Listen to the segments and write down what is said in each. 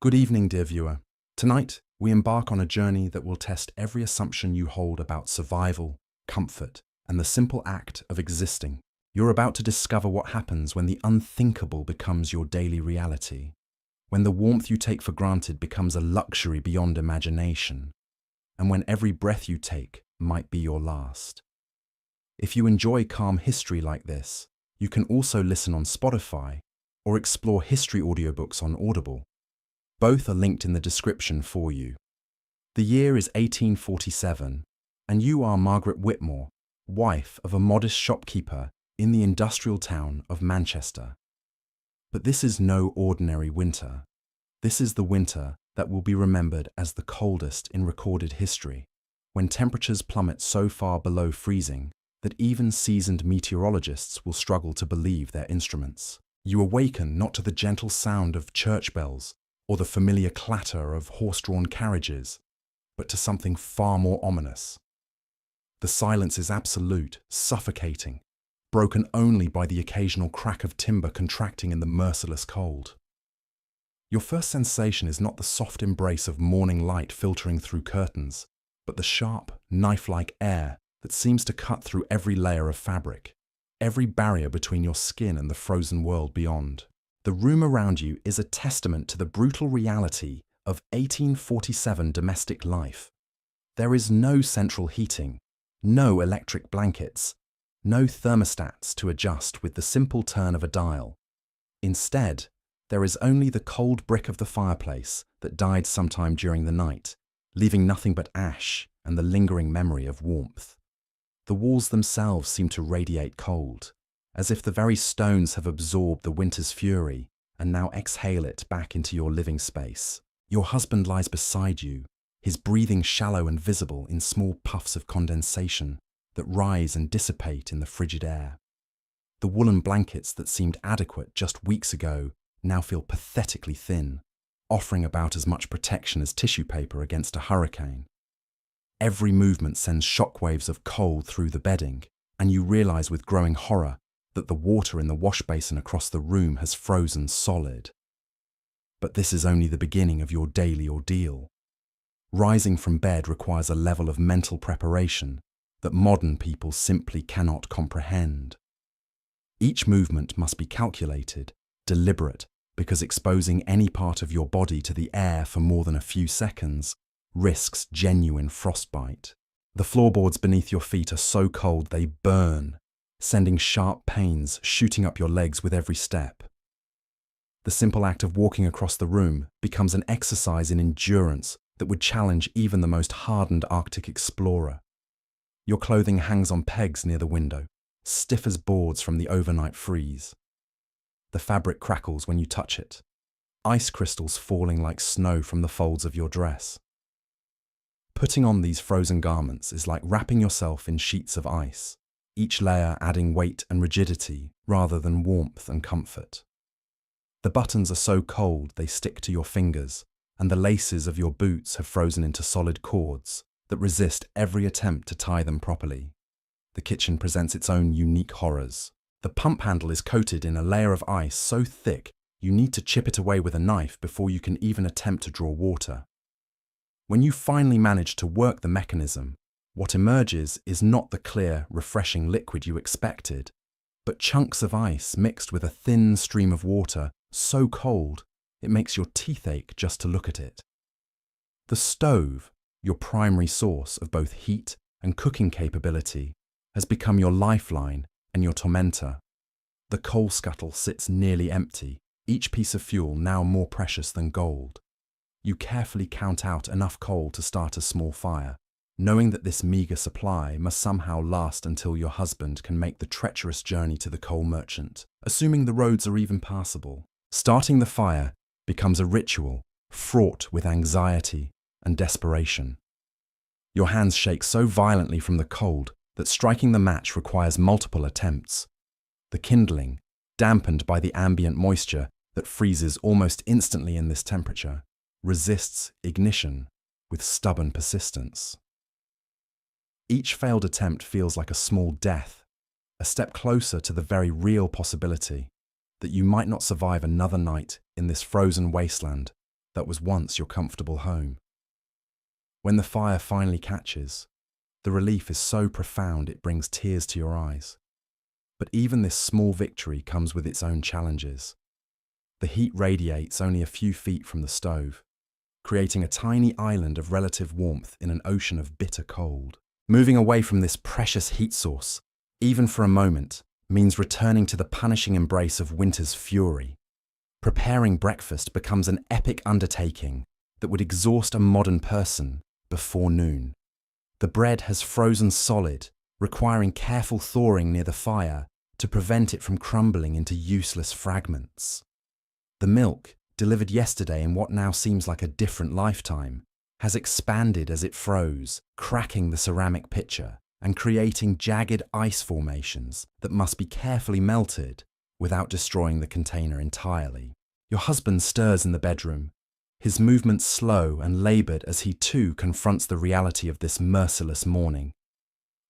Good evening, dear viewer. Tonight, we embark on a journey that will test every assumption you hold about survival, comfort, and the simple act of existing. You're about to discover what happens when the unthinkable becomes your daily reality, when the warmth you take for granted becomes a luxury beyond imagination, and when every breath you take might be your last. If you enjoy calm history like this, you can also listen on Spotify or explore history audiobooks on Audible. Both are linked in the description for you. The year is 1847, and you are Margaret Whitmore, wife of a modest shopkeeper in the industrial town of Manchester. But this is no ordinary winter. This is the winter that will be remembered as the coldest in recorded history, when temperatures plummet so far below freezing that even seasoned meteorologists will struggle to believe their instruments. You awaken not to the gentle sound of church bells or the familiar clatter of horse-drawn carriages, but to something far more ominous. The silence is absolute, suffocating, broken only by the occasional crack of timber contracting in the merciless cold. Your first sensation is not the soft embrace of morning light filtering through curtains, but the sharp, knife-like air that seems to cut through every layer of fabric, every barrier between your skin and the frozen world beyond. The room around you is a testament to the brutal reality of 1847 domestic life. There is no central heating, no electric blankets, no thermostats to adjust with the simple turn of a dial. Instead, there is only the cold brick of the fireplace that died sometime during the night, leaving nothing but ash and the lingering memory of warmth. The walls themselves seem to radiate cold, as if the very stones have absorbed the winter's fury and now exhale it back into your living space. Your husband lies beside you, his breathing shallow and visible in small puffs of condensation that rise and dissipate in the frigid air. The woolen blankets that seemed adequate just weeks ago now feel pathetically thin, offering about as much protection as tissue paper against a hurricane. Every movement sends shockwaves of cold through the bedding, and you realize with growing horror that the water in the wash basin across the room has frozen solid. But this is only the beginning of your daily ordeal. Rising from bed requires a level of mental preparation that modern people simply cannot comprehend. Each movement must be calculated, deliberate, because exposing any part of your body to the air for more than a few seconds risks genuine frostbite. The floorboards beneath your feet are so cold they burn, sending sharp pains shooting up your legs with every step. The simple act of walking across the room becomes an exercise in endurance that would challenge even the most hardened Arctic explorer. Your clothing hangs on pegs near the window, stiff as boards from the overnight freeze. The fabric crackles when you touch it, ice crystals falling like snow from the folds of your dress. Putting on these frozen garments is like wrapping yourself in sheets of ice, each layer adding weight and rigidity rather than warmth and comfort. The buttons are so cold they stick to your fingers, and the laces of your boots have frozen into solid cords that resist every attempt to tie them properly. The kitchen presents its own unique horrors. The pump handle is coated in a layer of ice so thick you need to chip it away with a knife before you can even attempt to draw water. When you finally manage to work the mechanism, what emerges is not the clear, refreshing liquid you expected, but chunks of ice mixed with a thin stream of water so cold it makes your teeth ache just to look at it. The stove, your primary source of both heat and cooking capability, has become your lifeline and your tormentor. The coal scuttle sits nearly empty, each piece of fuel now more precious than gold. You carefully count out enough coal to start a small fire, knowing that this meagre supply must somehow last until your husband can make the treacherous journey to the coal merchant, assuming the roads are even passable. Starting the fire becomes a ritual fraught with anxiety and desperation. Your hands shake so violently from the cold that striking the match requires multiple attempts. The kindling, dampened by the ambient moisture that freezes almost instantly in this temperature, resists ignition with stubborn persistence. Each failed attempt feels like a small death, a step closer to the very real possibility that you might not survive another night in this frozen wasteland that was once your comfortable home. When the fire finally catches, the relief is so profound it brings tears to your eyes. But even this small victory comes with its own challenges. The heat radiates only a few feet from the stove, creating a tiny island of relative warmth in an ocean of bitter cold. Moving away from this precious heat source, even for a moment, means returning to the punishing embrace of winter's fury. Preparing breakfast becomes an epic undertaking that would exhaust a modern person before noon. The bread has frozen solid, requiring careful thawing near the fire to prevent it from crumbling into useless fragments. The milk, delivered yesterday in what now seems like a different lifetime, has expanded as it froze, cracking the ceramic pitcher and creating jagged ice formations that must be carefully melted without destroying the container entirely. Your husband stirs in the bedroom, his movements slow and laboured as he too confronts the reality of this merciless morning.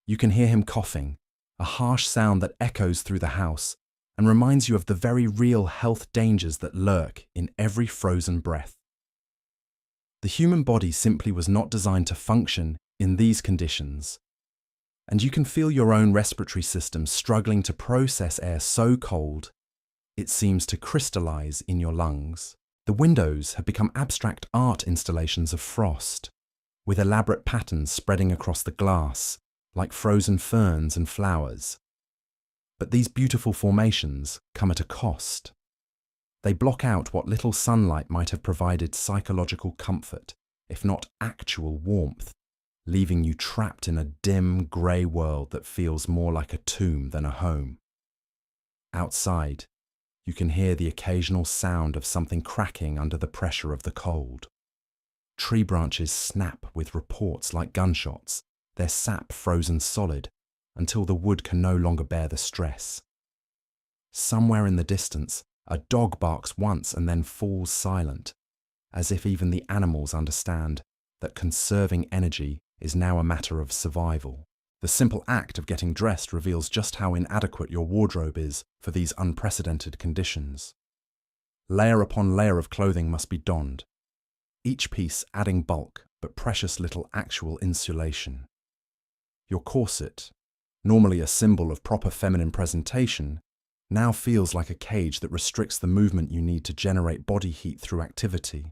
You can hear him coughing, a harsh sound that echoes through the house and reminds you of the very real health dangers that lurk in every frozen breath. The human body simply was not designed to function in these conditions, and you can feel your own respiratory system struggling to process air so cold it seems to crystallize in your lungs. The windows have become abstract art installations of frost, with elaborate patterns spreading across the glass, like frozen ferns and flowers. But these beautiful formations come at a cost. They block out what little sunlight might have provided psychological comfort, if not actual warmth, leaving you trapped in a dim, grey world that feels more like a tomb than a home. Outside, you can hear the occasional sound of something cracking under the pressure of the cold. Tree branches snap with reports like gunshots, their sap frozen solid, until the wood can no longer bear the stress. Somewhere in the distance, a dog barks once and then falls silent, as if even the animals understand that conserving energy is now a matter of survival. The simple act of getting dressed reveals just how inadequate your wardrobe is for these unprecedented conditions. Layer upon layer of clothing must be donned, each piece adding bulk but precious little actual insulation. Your corset, normally a symbol of proper feminine presentation, now feels like a cage that restricts the movement you need to generate body heat through activity.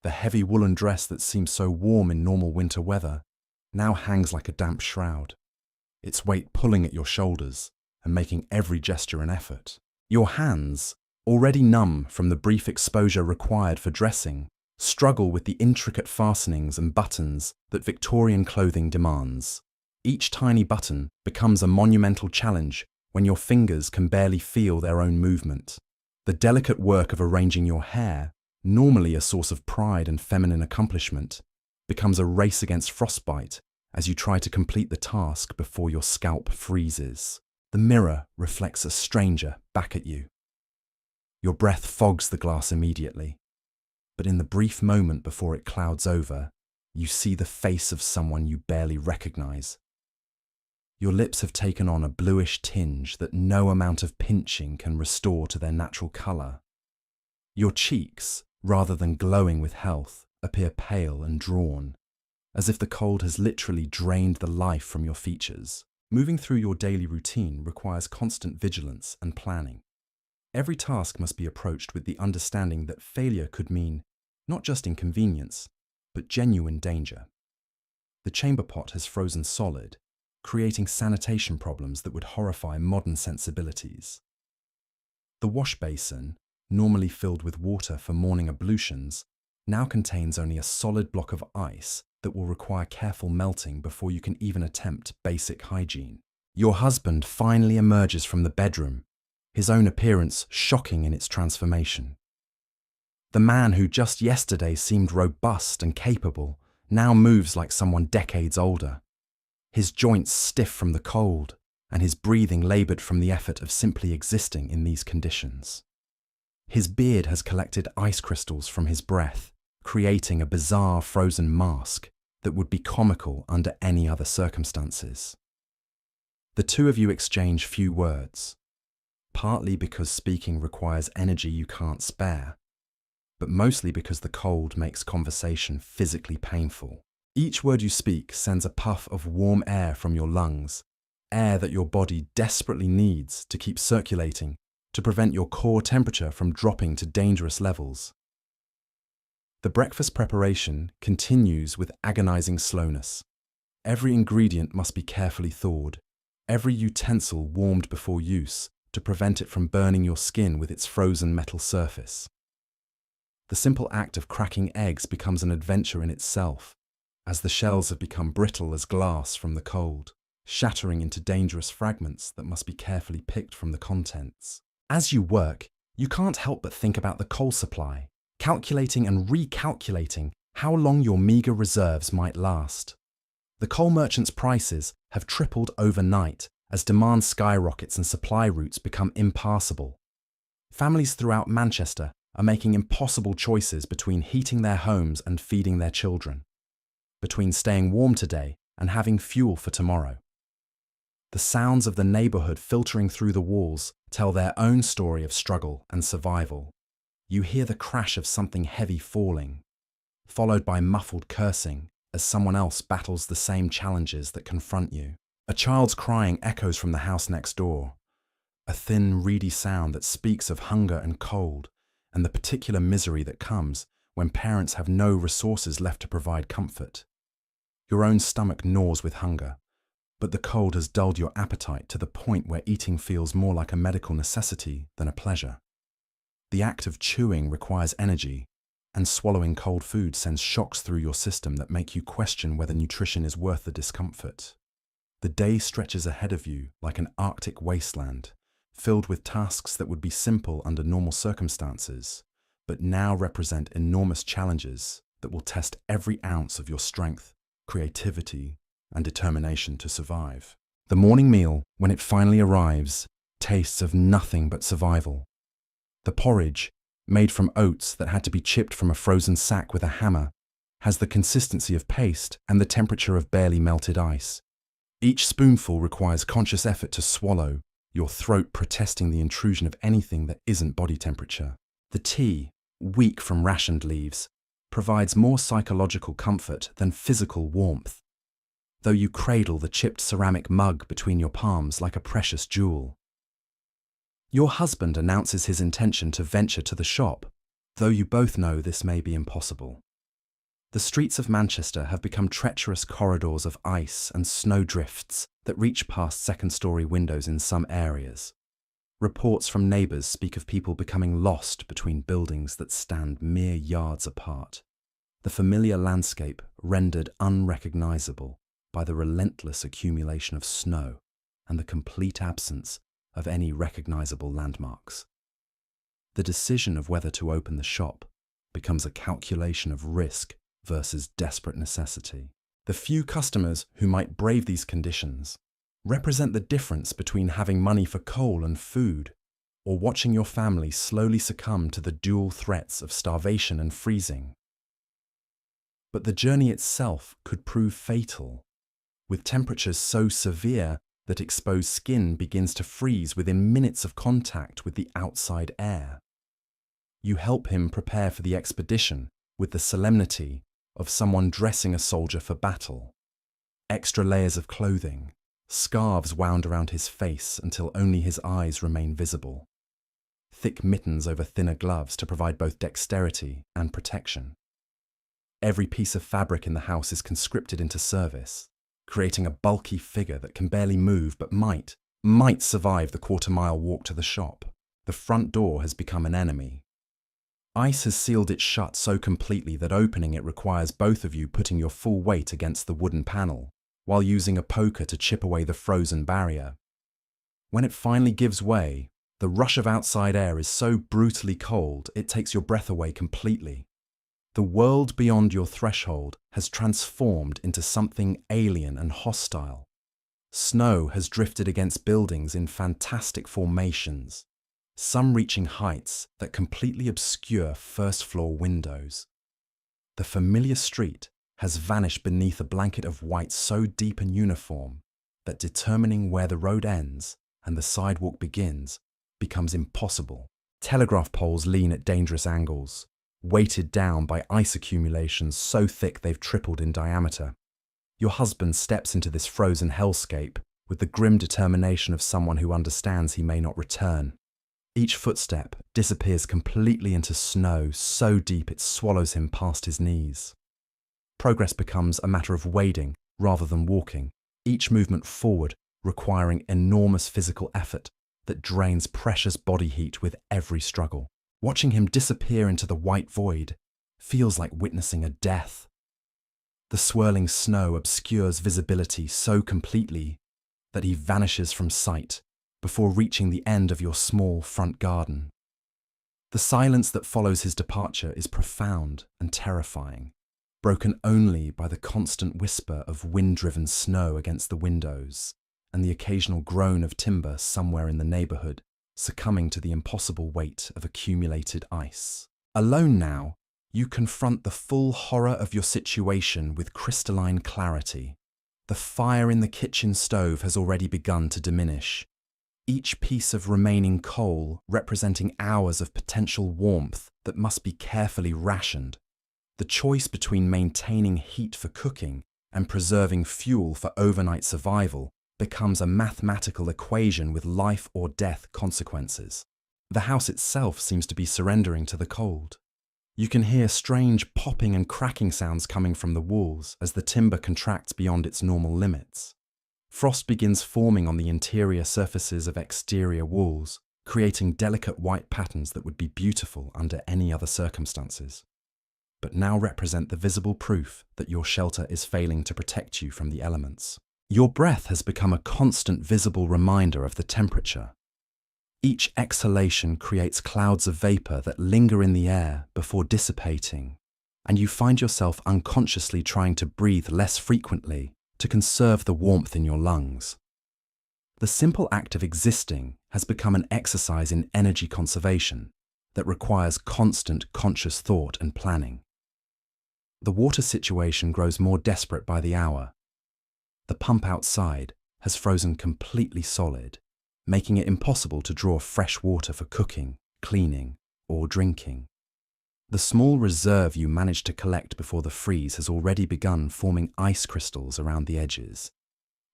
The heavy woolen dress that seems so warm in normal winter weather now hangs like a damp shroud, its weight pulling at your shoulders and making every gesture an effort. Your hands, already numb from the brief exposure required for dressing, struggle with the intricate fastenings and buttons that Victorian clothing demands. Each tiny button becomes a monumental challenge when your fingers can barely feel their own movement. The delicate work of arranging your hair, normally a source of pride and feminine accomplishment, becomes a race against frostbite as you try to complete the task before your scalp freezes. The mirror reflects a stranger back at you. Your breath fogs the glass immediately, but in the brief moment before it clouds over, you see the face of someone you barely recognize. Your lips have taken on a bluish tinge that no amount of pinching can restore to their natural color. Your cheeks, rather than glowing with health, appear pale and drawn, as if the cold has literally drained the life from your features. Moving through your daily routine requires constant vigilance and planning. Every task must be approached with the understanding that failure could mean not just inconvenience, but genuine danger. The chamber pot has frozen solid, creating sanitation problems that would horrify modern sensibilities. The wash basin, normally filled with water for morning ablutions, now contains only a solid block of ice that will require careful melting before you can even attempt basic hygiene. Your husband finally emerges from the bedroom, his own appearance shocking in its transformation. The man who just yesterday seemed robust and capable now moves like someone decades older, his joints stiff from the cold and his breathing laboured from the effort of simply existing in these conditions. His beard has collected ice crystals from his breath, creating a bizarre frozen mask that would be comical under any other circumstances. The two of you exchange few words, partly because speaking requires energy you can't spare, but mostly because the cold makes conversation physically painful. Each word you speak sends a puff of warm air from your lungs, air that your body desperately needs to keep circulating to prevent your core temperature from dropping to dangerous levels. The breakfast preparation continues with agonizing slowness. Every ingredient must be carefully thawed, every utensil warmed before use to prevent it from burning your skin with its frozen metal surface. The simple act of cracking eggs becomes an adventure in itself, as the shells have become brittle as glass from the cold, shattering into dangerous fragments that must be carefully picked from the contents. As you work, you can't help but think about the coal supply, calculating and recalculating how long your meager reserves might last. The coal merchants' prices have tripled overnight as demand skyrockets and supply routes become impassable. Families throughout Manchester are making impossible choices between heating their homes and feeding their children, between staying warm today and having fuel for tomorrow. The sounds of the neighborhood filtering through the walls tell their own story of struggle and survival. You hear the crash of something heavy falling, followed by muffled cursing as someone else battles the same challenges that confront you. A child's crying echoes from the house next door, a thin, reedy sound that speaks of hunger and cold and the particular misery that comes when parents have no resources left to provide comfort. Your own stomach gnaws with hunger, but the cold has dulled your appetite to the point where eating feels more like a medical necessity than a pleasure. The act of chewing requires energy, and swallowing cold food sends shocks through your system that make you question whether nutrition is worth the discomfort. The day stretches ahead of you like an Arctic wasteland, filled with tasks that would be simple under normal circumstances, but now represent enormous challenges that will test every ounce of your strength, creativity, and determination to survive. The morning meal, when it finally arrives, tastes of nothing but survival. The porridge, made from oats that had to be chipped from a frozen sack with a hammer, has the consistency of paste and the temperature of barely melted ice. Each spoonful requires conscious effort to swallow, your throat protesting the intrusion of anything that isn't body temperature. The tea, weak from rationed leaves, provides more psychological comfort than physical warmth, though you cradle the chipped ceramic mug between your palms like a precious jewel. Your husband announces his intention to venture to the shop, though you both know this may be impossible. The streets of Manchester have become treacherous corridors of ice and snow drifts that reach past second-story windows in some areas. Reports from neighbours speak of people becoming lost between buildings that stand mere yards apart, the familiar landscape rendered unrecognisable by the relentless accumulation of snow and the complete absence of any recognisable landmarks. The decision of whether to open the shop becomes a calculation of risk versus desperate necessity. The few customers who might brave these conditions represent the difference between having money for coal and food, or watching your family slowly succumb to the dual threats of starvation and freezing. But the journey itself could prove fatal, with temperatures so severe that exposed skin begins to freeze within minutes of contact with the outside air. You help him prepare for the expedition with the solemnity of someone dressing a soldier for battle. Extra layers of clothing, scarves wound around his face until only his eyes remain visible. Thick mittens over thinner gloves to provide both dexterity and protection. Every piece of fabric in the house is conscripted into service, creating a bulky figure that can barely move but might survive the quarter-mile walk to the shop. The front door has become an enemy. Ice has sealed it shut so completely that opening it requires both of you putting your full weight against the wooden panel, while using a poker to chip away the frozen barrier. When it finally gives way, the rush of outside air is so brutally cold it takes your breath away completely. The world beyond your threshold has transformed into something alien and hostile. Snow has drifted against buildings in fantastic formations, some reaching heights that completely obscure first-floor windows. The familiar street has vanished beneath a blanket of white so deep and uniform that determining where the road ends and the sidewalk begins becomes impossible. Telegraph poles lean at dangerous angles, weighted down by ice accumulations so thick they've tripled in diameter. Your husband steps into this frozen hellscape with the grim determination of someone who understands he may not return. Each footstep disappears completely into snow so deep it swallows him past his knees. Progress becomes a matter of wading rather than walking, each movement forward requiring enormous physical effort that drains precious body heat with every struggle. Watching him disappear into the white void feels like witnessing a death. The swirling snow obscures visibility so completely that he vanishes from sight before reaching the end of your small front garden. The silence that follows his departure is profound and terrifying, broken only by the constant whisper of wind-driven snow against the windows and the occasional groan of timber somewhere in the neighborhood, succumbing to the impossible weight of accumulated ice. Alone now, you confront the full horror of your situation with crystalline clarity. The fire in the kitchen stove has already begun to diminish, each piece of remaining coal representing hours of potential warmth that must be carefully rationed. The choice between maintaining heat for cooking and preserving fuel for overnight survival becomes a mathematical equation with life or death consequences. The house itself seems to be surrendering to the cold. You can hear strange popping and cracking sounds coming from the walls as the timber contracts beyond its normal limits. Frost begins forming on the interior surfaces of exterior walls, creating delicate white patterns that would be beautiful under any other circumstances, but now represent the visible proof that your shelter is failing to protect you from the elements. Your breath has become a constant visible reminder of the temperature. Each exhalation creates clouds of vapor that linger in the air before dissipating, and you find yourself unconsciously trying to breathe less frequently to conserve the warmth in your lungs. The simple act of existing has become an exercise in energy conservation that requires constant conscious thought and planning. The water situation grows more desperate by the hour. The pump outside has frozen completely solid, making it impossible to draw fresh water for cooking, cleaning, or drinking. The small reserve you managed to collect before the freeze has already begun forming ice crystals around the edges,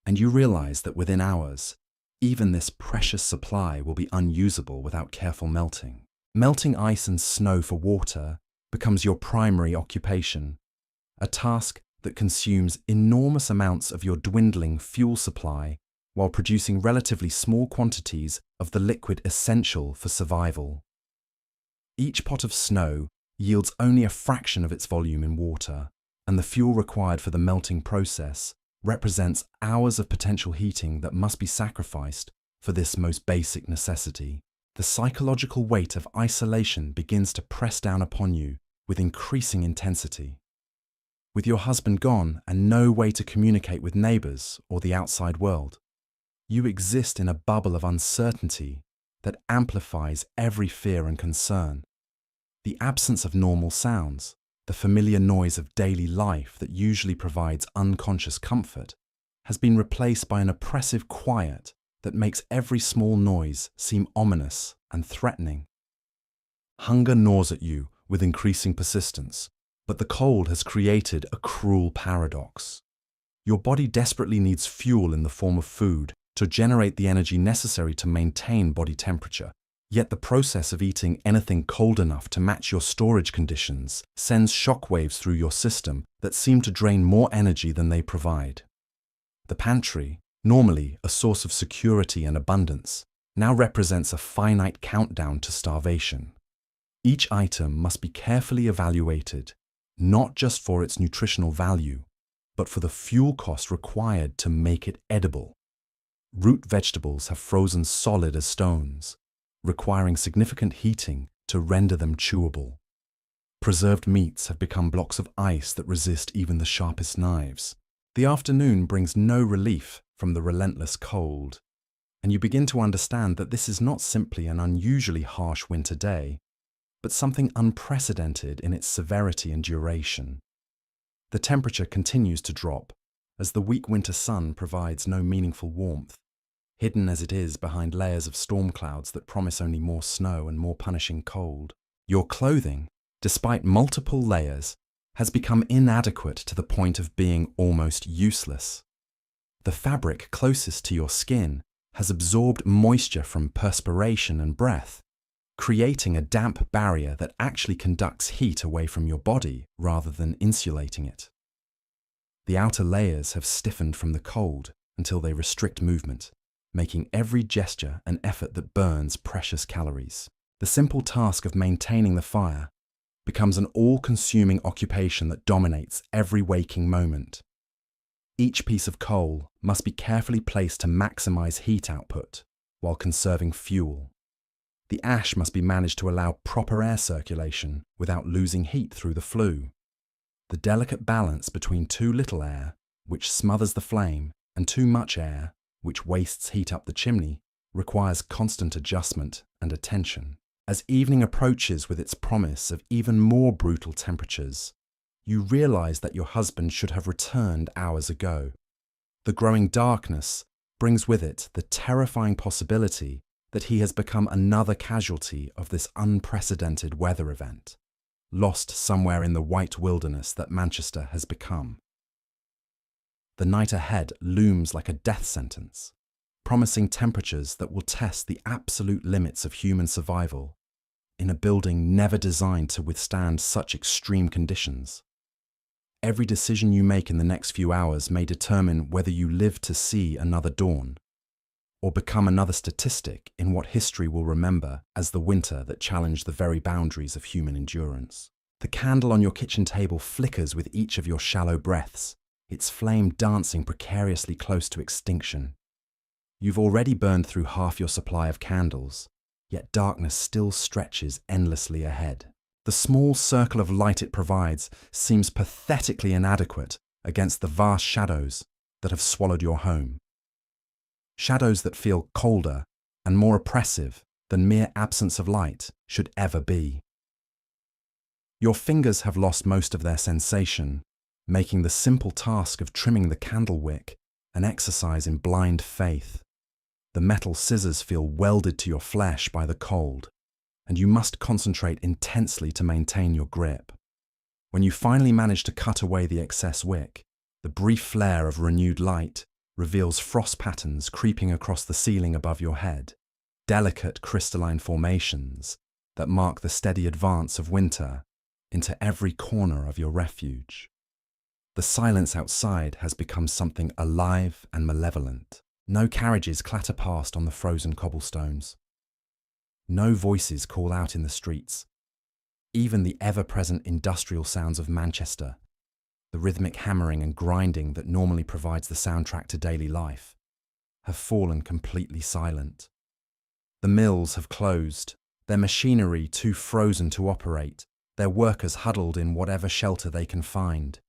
and you realize that within hours, even this precious supply will be unusable without careful melting. Melting ice and snow for water becomes your primary occupation, a task that consumes enormous amounts of your dwindling fuel supply while producing relatively small quantities of the liquid essential for survival. Each pot of snow yields only a fraction of its volume in water, and the fuel required for the melting process represents hours of potential heating that must be sacrificed for this most basic necessity. The psychological weight of isolation begins to press down upon you with increasing intensity. With your husband gone and no way to communicate with neighbors or the outside world, you exist in a bubble of uncertainty that amplifies every fear and concern. The absence of normal sounds, the familiar noise of daily life that usually provides unconscious comfort, has been replaced by an oppressive quiet that makes every small noise seem ominous and threatening. Hunger gnaws at you with increasing persistence, but the cold has created a cruel paradox. Your body desperately needs fuel in the form of food to generate the energy necessary to maintain body temperature. Yet the process of eating anything cold enough to match your storage conditions sends shockwaves through your system that seem to drain more energy than they provide. The pantry, normally a source of security and abundance, now represents a finite countdown to starvation. Each item must be carefully evaluated, not just for its nutritional value, but for the fuel cost required to make it edible. Root vegetables have frozen solid as stones, requiring significant heating to render them chewable. Preserved meats have become blocks of ice that resist even the sharpest knives. The afternoon brings no relief from the relentless cold, and you begin to understand that this is not simply an unusually harsh winter day, but something unprecedented in its severity and duration. The temperature continues to drop as the weak winter sun provides no meaningful warmth, hidden as it is behind layers of storm clouds that promise only more snow and more punishing cold. Your clothing, despite multiple layers, has become inadequate to the point of being almost useless. The fabric closest to your skin has absorbed moisture from perspiration and breath, creating a damp barrier that actually conducts heat away from your body rather than insulating it. The outer layers have stiffened from the cold until they restrict movement, making every gesture an effort that burns precious calories. The simple task of maintaining the fire becomes an all-consuming occupation that dominates every waking moment. Each piece of coal must be carefully placed to maximize heat output while conserving fuel. The ash must be managed to allow proper air circulation without losing heat through the flue. The delicate balance between too little air, which smothers the flame, and too much air, which wastes heat up the chimney, requires constant adjustment and attention. As evening approaches with its promise of even more brutal temperatures, you realize that your husband should have returned hours ago. The growing darkness brings with it the terrifying possibility that he has become another casualty of this unprecedented weather event, lost somewhere in the white wilderness that Manchester has become. The night ahead looms like a death sentence, promising temperatures that will test the absolute limits of human survival in a building never designed to withstand such extreme conditions. Every decision you make in the next few hours may determine whether you live to see another dawn, or become another statistic in what history will remember as the winter that challenged the very boundaries of human endurance. The candle on your kitchen table flickers with each of your shallow breaths, its flame dancing precariously close to extinction. You've already burned through half your supply of candles, yet darkness still stretches endlessly ahead. The small circle of light it provides seems pathetically inadequate against the vast shadows that have swallowed your home. Shadows that feel colder and more oppressive than mere absence of light should ever be. Your fingers have lost most of their sensation, making the simple task of trimming the candle wick an exercise in blind faith. The metal scissors feel welded to your flesh by the cold, and you must concentrate intensely to maintain your grip. When you finally manage to cut away the excess wick, the brief flare of renewed light reveals frost patterns creeping across the ceiling above your head, delicate crystalline formations that mark the steady advance of winter into every corner of your refuge. The silence outside has become something alive and malevolent. No carriages clatter past on the frozen cobblestones. No voices call out in the streets. Even the ever-present industrial sounds of Manchester, the rhythmic hammering and grinding that normally provides the soundtrack to daily life, have fallen completely silent. The mills have closed, their machinery too frozen to operate, their workers huddled in whatever shelter they can find.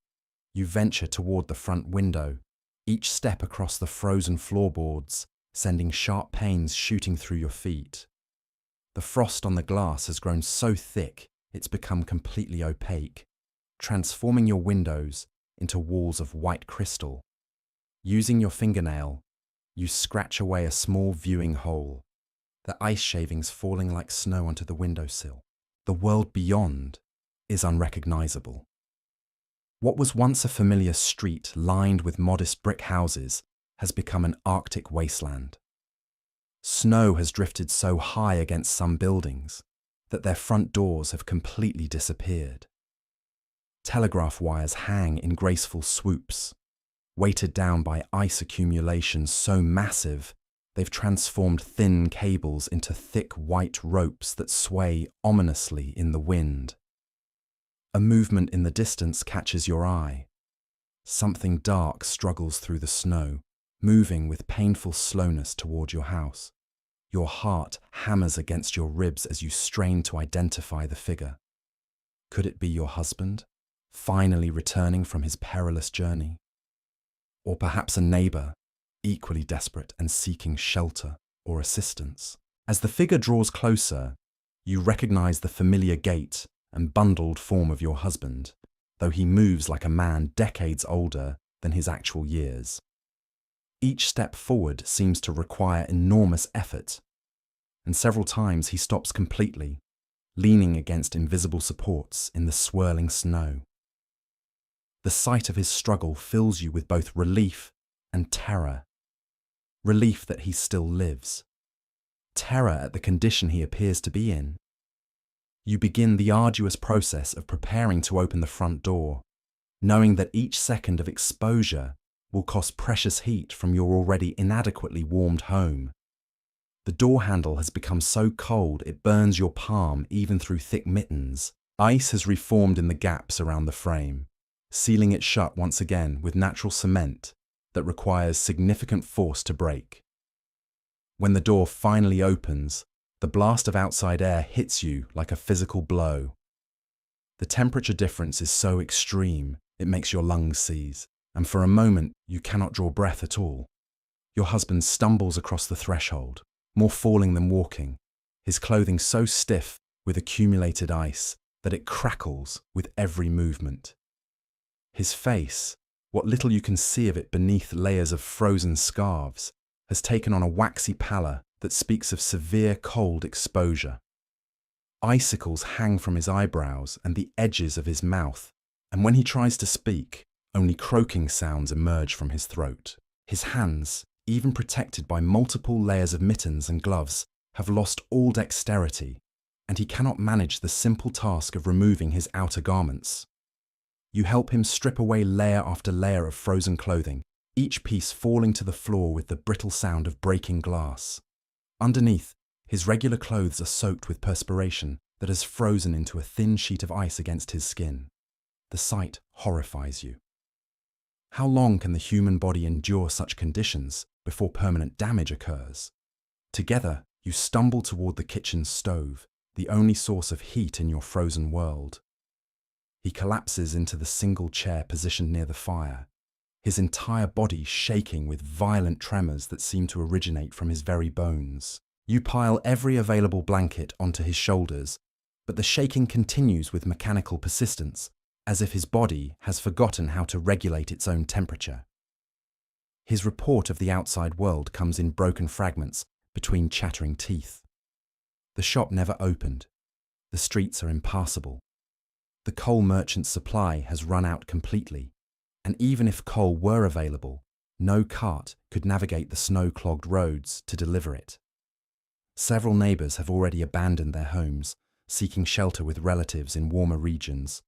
You venture toward the front window, each step across the frozen floorboards, sending sharp pains shooting through your feet. The frost on the glass has grown so thick it's become completely opaque, transforming your windows into walls of white crystal. Using your fingernail, you scratch away a small viewing hole, the ice shavings falling like snow onto the windowsill. The world beyond is unrecognizable. What was once a familiar street lined with modest brick houses has become an Arctic wasteland. Snow has drifted so high against some buildings that their front doors have completely disappeared. Telegraph wires hang in graceful swoops, weighted down by ice accumulations so massive they've transformed thin cables into thick white ropes that sway ominously in the wind. A movement in the distance catches your eye. Something dark struggles through the snow, moving with painful slowness toward your house. Your heart hammers against your ribs as you strain to identify the figure. Could it be your husband, finally returning from his perilous journey? Or perhaps a neighbor, equally desperate and seeking shelter or assistance? As the figure draws closer, you recognize the familiar gait and bundled form of your husband, though he moves like a man decades older than his actual years. Each step forward seems to require enormous effort, and several times he stops completely, leaning against invisible supports in the swirling snow. The sight of his struggle fills you with both relief and terror. Relief that he still lives. Terror at the condition he appears to be in. You begin the arduous process of preparing to open the front door, knowing that each second of exposure will cost precious heat from your already inadequately warmed home. The door handle has become so cold it burns your palm even through thick mittens. Ice has reformed in the gaps around the frame, sealing it shut once again with natural cement that requires significant force to break. When the door finally opens, the blast of outside air hits you like a physical blow. The temperature difference is so extreme, it makes your lungs seize, and for a moment you cannot draw breath at all. Your husband stumbles across the threshold, more falling than walking, his clothing so stiff with accumulated ice that it crackles with every movement. His face, what little you can see of it beneath layers of frozen scarves, has taken on a waxy pallor that speaks of severe cold exposure. Icicles hang from his eyebrows and the edges of his mouth, and when he tries to speak, only croaking sounds emerge from his throat. His hands, even protected by multiple layers of mittens and gloves, have lost all dexterity, and he cannot manage the simple task of removing his outer garments. You help him strip away layer after layer of frozen clothing, each piece falling to the floor with the brittle sound of breaking glass. Underneath, his regular clothes are soaked with perspiration that has frozen into a thin sheet of ice against his skin. The sight horrifies you. How long can the human body endure such conditions before permanent damage occurs? Together, you stumble toward the kitchen stove, the only source of heat in your frozen world. He collapses into the single chair positioned near the fire, his entire body shaking with violent tremors that seem to originate from his very bones. You pile every available blanket onto his shoulders, but the shaking continues with mechanical persistence, as if his body has forgotten how to regulate its own temperature. His report of the outside world comes in broken fragments between chattering teeth. The shop never opened. The streets are impassable. The coal merchant's supply has run out completely, and even if coal were available, no cart could navigate the snow-clogged roads to deliver it. Several neighbours have already abandoned their homes, seeking shelter with relatives in warmer regions,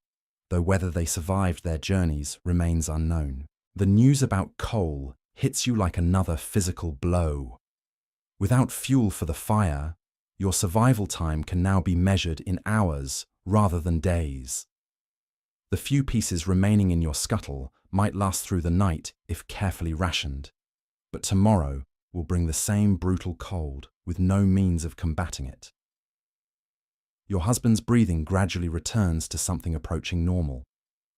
though whether they survived their journeys remains unknown. The news about coal hits you like another physical blow. Without fuel for the fire, your survival time can now be measured in hours rather than days. The few pieces remaining in your scuttle might last through the night if carefully rationed, but tomorrow will bring the same brutal cold with no means of combating it. Your husband's breathing gradually returns to something approaching normal,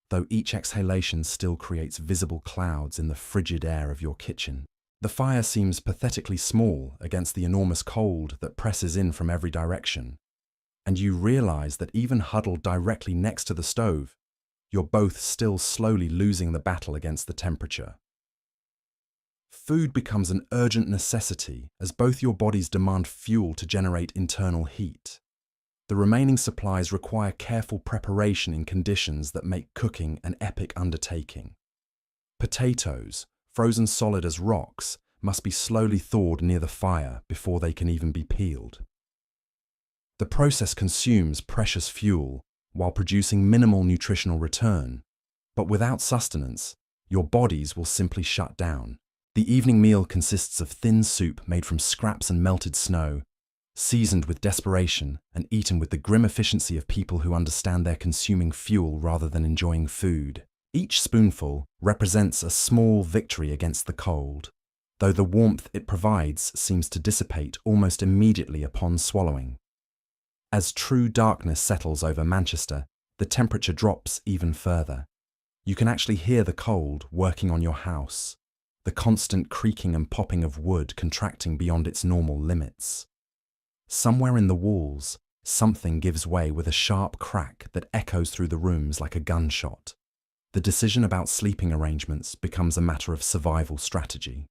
though each exhalation still creates visible clouds in the frigid air of your kitchen. The fire seems pathetically small against the enormous cold that presses in from every direction, and you realize that even huddled directly next to the stove, you're both still slowly losing the battle against the temperature. Food becomes an urgent necessity as both your bodies demand fuel to generate internal heat. The remaining supplies require careful preparation in conditions that make cooking an epic undertaking. Potatoes, frozen solid as rocks, must be slowly thawed near the fire before they can even be peeled. The process consumes precious fuel while producing minimal nutritional return, but without sustenance, your bodies will simply shut down. The evening meal consists of thin soup made from scraps and melted snow, seasoned with desperation and eaten with the grim efficiency of people who understand they're consuming fuel rather than enjoying food. Each spoonful represents a small victory against the cold, though the warmth it provides seems to dissipate almost immediately upon swallowing. As true darkness settles over Manchester, the temperature drops even further. You can actually hear the cold working on your house, the constant creaking and popping of wood contracting beyond its normal limits. Somewhere in the walls, something gives way with a sharp crack that echoes through the rooms like a gunshot. The decision about sleeping arrangements becomes a matter of survival strategy.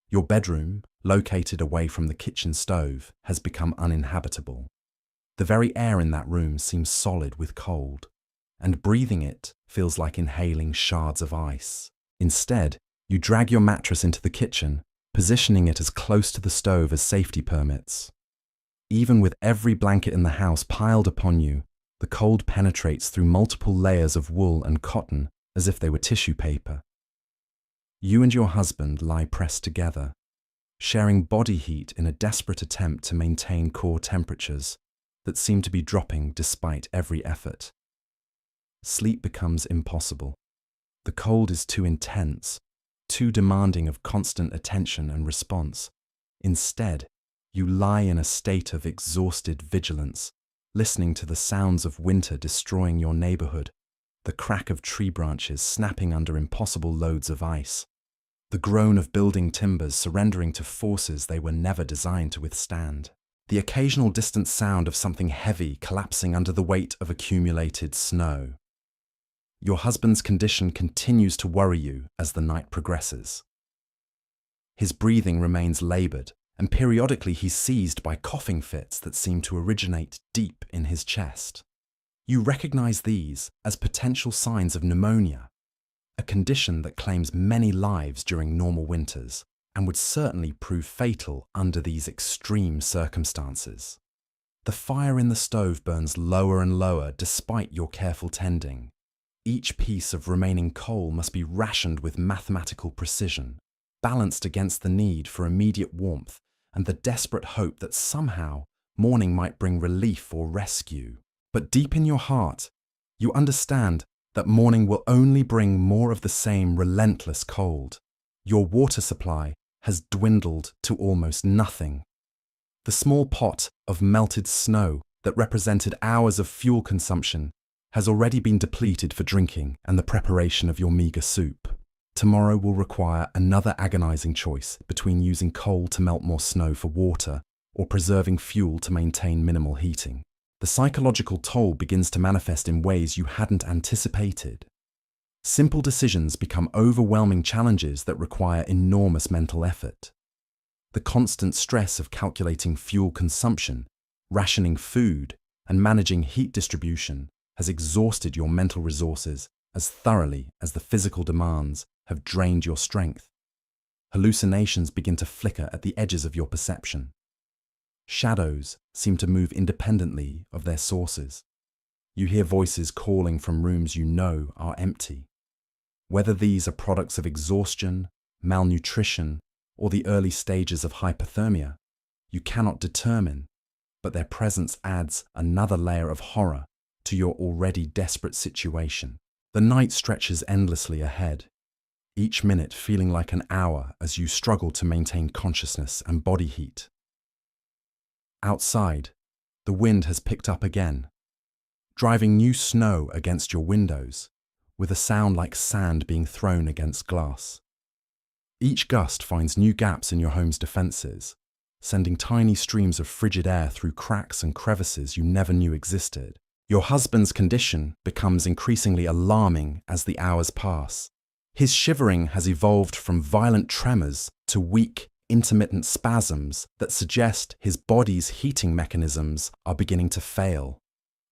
Your bedroom, located away from the kitchen stove, has become uninhabitable. The very air in that room seems solid with cold, and breathing it feels like inhaling shards of ice. Instead, you drag your mattress into the kitchen, positioning it as close to the stove as safety permits. Even with every blanket in the house piled upon you, the cold penetrates through multiple layers of wool and cotton as if they were tissue paper. You and your husband lie pressed together, sharing body heat in a desperate attempt to maintain core temperatures that seem to be dropping despite every effort. Sleep becomes impossible. The cold is too intense, too demanding of constant attention and response. Instead, you lie in a state of exhausted vigilance, listening to the sounds of winter destroying your neighborhood, the crack of tree branches snapping under impossible loads of ice, the groan of building timbers surrendering to forces they were never designed to withstand, the occasional distant sound of something heavy collapsing under the weight of accumulated snow. Your husband's condition continues to worry you as the night progresses. His breathing remains labored, and periodically he's seized by coughing fits that seem to originate deep in his chest. You recognize these as potential signs of pneumonia, a condition that claims many lives during normal winters and would certainly prove fatal under these extreme circumstances. The fire in the stove burns lower and lower despite your careful tending. Each piece of remaining coal must be rationed with mathematical precision, balanced against the need for immediate warmth and the desperate hope that somehow morning might bring relief or rescue. But deep in your heart, you understand that morning will only bring more of the same relentless cold. Your water supply has dwindled to almost nothing. The small pot of melted snow that represented hours of fuel consumption has already been depleted for drinking and the preparation of your meager soup. Tomorrow will require another agonizing choice between using coal to melt more snow for water or preserving fuel to maintain minimal heating. The psychological toll begins to manifest in ways you hadn't anticipated. Simple decisions become overwhelming challenges that require enormous mental effort. The constant stress of calculating fuel consumption, rationing food, and managing heat distribution has exhausted your mental resources as thoroughly as the physical demands have drained your strength. Hallucinations begin to flicker at the edges of your perception. Shadows seem to move independently of their sources. You hear voices calling from rooms you know are empty. Whether these are products of exhaustion, malnutrition, or the early stages of hypothermia, you cannot determine, but their presence adds another layer of horror to your already desperate situation. The night stretches endlessly ahead, each minute feeling like an hour as you struggle to maintain consciousness and body heat. Outside, the wind has picked up again, driving new snow against your windows, with a sound like sand being thrown against glass. Each gust finds new gaps in your home's defenses, sending tiny streams of frigid air through cracks and crevices you never knew existed. Your husband's condition becomes increasingly alarming as the hours pass. His shivering has evolved from violent tremors to weak, intermittent spasms that suggest his body's heating mechanisms are beginning to fail.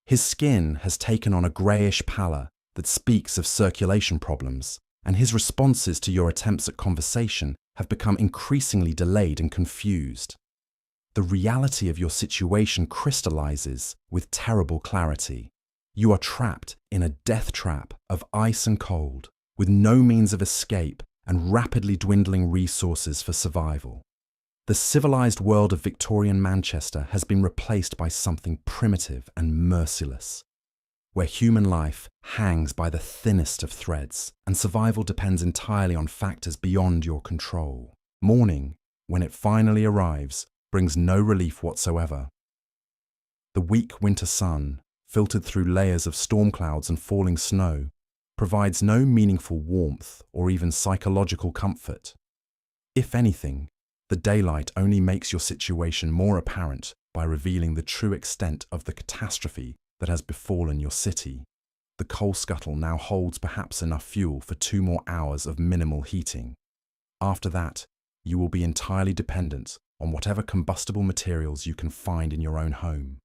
His skin has taken on a greyish pallor that speaks of circulation problems, and his responses to your attempts at conversation have become increasingly delayed and confused. The reality of your situation crystallizes with terrible clarity. You are trapped in a death trap of ice and cold, with no means of escape and rapidly dwindling resources for survival. The civilized world of Victorian Manchester has been replaced by something primitive and merciless, where human life hangs by the thinnest of threads and survival depends entirely on factors beyond your control. Morning, when it finally arrives, brings no relief whatsoever. The weak winter sun, filtered through layers of storm clouds and falling snow, provides no meaningful warmth or even psychological comfort. If anything, the daylight only makes your situation more apparent by revealing the true extent of the catastrophe that has befallen your city. The coal scuttle now holds perhaps enough fuel for 2 more hours of minimal heating. After that, you will be entirely dependent on whatever combustible materials you can find in your own home.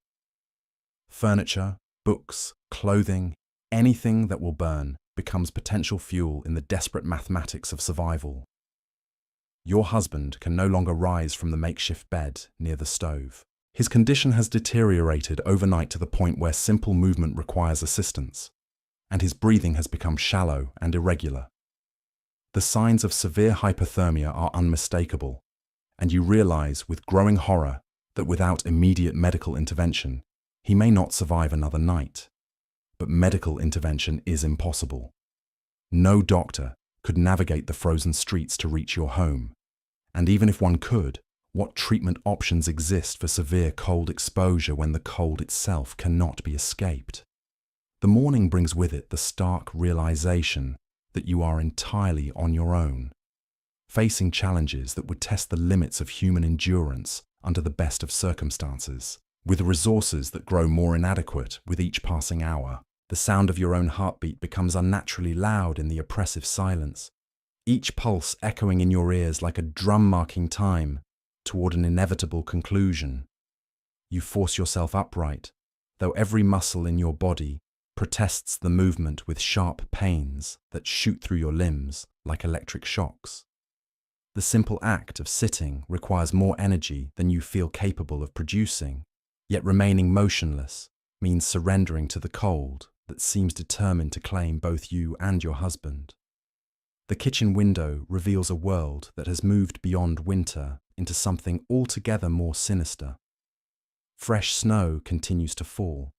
Furniture, books, clothing, anything that will burn becomes potential fuel in the desperate mathematics of survival. Your husband can no longer rise from the makeshift bed near the stove. His condition has deteriorated overnight to the point where simple movement requires assistance, and his breathing has become shallow and irregular. The signs of severe hypothermia are unmistakable, and you realize with growing horror that without immediate medical intervention, he may not survive another night. But medical intervention is impossible. No doctor could navigate the frozen streets to reach your home. And even if one could, what treatment options exist for severe cold exposure when the cold itself cannot be escaped? The morning brings with it the stark realization that you are entirely on your own, facing challenges that would test the limits of human endurance under the best of circumstances. With resources that grow more inadequate with each passing hour, the sound of your own heartbeat becomes unnaturally loud in the oppressive silence, each pulse echoing in your ears like a drum marking time toward an inevitable conclusion. You force yourself upright, though every muscle in your body protests the movement with sharp pains that shoot through your limbs like electric shocks. The simple act of sitting requires more energy than you feel capable of producing. Yet remaining motionless means surrendering to the cold that seems determined to claim both you and your husband. The kitchen window reveals a world that has moved beyond winter into something altogether more sinister. Fresh snow continues to fall,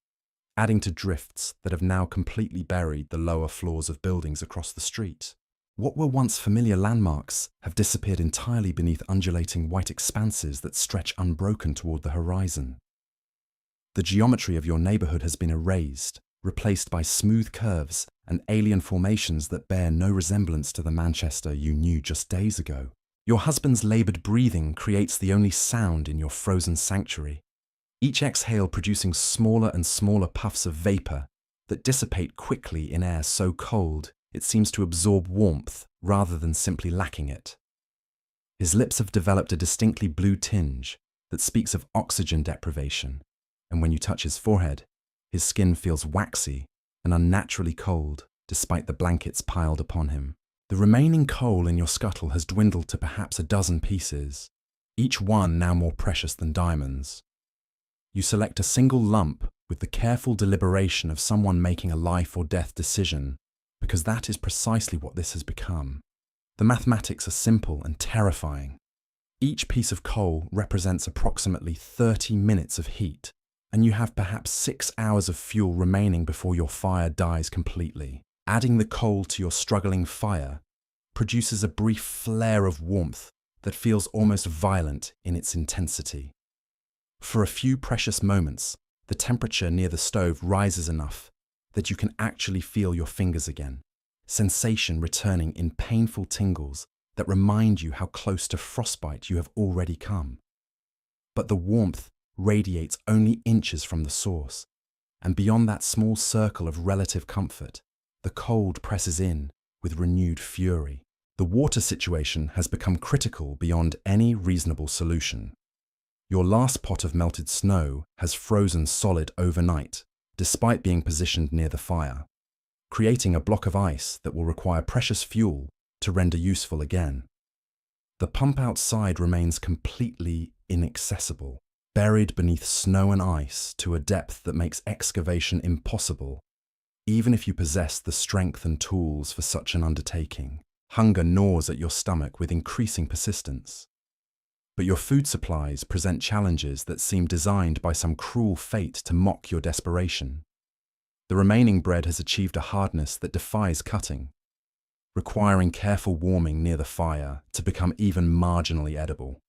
adding to drifts that have now completely buried the lower floors of buildings across the street. What were once familiar landmarks have disappeared entirely beneath undulating white expanses that stretch unbroken toward the horizon. The geometry of your neighborhood has been erased, replaced by smooth curves and alien formations that bear no resemblance to the Manchester you knew just days ago. Your husband's labored breathing creates the only sound in your frozen sanctuary, each exhale producing smaller and smaller puffs of vapor that dissipate quickly in air so cold it seems to absorb warmth rather than simply lacking it. His lips have developed a distinctly blue tinge that speaks of oxygen deprivation, and when you touch his forehead, his skin feels waxy and unnaturally cold despite the blankets piled upon him. The remaining coal in your scuttle has dwindled to perhaps a dozen pieces, each one now more precious than diamonds. You select a single lump with the careful deliberation of someone making a life or death decision, because that is precisely what this has become. The mathematics are simple and terrifying. Each piece of coal represents approximately 30 minutes of heat, and you have perhaps 6 hours of fuel remaining before your fire dies completely. Adding the coal to your struggling fire produces a brief flare of warmth that feels almost violent in its intensity. For a few precious moments, the temperature near the stove rises enough that you can actually feel your fingers again, sensation returning in painful tingles that remind you how close to frostbite you have already come. But the warmth radiates only inches from the source, and beyond that small circle of relative comfort, the cold presses in with renewed fury. The water situation has become critical beyond any reasonable solution. Your last pot of melted snow has frozen solid overnight, despite being positioned near the fire, creating a block of ice that will require precious fuel to render useful again. The pump outside remains completely inaccessible, buried beneath snow and ice to a depth that makes excavation impossible, even if you possess the strength and tools for such an undertaking. Hunger gnaws at your stomach with increasing persistence. But your food supplies present challenges that seem designed by some cruel fate to mock your desperation. The remaining bread has achieved a hardness that defies cutting, requiring careful warming near the fire to become even marginally edible.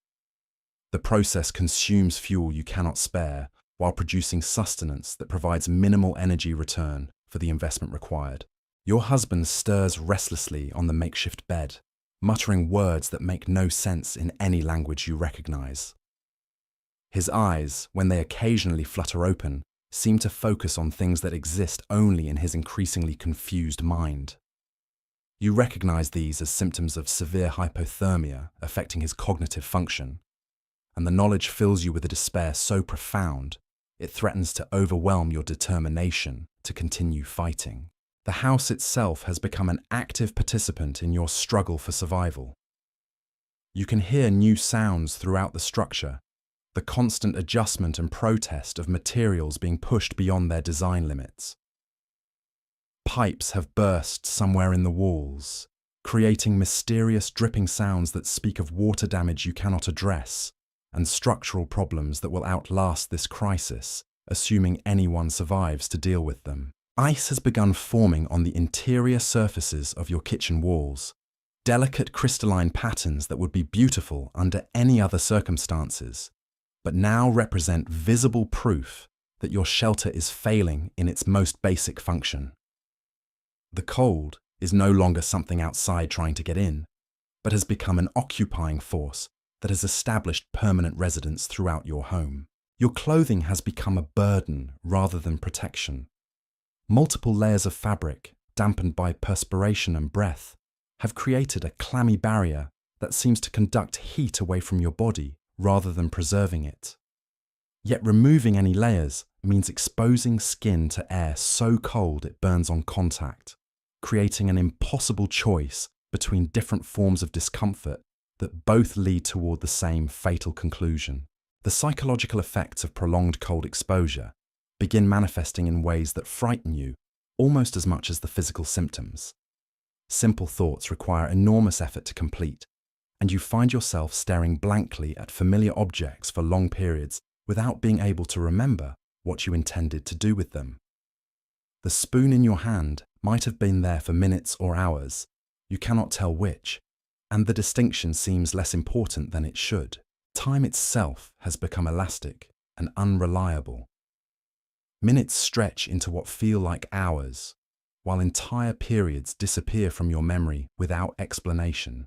The process consumes fuel you cannot spare while producing sustenance that provides minimal energy return for the investment required. Your husband stirs restlessly on the makeshift bed, muttering words that make no sense in any language you recognize. His eyes, when they occasionally flutter open, seem to focus on things that exist only in his increasingly confused mind. You recognize these as symptoms of severe hypothermia affecting his cognitive function, and the knowledge fills you with a despair so profound It threatens to overwhelm your determination to continue fighting. The house itself has become an active participant in your struggle for survival. You can hear new sounds throughout the structure, the constant adjustment and protest of materials being pushed beyond their design limits. Pipes have burst somewhere in the walls, creating mysterious dripping sounds that speak of water damage you cannot address and structural problems that will outlast this crisis, assuming anyone survives to deal with them. Ice has begun forming on the interior surfaces of your kitchen walls, delicate crystalline patterns that would be beautiful under any other circumstances, but now represent visible proof that your shelter is failing in its most basic function. The cold is no longer something outside trying to get in, but has become an occupying force that has established permanent residence throughout your home. Your clothing has become a burden rather than protection. Multiple layers of fabric, dampened by perspiration and breath, have created a clammy barrier that seems to conduct heat away from your body rather than preserving it. Yet removing any layers means exposing skin to air so cold it burns on contact, creating an impossible choice between different forms of discomfort that both lead toward the same fatal conclusion. The psychological effects of prolonged cold exposure begin manifesting in ways that frighten you almost as much as the physical symptoms. Simple thoughts require enormous effort to complete, and you find yourself staring blankly at familiar objects for long periods without being able to remember what you intended to do with them. The spoon in your hand might have been there for minutes or hours, you cannot tell which, and the distinction seems less important than it should. Time itself has become elastic and unreliable. Minutes stretch into what feel like hours, while entire periods disappear from your memory without explanation.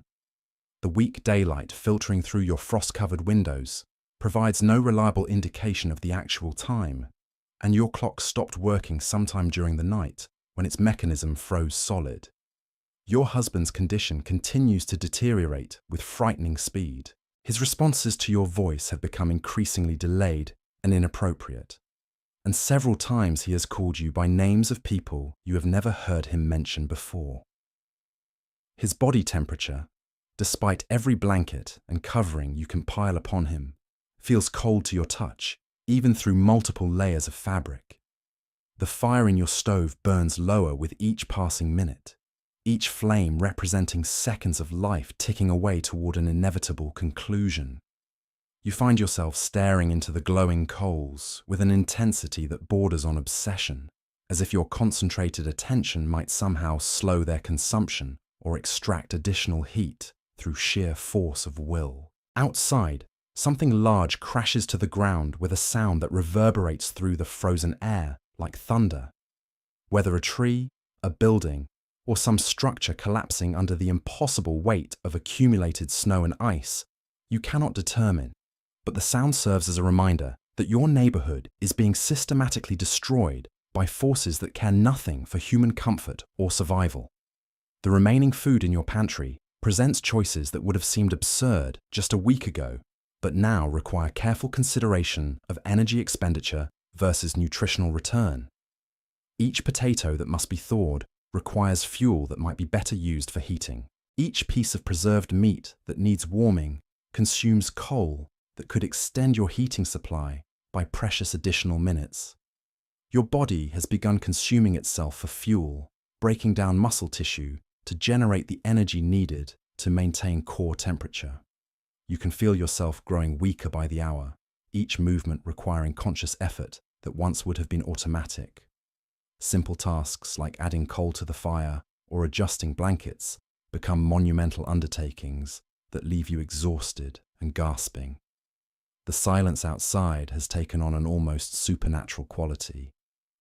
The weak daylight filtering through your frost-covered windows provides no reliable indication of the actual time, and your clock stopped working sometime during the night when its mechanism froze solid. Your husband's condition continues to deteriorate with frightening speed. His responses to your voice have become increasingly delayed and inappropriate, and several times he has called you by names of people you have never heard him mention before. His body temperature, despite every blanket and covering you can pile upon him, feels cold to your touch, even through multiple layers of fabric. The fire in your stove burns lower with each passing minute, each flame representing seconds of life ticking away toward an inevitable conclusion. You find yourself staring into the glowing coals with an intensity that borders on obsession, as if your concentrated attention might somehow slow their consumption or extract additional heat through sheer force of will. Outside, something large crashes to the ground with a sound that reverberates through the frozen air like thunder. Whether a tree, a building, or some structure collapsing under the impossible weight of accumulated snow and ice, you cannot determine, but the sound serves as a reminder that your neighborhood is being systematically destroyed by forces that care nothing for human comfort or survival. The remaining food in your pantry presents choices that would have seemed absurd just a week ago, but now require careful consideration of energy expenditure versus nutritional return. Each potato that must be thawed requires fuel that might be better used for heating. Each piece of preserved meat that needs warming consumes coal that could extend your heating supply by precious additional minutes. Your body has begun consuming itself for fuel, breaking down muscle tissue to generate the energy needed to maintain core temperature. You can feel yourself growing weaker by the hour, each movement requiring conscious effort that once would have been automatic. Simple tasks like adding coal to the fire or adjusting blankets become monumental undertakings that leave you exhausted and gasping. The silence outside has taken on an almost supernatural quality,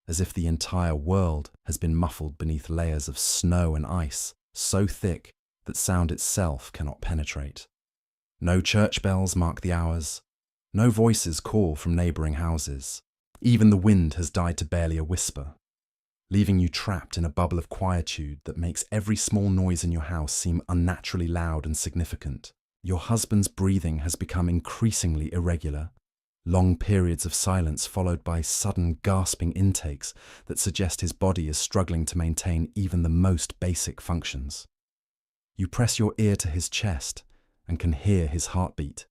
as if the entire world has been muffled beneath layers of snow and ice so thick that sound itself cannot penetrate. No church bells mark the hours, no voices call from neighbouring houses. Even the wind has died to barely a whisper, leaving you trapped in a bubble of quietude that makes every small noise in your house seem unnaturally loud and significant. Your husband's breathing has become increasingly irregular, long periods of silence followed by sudden gasping intakes that suggest his body is struggling to maintain even the most basic functions. You press your ear to his chest and can hear his heartbeat,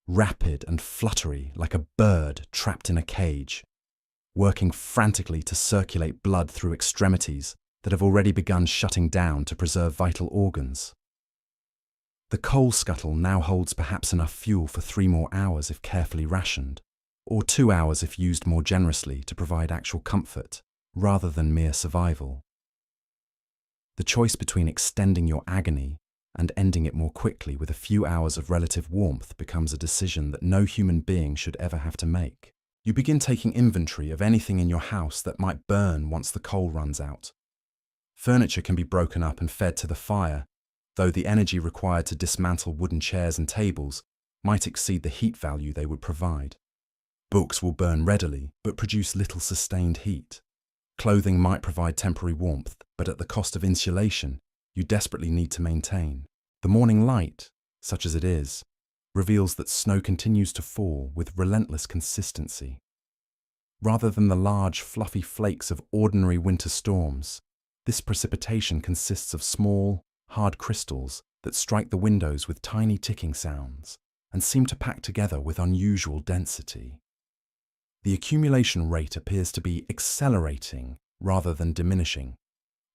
rapid and fluttery like a bird trapped in a cage, working frantically to circulate blood through extremities that have already begun shutting down to preserve vital organs. The coal scuttle now holds perhaps enough fuel for 3 more hours if carefully rationed, or 2 hours if used more generously to provide actual comfort, rather than mere survival. The choice between extending your agony and ending it more quickly with a few hours of relative warmth becomes a decision that no human being should ever have to make. You begin taking inventory of anything in your house that might burn once the coal runs out. Furniture can be broken up and fed to the fire, though the energy required to dismantle wooden chairs and tables might exceed the heat value they would provide. Books will burn readily, but produce little sustained heat. Clothing might provide temporary warmth, but at the cost of insulation you desperately need to maintain. The morning light, such as it is, reveals that snow continues to fall with relentless consistency. Rather than the large, fluffy flakes of ordinary winter storms, this precipitation consists of small, hard crystals that strike the windows with tiny ticking sounds and seem to pack together with unusual density. The accumulation rate appears to be accelerating rather than diminishing,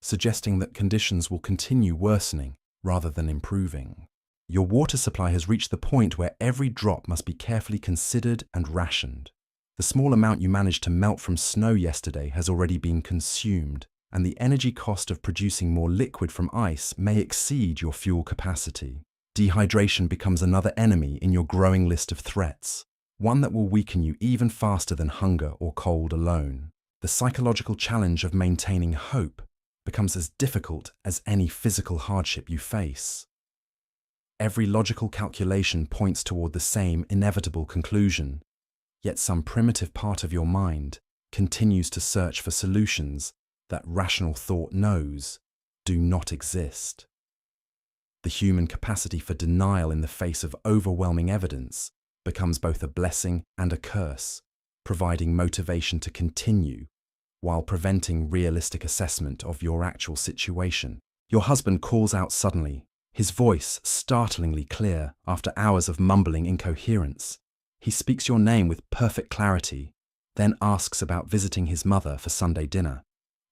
suggesting that conditions will continue worsening rather than improving. Your water supply has reached the point where every drop must be carefully considered and rationed. The small amount you managed to melt from snow yesterday has already been consumed, and the energy cost of producing more liquid from ice may exceed your fuel capacity. Dehydration becomes another enemy in your growing list of threats, one that will weaken you even faster than hunger or cold alone. The psychological challenge of maintaining hope becomes as difficult as any physical hardship you face. Every logical calculation points toward the same inevitable conclusion, yet some primitive part of your mind continues to search for solutions that rational thought knows do not exist. The human capacity for denial in the face of overwhelming evidence becomes both a blessing and a curse, providing motivation to continue while preventing realistic assessment of your actual situation. Your husband calls out suddenly, his voice startlingly clear after hours of mumbling incoherence. He speaks your name with perfect clarity, then asks about visiting his mother for Sunday dinner,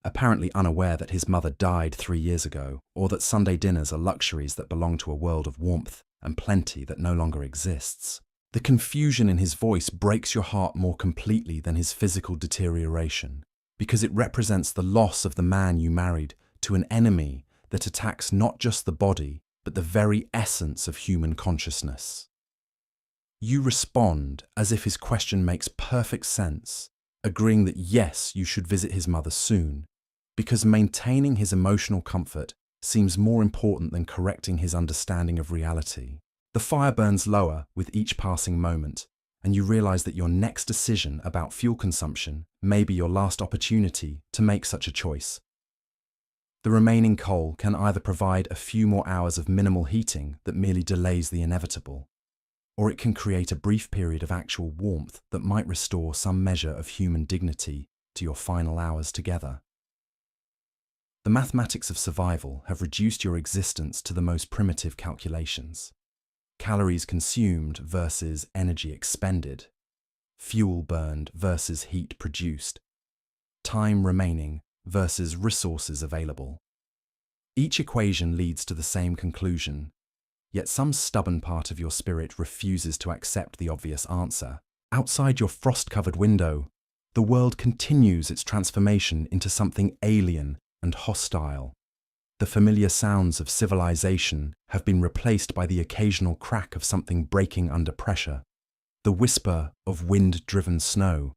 apparently unaware that his mother died 3 years ago, or that Sunday dinners are luxuries that belong to a world of warmth and plenty that no longer exists. The confusion in his voice breaks your heart more completely than his physical deterioration, because it represents the loss of the man you married to an enemy that attacks not just the body, but the very essence of human consciousness. You respond as if his question makes perfect sense, agreeing that yes, you should visit his mother soon, because maintaining his emotional comfort seems more important than correcting his understanding of reality. The fire burns lower with each passing moment, and you realize that your next decision about fuel consumption may be your last opportunity to make such a choice. The remaining coal can either provide a few more hours of minimal heating that merely delays the inevitable, or it can create a brief period of actual warmth that might restore some measure of human dignity to your final hours together. The mathematics of survival have reduced your existence to the most primitive calculations. Calories consumed versus energy expended, fuel burned versus heat produced, time remaining versus resources available. Each equation leads to the same conclusion, yet some stubborn part of your spirit refuses to accept the obvious answer. Outside your frost-covered window, the world continues its transformation into something alien and hostile. The familiar sounds of civilization have been replaced by the occasional crack of something breaking under pressure, the whisper of wind-driven snow,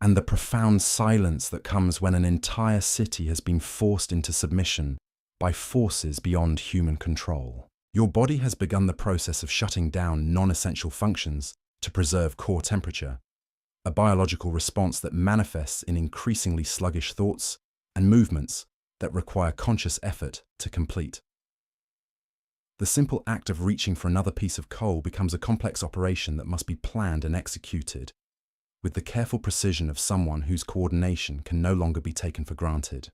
and the profound silence that comes when an entire city has been forced into submission by forces beyond human control. Your body has begun the process of shutting down non-essential functions to preserve core temperature, a biological response that manifests in increasingly sluggish thoughts and movements that require conscious effort to complete. The simple act of reaching for another piece of coal becomes a complex operation that must be planned and executed, with the careful precision of someone whose coordination can no longer be taken for granted.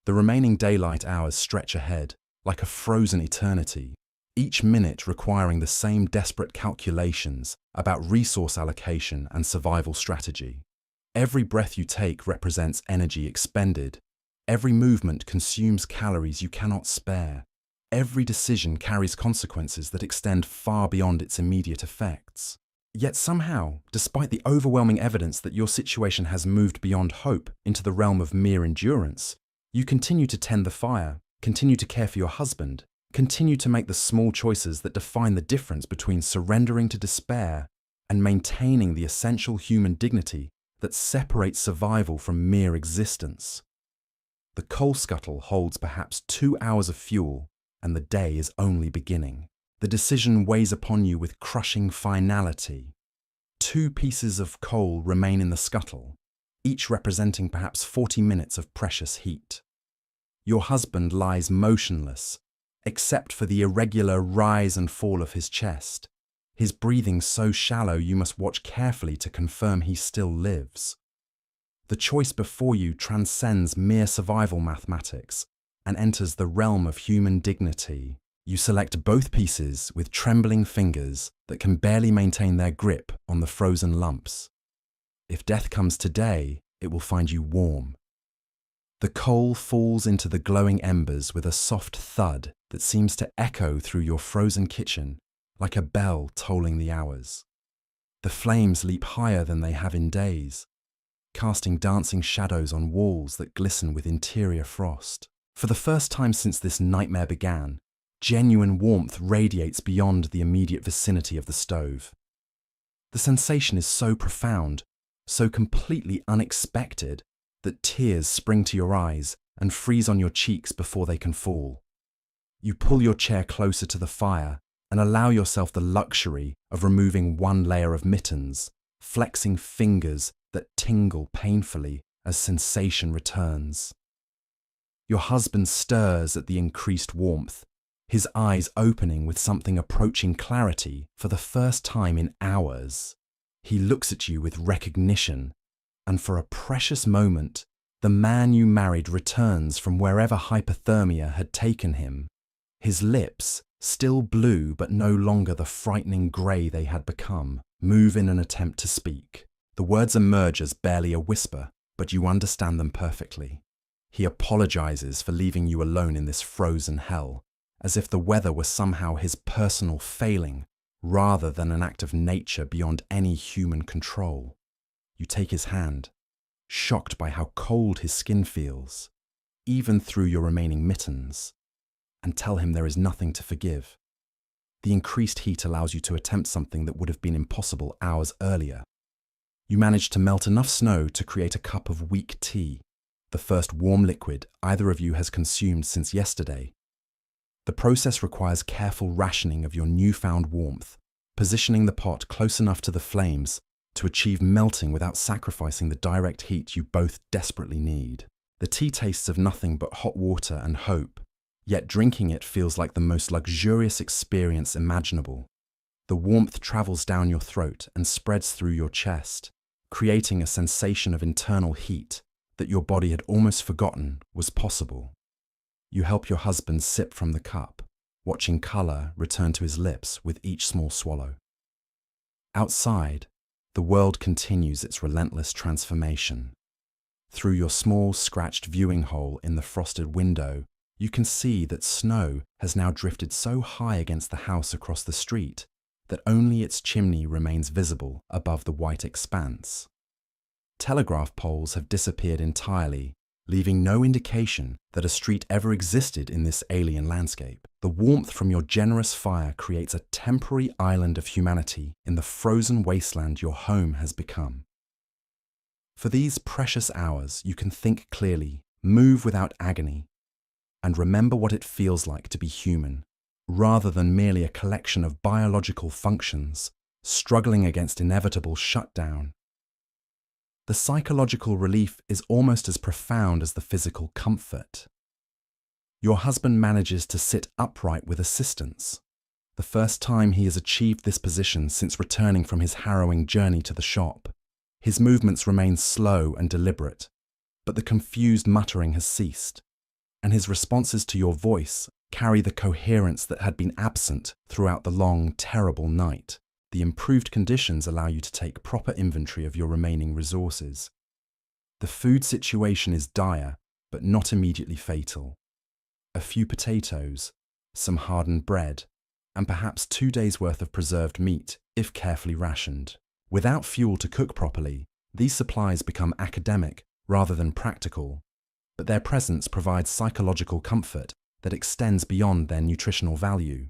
The remaining daylight hours stretch ahead, like a frozen eternity, each minute requiring the same desperate calculations about resource allocation and survival strategy. Every breath you take represents energy expended. Every movement consumes calories you cannot spare. Every decision carries consequences that extend far beyond its immediate effects. Yet somehow, despite the overwhelming evidence that your situation has moved beyond hope into the realm of mere endurance, you continue to tend the fire, continue to care for your husband, continue to make the small choices that define the difference between surrendering to despair and maintaining the essential human dignity that separates survival from mere existence. The coal scuttle holds perhaps 2 hours of fuel, and the day is only beginning. The decision weighs upon you with crushing finality. 2 pieces of coal remain in the scuttle, each representing perhaps 40 minutes of precious heat. Your husband lies motionless, except for the irregular rise and fall of his chest, his breathing so shallow you must watch carefully to confirm he still lives. The choice before you transcends mere survival mathematics and enters the realm of human dignity. You select both pieces with trembling fingers that can barely maintain their grip on the frozen lumps. If death comes today, it will find you warm. The coal falls into the glowing embers with a soft thud that seems to echo through your frozen kitchen like a bell tolling the hours. The flames leap higher than they have in days, casting dancing shadows on walls that glisten with interior frost. For the first time since this nightmare began, genuine warmth radiates beyond the immediate vicinity of the stove. The sensation is so profound, so completely unexpected, that tears spring to your eyes and freeze on your cheeks before they can fall. You pull your chair closer to the fire and allow yourself the luxury of removing one layer of mittens, flexing fingers that tingle painfully as sensation returns. Your husband stirs at the increased warmth, his eyes opening with something approaching clarity for the first time in hours. He looks at you with recognition, and for a precious moment, the man you married returns from wherever hypothermia had taken him. His lips, still blue but no longer the frightening grey they had become, move in an attempt to speak. The words emerge as barely a whisper, but you understand them perfectly. He apologizes for leaving you alone in this frozen hell, as if the weather were somehow his personal failing, rather than an act of nature beyond any human control. You take his hand, shocked by how cold his skin feels, even through your remaining mittens, and tell him there is nothing to forgive. The increased heat allows you to attempt something that would have been impossible hours earlier. You manage to melt enough snow to create a cup of weak tea, the first warm liquid either of you has consumed since yesterday. The process requires careful rationing of your newfound warmth, positioning the pot close enough to the flames to achieve melting without sacrificing the direct heat you both desperately need. The tea tastes of nothing but hot water and hope, yet drinking it feels like the most luxurious experience imaginable. The warmth travels down your throat and spreads through your chest, creating a sensation of internal heat that your body had almost forgotten was possible. You help your husband sip from the cup, watching colour return to his lips with each small swallow. Outside, the world continues its relentless transformation. Through your small, scratched viewing hole in the frosted window, you can see that snow has now drifted so high against the house across the street that only its chimney remains visible above the white expanse. Telegraph poles have disappeared entirely, leaving no indication that a street ever existed in this alien landscape. The warmth from your generous fire creates a temporary island of humanity in the frozen wasteland your home has become. For these precious hours, you can think clearly, move without agony, and remember what it feels like to be human, rather than merely a collection of biological functions struggling against inevitable shutdown. The psychological relief is almost as profound as the physical comfort. Your husband manages to sit upright with assistance, the first time he has achieved this position since returning from his harrowing journey to the shop. His movements remain slow and deliberate, but the confused muttering has ceased, and his responses to your voice carry the coherence that had been absent throughout the long, terrible night. The improved conditions allow you to take proper inventory of your remaining resources. The food situation is dire, but not immediately fatal. A few potatoes, some hardened bread, and perhaps 2 days' worth of preserved meat, if carefully rationed. Without fuel to cook properly, these supplies become academic rather than practical, but their presence provides psychological comfort that extends beyond their nutritional value.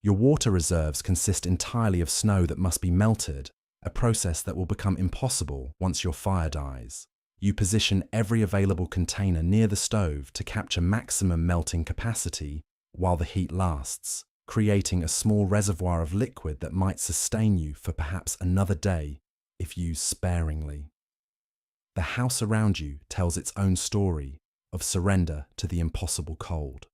Your water reserves consist entirely of snow that must be melted, a process that will become impossible once your fire dies. You position every available container near the stove to capture maximum melting capacity while the heat lasts, creating a small reservoir of liquid that might sustain you for perhaps another day if used sparingly. The house around you tells its own story of surrender to the impossible cold.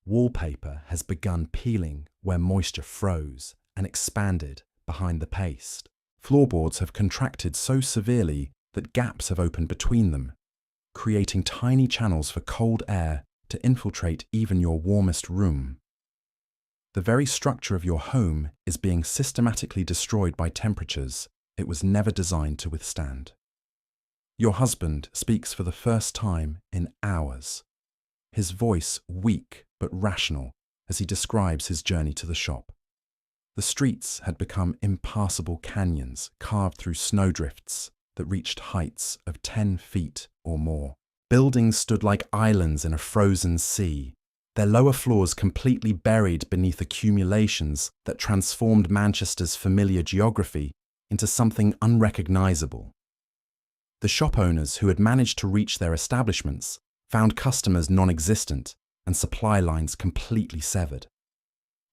Wallpaper has begun peeling where moisture froze and expanded behind the paste. Floorboards have contracted so severely that gaps have opened between them, creating tiny channels for cold air to infiltrate even your warmest room. The very structure of your home is being systematically destroyed by temperatures it was never designed to withstand. Your husband speaks for the first time in hours, his voice weak but rational as he describes his journey to the shop. The streets had become impassable canyons carved through snowdrifts that reached heights of 10 feet or more. Buildings stood like islands in a frozen sea, their lower floors completely buried beneath accumulations that transformed Manchester's familiar geography into something unrecognizable. The shop owners who had managed to reach their establishments found customers non-existent and supply lines completely severed.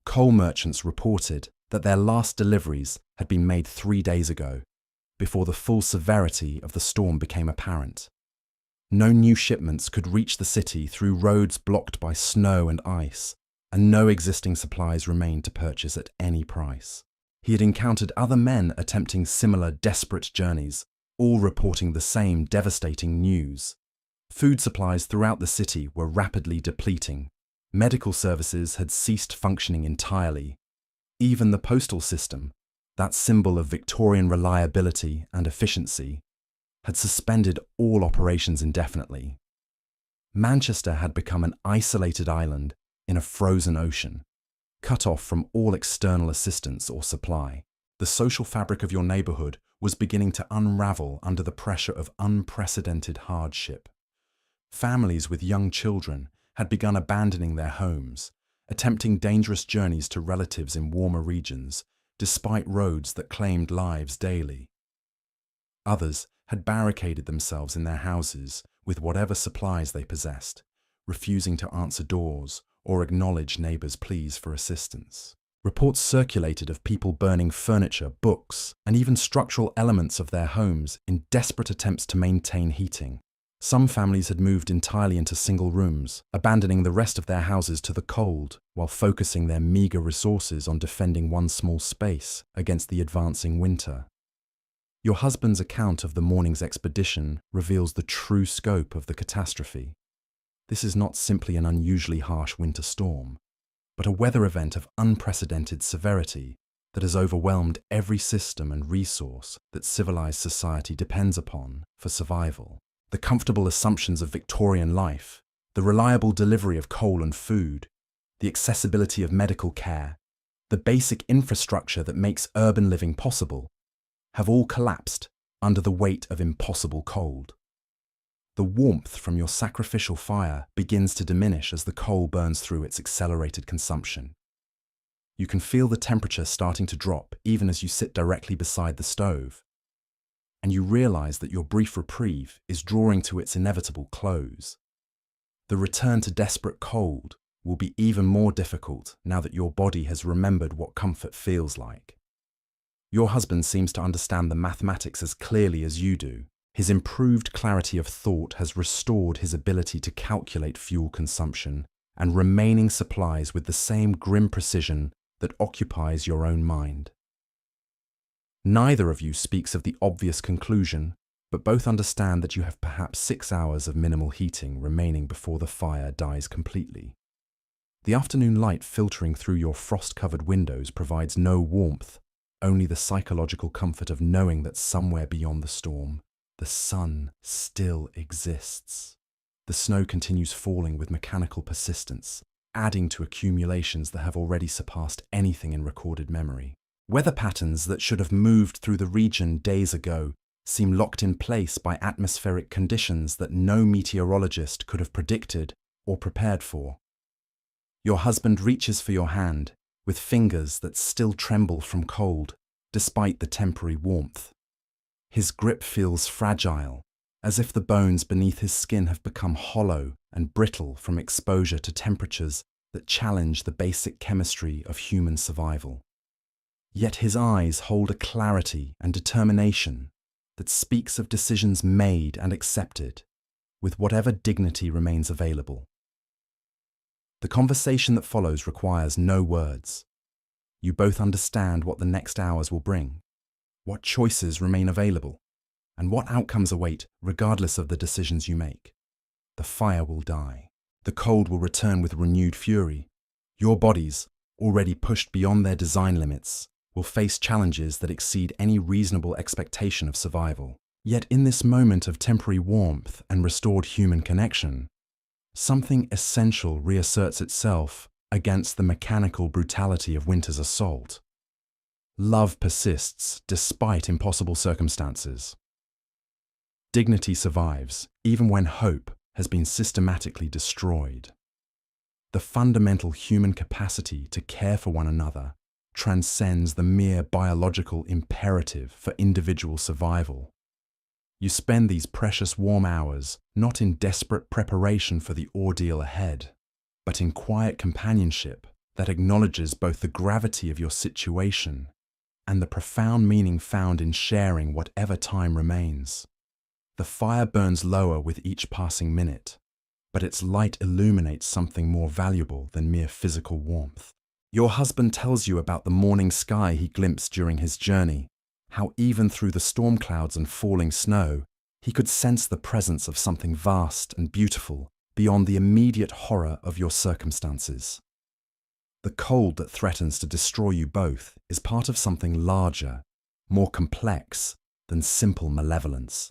Coal merchants reported that their last deliveries had been made 3 days ago, before the full severity of the storm became apparent. No new shipments could reach the city through roads blocked by snow and ice, and no existing supplies remained to purchase at any price. He had encountered other men attempting similar desperate journeys, all reporting the same devastating news. Food supplies throughout the city were rapidly depleting. Medical services had ceased functioning entirely. Even the postal system, that symbol of Victorian reliability and efficiency, had suspended all operations indefinitely. Manchester had become an isolated island in a frozen ocean, cut off from all external assistance or supply. The social fabric of your neighbourhood was beginning to unravel under the pressure of unprecedented hardship. Families with young children had begun abandoning their homes, attempting dangerous journeys to relatives in warmer regions, despite roads that claimed lives daily. Others had barricaded themselves in their houses with whatever supplies they possessed, refusing to answer doors or acknowledge neighbours' pleas for assistance. Reports circulated of people burning furniture, books, and even structural elements of their homes in desperate attempts to maintain heating. Some families had moved entirely into single rooms, abandoning the rest of their houses to the cold, while focusing their meagre resources on defending one small space against the advancing winter. Your husband's account of the morning's expedition reveals the true scope of the catastrophe. This is not simply an unusually harsh winter storm, but a weather event of unprecedented severity that has overwhelmed every system and resource that civilized society depends upon for survival. The comfortable assumptions of Victorian life, the reliable delivery of coal and food, the accessibility of medical care, the basic infrastructure that makes urban living possible, have all collapsed under the weight of impossible cold. The warmth from your sacrificial fire begins to diminish as the coal burns through its accelerated consumption. You can feel the temperature starting to drop even as you sit directly beside the stove, and you realize that your brief reprieve is drawing to its inevitable close. The return to desperate cold will be even more difficult now that your body has remembered what comfort feels like. Your husband seems to understand the mathematics as clearly as you do. His improved clarity of thought has restored his ability to calculate fuel consumption and remaining supplies with the same grim precision that occupies your own mind. Neither of you speaks of the obvious conclusion, but both understand that you have perhaps 6 hours of minimal heating remaining before the fire dies completely. The afternoon light filtering through your frost-covered windows provides no warmth, only the psychological comfort of knowing that somewhere beyond the storm, the sun still exists. The snow continues falling with mechanical persistence, adding to accumulations that have already surpassed anything in recorded memory. Weather patterns that should have moved through the region days ago seem locked in place by atmospheric conditions that no meteorologist could have predicted or prepared for. Your husband reaches for your hand with fingers that still tremble from cold, despite the temporary warmth. His grip feels fragile, as if the bones beneath his skin have become hollow and brittle from exposure to temperatures that challenge the basic chemistry of human survival. Yet his eyes hold a clarity and determination that speaks of decisions made and accepted, with whatever dignity remains available. The conversation that follows requires no words. You both understand what the next hours will bring, what choices remain available, and what outcomes await regardless of the decisions you make. The fire will die. The cold will return with renewed fury. Your bodies, already pushed beyond their design limits, will face challenges that exceed any reasonable expectation of survival. Yet in this moment of temporary warmth and restored human connection, something essential reasserts itself against the mechanical brutality of winter's assault. Love persists despite impossible circumstances. Dignity survives, even when hope has been systematically destroyed. The fundamental human capacity to care for one another transcends the mere biological imperative for individual survival. You spend these precious warm hours not in desperate preparation for the ordeal ahead, but in quiet companionship that acknowledges both the gravity of your situation and the profound meaning found in sharing whatever time remains. The fire burns lower with each passing minute, but its light illuminates something more valuable than mere physical warmth. Your husband tells you about the morning sky he glimpsed during his journey, how even through the storm clouds and falling snow, he could sense the presence of something vast and beautiful beyond the immediate horror of your circumstances. The cold that threatens to destroy you both is part of something larger, more complex than simple malevolence.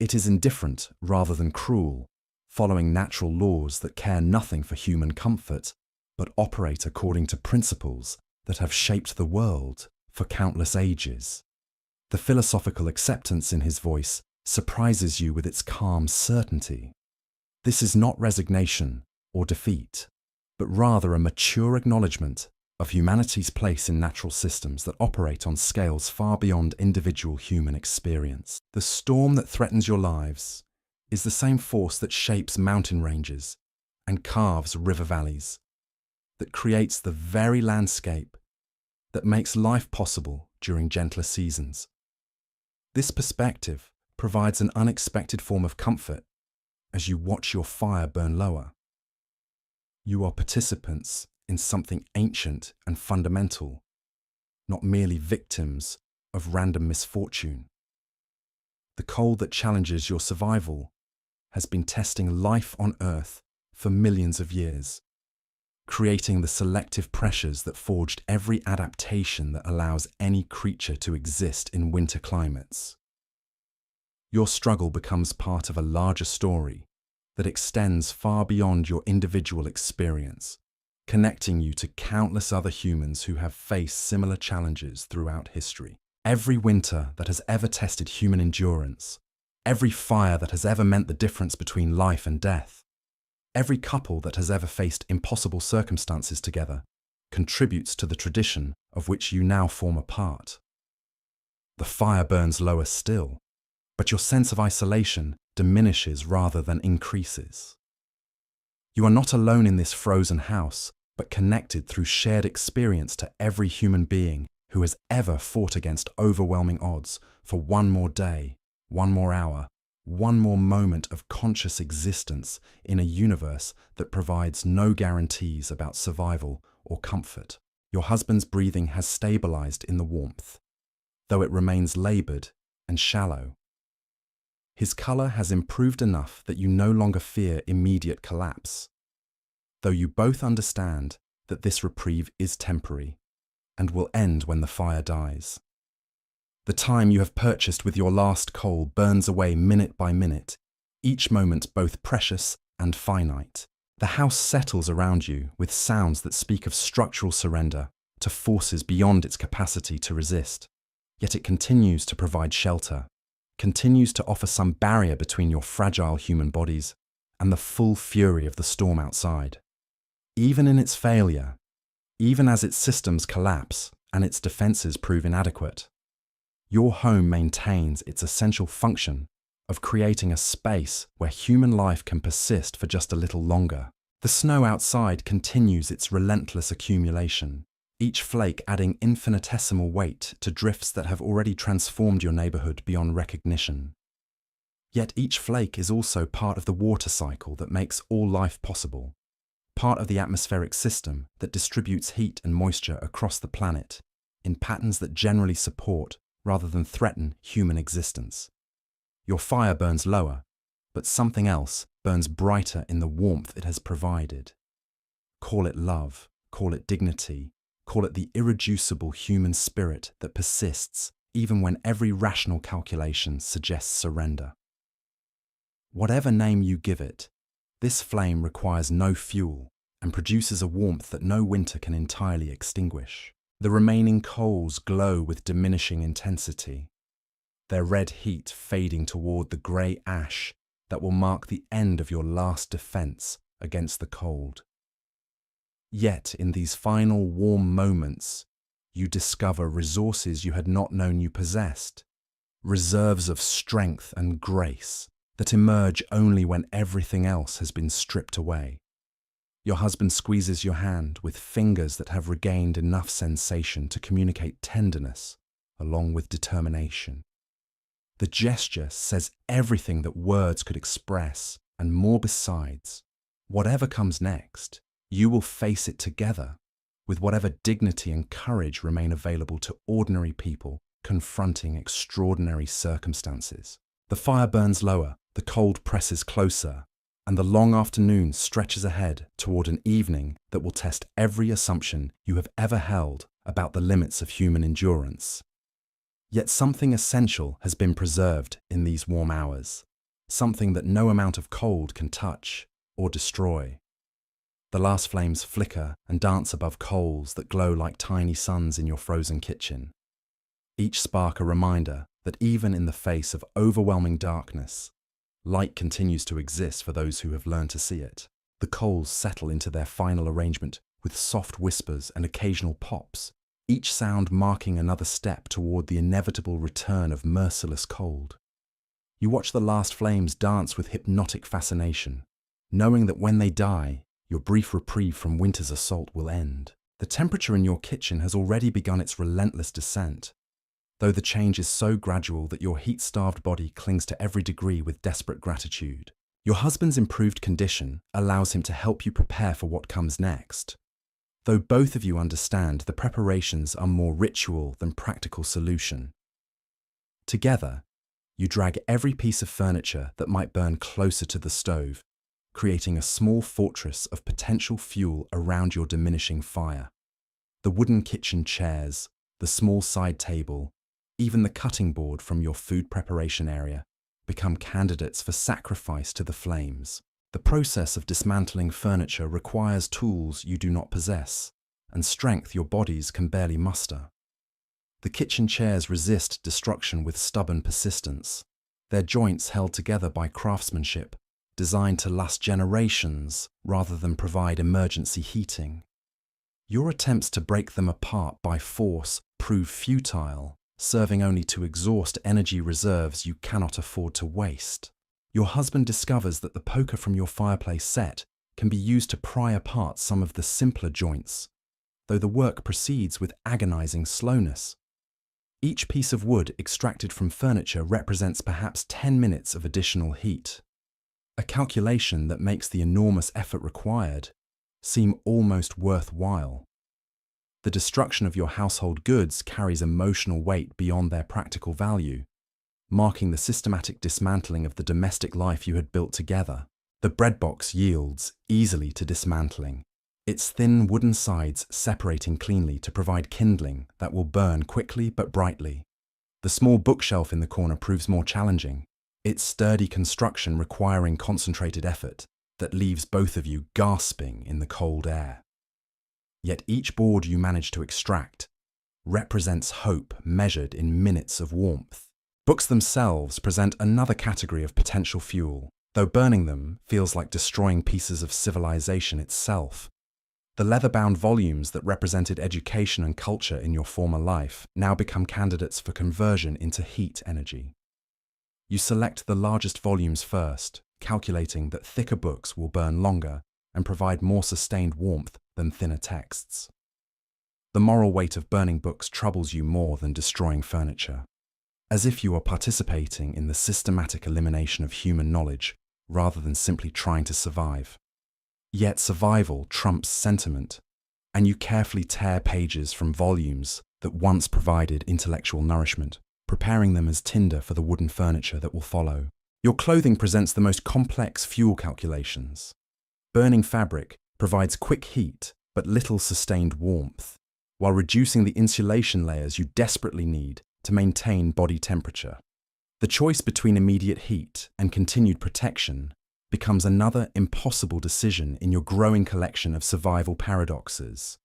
It is indifferent rather than cruel, following natural laws that care nothing for human comfort, but operate according to principles that have shaped the world for countless ages. The philosophical acceptance in his voice surprises you with its calm certainty. This is not resignation or defeat, but rather a mature acknowledgement of humanity's place in natural systems that operate on scales far beyond individual human experience. The storm that threatens your lives is the same force that shapes mountain ranges and carves river valleys, that creates the very landscape that makes life possible during gentler seasons. This perspective provides an unexpected form of comfort as you watch your fire burn lower. You are participants in something ancient and fundamental, not merely victims of random misfortune. The cold that challenges your survival has been testing life on Earth for millions of years, creating the selective pressures that forged every adaptation that allows any creature to exist in winter climates. Your struggle becomes part of a larger story that extends far beyond your individual experience, connecting you to countless other humans who have faced similar challenges throughout history. Every winter that has ever tested human endurance, every fire that has ever meant the difference between life and death, every couple that has ever faced impossible circumstances together contributes to the tradition of which you now form a part. The fire burns lower still, but your sense of isolation diminishes rather than increases. You are not alone in this frozen house, but connected through shared experience to every human being who has ever fought against overwhelming odds for one more day, one more hour, one more moment of conscious existence in a universe that provides no guarantees about survival or comfort. Your husband's breathing has stabilized in the warmth. though it remains labored and shallow. His color has improved enough that you no longer fear immediate collapse, though you both understand that this reprieve is temporary and will end when the fire dies. The time you have purchased with your last coal burns away minute by minute, each moment both precious and finite. The house settles around you with sounds that speak of structural surrender to forces beyond its capacity to resist. Yet it continues to provide shelter, continues to offer some barrier between your fragile human bodies and the full fury of the storm outside. Even in its failure, even as its systems collapse and its defenses prove inadequate, your home maintains its essential function of creating a space where human life can persist for just a little longer. The snow outside continues its relentless accumulation, each flake adding infinitesimal weight to drifts that have already transformed your neighborhood beyond recognition. Yet each flake is also part of the water cycle that makes all life possible, part of the atmospheric system that distributes heat and moisture across the planet in patterns that generally support rather than threaten human existence. Your fire burns lower, but something else burns brighter in the warmth it has provided. Call it love, call it dignity, call it the irreducible human spirit that persists even when every rational calculation suggests surrender. Whatever name you give it, this flame requires no fuel and produces a warmth that no winter can entirely extinguish. The remaining coals glow with diminishing intensity, their red heat fading toward the grey ash that will mark the end of your last defense against the cold. Yet in these final warm moments, you discover resources you had not known you possessed, reserves of strength and grace that emerge only when everything else has been stripped away. Your husband squeezes your hand with fingers that have regained enough sensation to communicate tenderness along with determination. The gesture says everything that words could express and more besides. Whatever comes next, you will face it together with whatever dignity and courage remain available to ordinary people confronting extraordinary circumstances. The fire burns lower, the cold presses closer, and the long afternoon stretches ahead toward an evening that will test every assumption you have ever held about the limits of human endurance. Yet something essential has been preserved in these warm hours, something that no amount of cold can touch or destroy. The last flames flicker and dance above coals that glow like tiny suns in your frozen kitchen. Each spark a reminder that even in the face of overwhelming darkness, light continues to exist for those who have learned to see it. The coals settle into their final arrangement with soft whispers and occasional pops, each sound marking another step toward the inevitable return of merciless cold. You watch the last flames dance with hypnotic fascination, knowing that when they die, your brief reprieve from winter's assault will end. The temperature in your kitchen has already begun its relentless descent, though the change is so gradual that your heat-starved body clings to every degree with desperate gratitude. Your husband's improved condition allows him to help you prepare for what comes next, though both of you understand the preparations are more ritual than practical solution. Together, you drag every piece of furniture that might burn closer to the stove, creating a small fortress of potential fuel around your diminishing fire. The wooden kitchen chairs, the small side table, even the cutting board from your food preparation area become candidates for sacrifice to the flames. The process of dismantling furniture requires tools you do not possess and strength your bodies can barely muster. The kitchen chairs resist destruction with stubborn persistence, their joints held together by craftsmanship designed to last generations rather than provide emergency heating. Your attempts to break them apart by force prove futile, serving only to exhaust energy reserves you cannot afford to waste. Your husband discovers that the poker from your fireplace set can be used to pry apart some of the simpler joints, though the work proceeds with agonizing slowness. Each piece of wood extracted from furniture represents perhaps 10 minutes of additional heat, a calculation that makes the enormous effort required seem almost worthwhile. The destruction of your household goods carries emotional weight beyond their practical value, marking the systematic dismantling of the domestic life you had built together. The bread box yields easily to dismantling, its thin wooden sides separating cleanly to provide kindling that will burn quickly but brightly. The small bookshelf in the corner proves more challenging, its sturdy construction requiring concentrated effort that leaves both of you gasping in the cold air. Yet each board you manage to extract represents hope measured in minutes of warmth. Books themselves present another category of potential fuel, though burning them feels like destroying pieces of civilization itself. The leather-bound volumes that represented education and culture in your former life now become candidates for conversion into heat energy. You select the largest volumes first, calculating that thicker books will burn longer and provide more sustained warmth than thinner texts. The moral weight of burning books troubles you more than destroying furniture, as if you are participating in the systematic elimination of human knowledge rather than simply trying to survive. Yet survival trumps sentiment, and you carefully tear pages from volumes that once provided intellectual nourishment, preparing them as tinder for the wooden furniture that will follow. Your clothing presents the most complex fuel calculations. Burning fabric provides quick heat but little sustained warmth, while reducing the insulation layers you desperately need to maintain body temperature. The choice between immediate heat and continued protection becomes another impossible decision in your growing collection of survival paradoxes.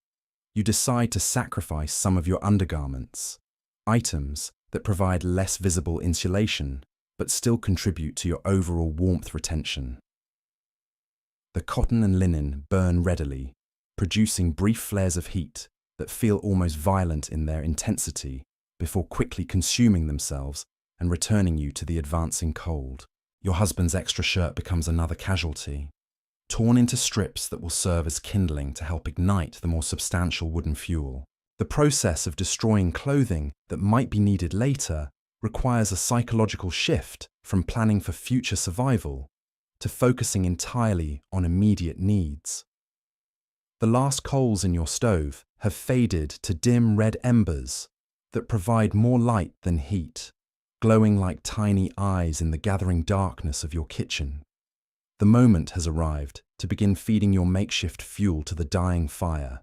You decide to sacrifice some of your undergarments, items that provide less visible insulation but still contribute to your overall warmth retention. The cotton and linen burn readily, producing brief flares of heat that feel almost violent in their intensity before quickly consuming themselves and returning you to the advancing cold. Your husband's extra shirt becomes another casualty, torn into strips that will serve as kindling to help ignite the more substantial wooden fuel. The process of destroying clothing that might be needed later requires a psychological shift from planning for future survival to focusing entirely on immediate needs. The last coals in your stove have faded to dim red embers that provide more light than heat, glowing like tiny eyes in the gathering darkness of your kitchen. The moment has arrived to begin feeding your makeshift fuel to the dying fire,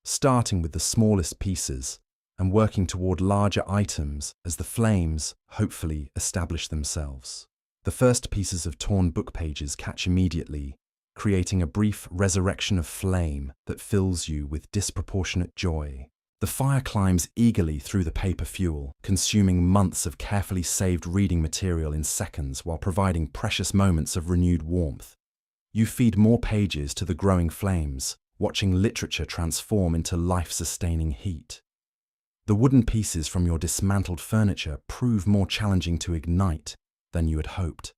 starting with the smallest pieces and working toward larger items as the flames hopefully establish themselves. The first pieces of torn book pages catch immediately, creating a brief resurrection of flame that fills you with disproportionate joy. The fire climbs eagerly through the paper fuel, consuming months of carefully saved reading material in seconds while providing precious moments of renewed warmth. You feed more pages to the growing flames, watching literature transform into life-sustaining heat. The wooden pieces from your dismantled furniture prove more challenging to ignite than you had hoped.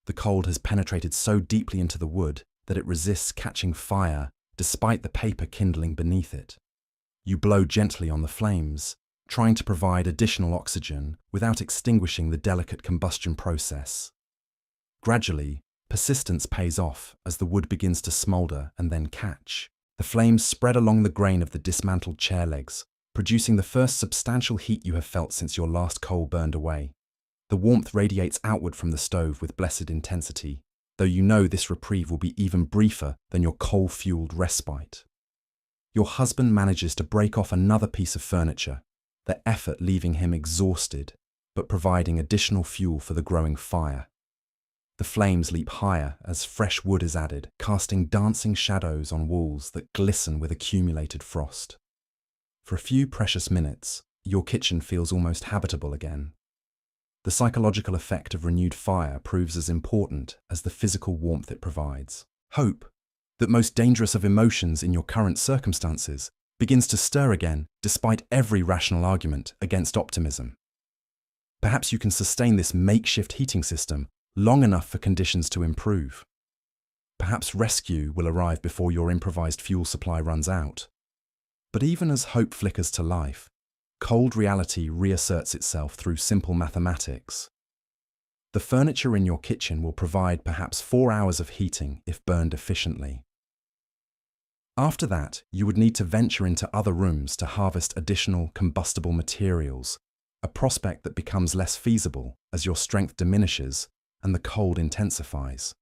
The cold has penetrated so deeply into the wood that it resists catching fire despite the paper kindling beneath it. You blow gently on the flames, trying to provide additional oxygen without extinguishing the delicate combustion process. Gradually, persistence pays off as the wood begins to smolder and then catch. The flames spread along the grain of the dismantled chair legs, producing the first substantial heat you have felt since your last coal burned away. The warmth radiates outward from the stove with blessed intensity, though you know this reprieve will be even briefer than your coal-fueled respite. Your husband manages to break off another piece of furniture, the effort leaving him exhausted, but providing additional fuel for the growing fire. The flames leap higher as fresh wood is added, casting dancing shadows on walls that glisten with accumulated frost. For a few precious minutes, your kitchen feels almost habitable again. The psychological effect of renewed fire proves as important as the physical warmth it provides. Hope, that most dangerous of emotions in your current circumstances, begins to stir again despite every rational argument against optimism. Perhaps you can sustain this makeshift heating system long enough for conditions to improve. Perhaps rescue will arrive before your improvised fuel supply runs out. But even as hope flickers to life, cold reality reasserts itself through simple mathematics. The furniture in your kitchen will provide perhaps 4 hours of heating if burned efficiently. After that, you would need to venture into other rooms to harvest additional combustible materials, a prospect that becomes less feasible as your strength diminishes and the cold intensifies.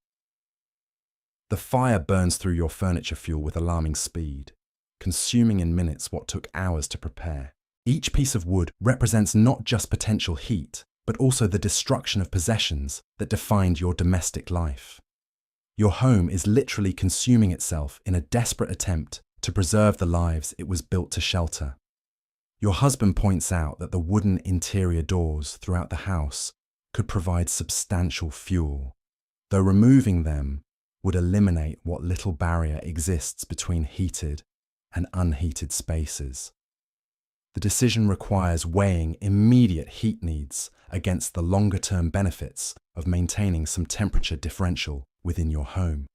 The fire burns through your furniture fuel with alarming speed, consuming in minutes what took hours to prepare. Each piece of wood represents not just potential heat, but also the destruction of possessions that defined your domestic life. Your home is literally consuming itself in a desperate attempt to preserve the lives it was built to shelter. Your husband points out that the wooden interior doors throughout the house could provide substantial fuel, though removing them would eliminate what little barrier exists between heated and unheated spaces. The decision requires weighing immediate heat needs against the longer-term benefits of maintaining some temperature differential within your home.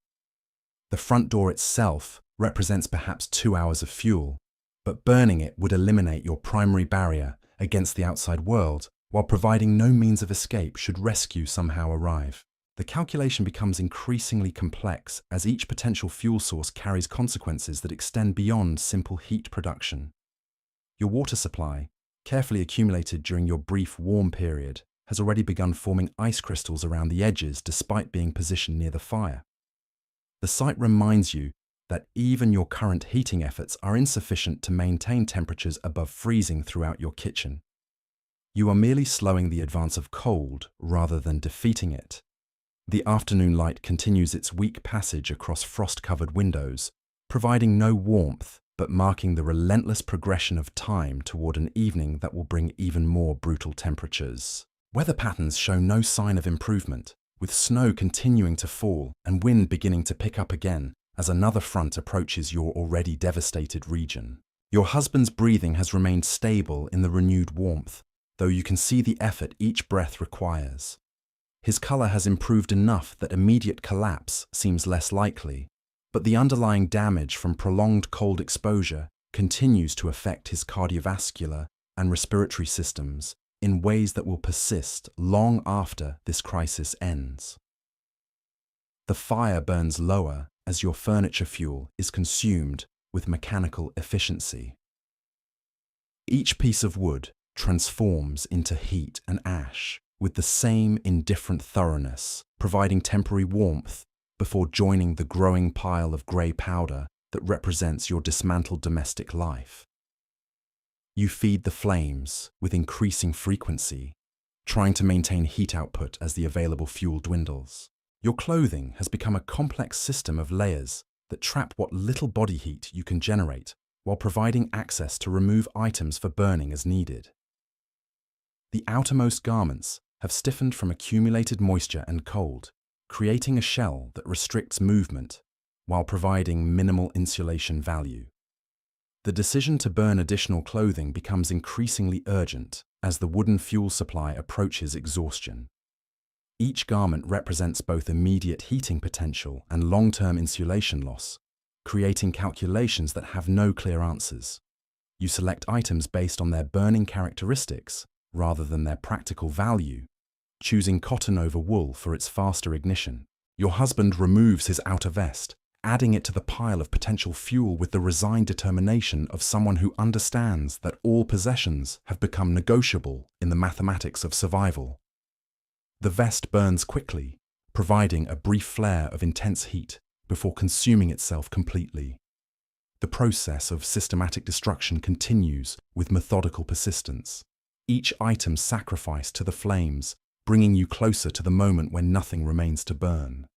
The front door itself represents perhaps 2 hours of fuel, but burning it would eliminate your primary barrier against the outside world while providing no means of escape should rescue somehow arrive. The calculation becomes increasingly complex as each potential fuel source carries consequences that extend beyond simple heat production. Your water supply, carefully accumulated during your brief warm period, has already begun forming ice crystals around the edges despite being positioned near the fire. The sight reminds you that even your current heating efforts are insufficient to maintain temperatures above freezing throughout your kitchen. You are merely slowing the advance of cold rather than defeating it. The afternoon light continues its weak passage across frost-covered windows, providing no warmth but marking the relentless progression of time toward an evening that will bring even more brutal temperatures. Weather patterns show no sign of improvement, with snow continuing to fall and wind beginning to pick up again as another front approaches your already devastated region. Your husband's breathing has remained stable in the renewed warmth, though you can see the effort each breath requires. His color has improved enough that immediate collapse seems less likely, but the underlying damage from prolonged cold exposure continues to affect his cardiovascular and respiratory systems in ways that will persist long after this crisis ends. The fire burns lower as your furniture fuel is consumed with mechanical efficiency. Each piece of wood transforms into heat and ash with the same indifferent thoroughness, providing temporary warmth before joining the growing pile of grey powder that represents your dismantled domestic life. You feed the flames with increasing frequency, trying to maintain heat output as the available fuel dwindles. Your clothing has become a complex system of layers that trap what little body heat you can generate while providing access to remove items for burning as needed. The outermost garments have stiffened from accumulated moisture and cold, creating a shell that restricts movement while providing minimal insulation value. The decision to burn additional clothing becomes increasingly urgent as the wooden fuel supply approaches exhaustion. Each garment represents both immediate heating potential and long-term insulation loss, creating calculations that have no clear answers. You select items based on their burning characteristics rather than their practical value, choosing cotton over wool for its faster ignition. Your husband removes his outer vest, adding it to the pile of potential fuel with the resigned determination of someone who understands that all possessions have become negotiable in the mathematics of survival. The vest burns quickly, providing a brief flare of intense heat before consuming itself completely. The process of systematic destruction continues with methodical persistence, each item sacrificed to the flames, bringing you closer to the moment when nothing remains to burn.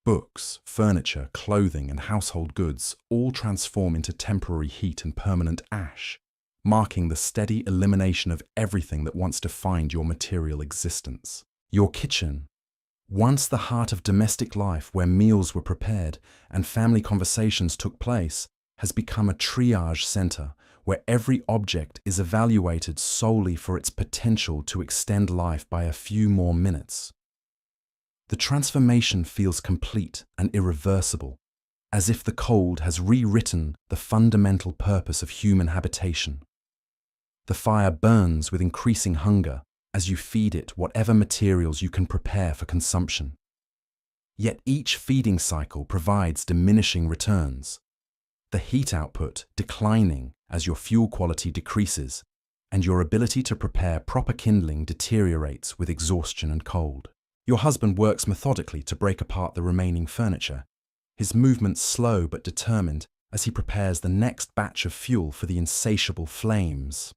Books, furniture, clothing, and household goods all transform into temporary heat and permanent ash, marking the steady elimination of everything that once defined your material existence. Your kitchen, once the heart of domestic life where meals were prepared and family conversations took place, has become a triage center where every object is evaluated solely for its potential to extend life by a few more minutes. The transformation feels complete and irreversible, as if the cold has rewritten the fundamental purpose of human habitation. The fire burns with increasing hunger as you feed it whatever materials you can prepare for consumption. Yet each feeding cycle provides diminishing returns. the heat output declining as your fuel quality decreases, and your ability to prepare proper kindling deteriorates with exhaustion and cold. Your husband works methodically to break apart the remaining furniture, his movements slow but determined as he prepares the next batch of fuel for the insatiable flames.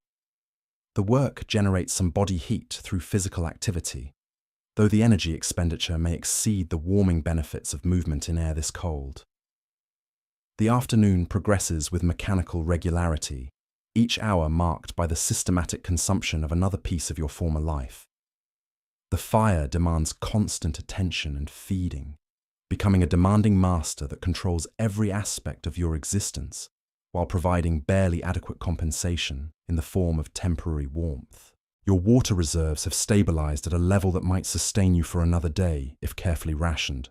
The work generates some body heat through physical activity, though the energy expenditure may exceed the warming benefits of movement in air this cold. The afternoon progresses with mechanical regularity, each hour marked by the systematic consumption of another piece of your former life. The fire demands constant attention and feeding, becoming a demanding master that controls every aspect of your existence, while providing barely adequate compensation in the form of temporary warmth. Your water reserves have stabilized at a level that might sustain you for another day if carefully rationed,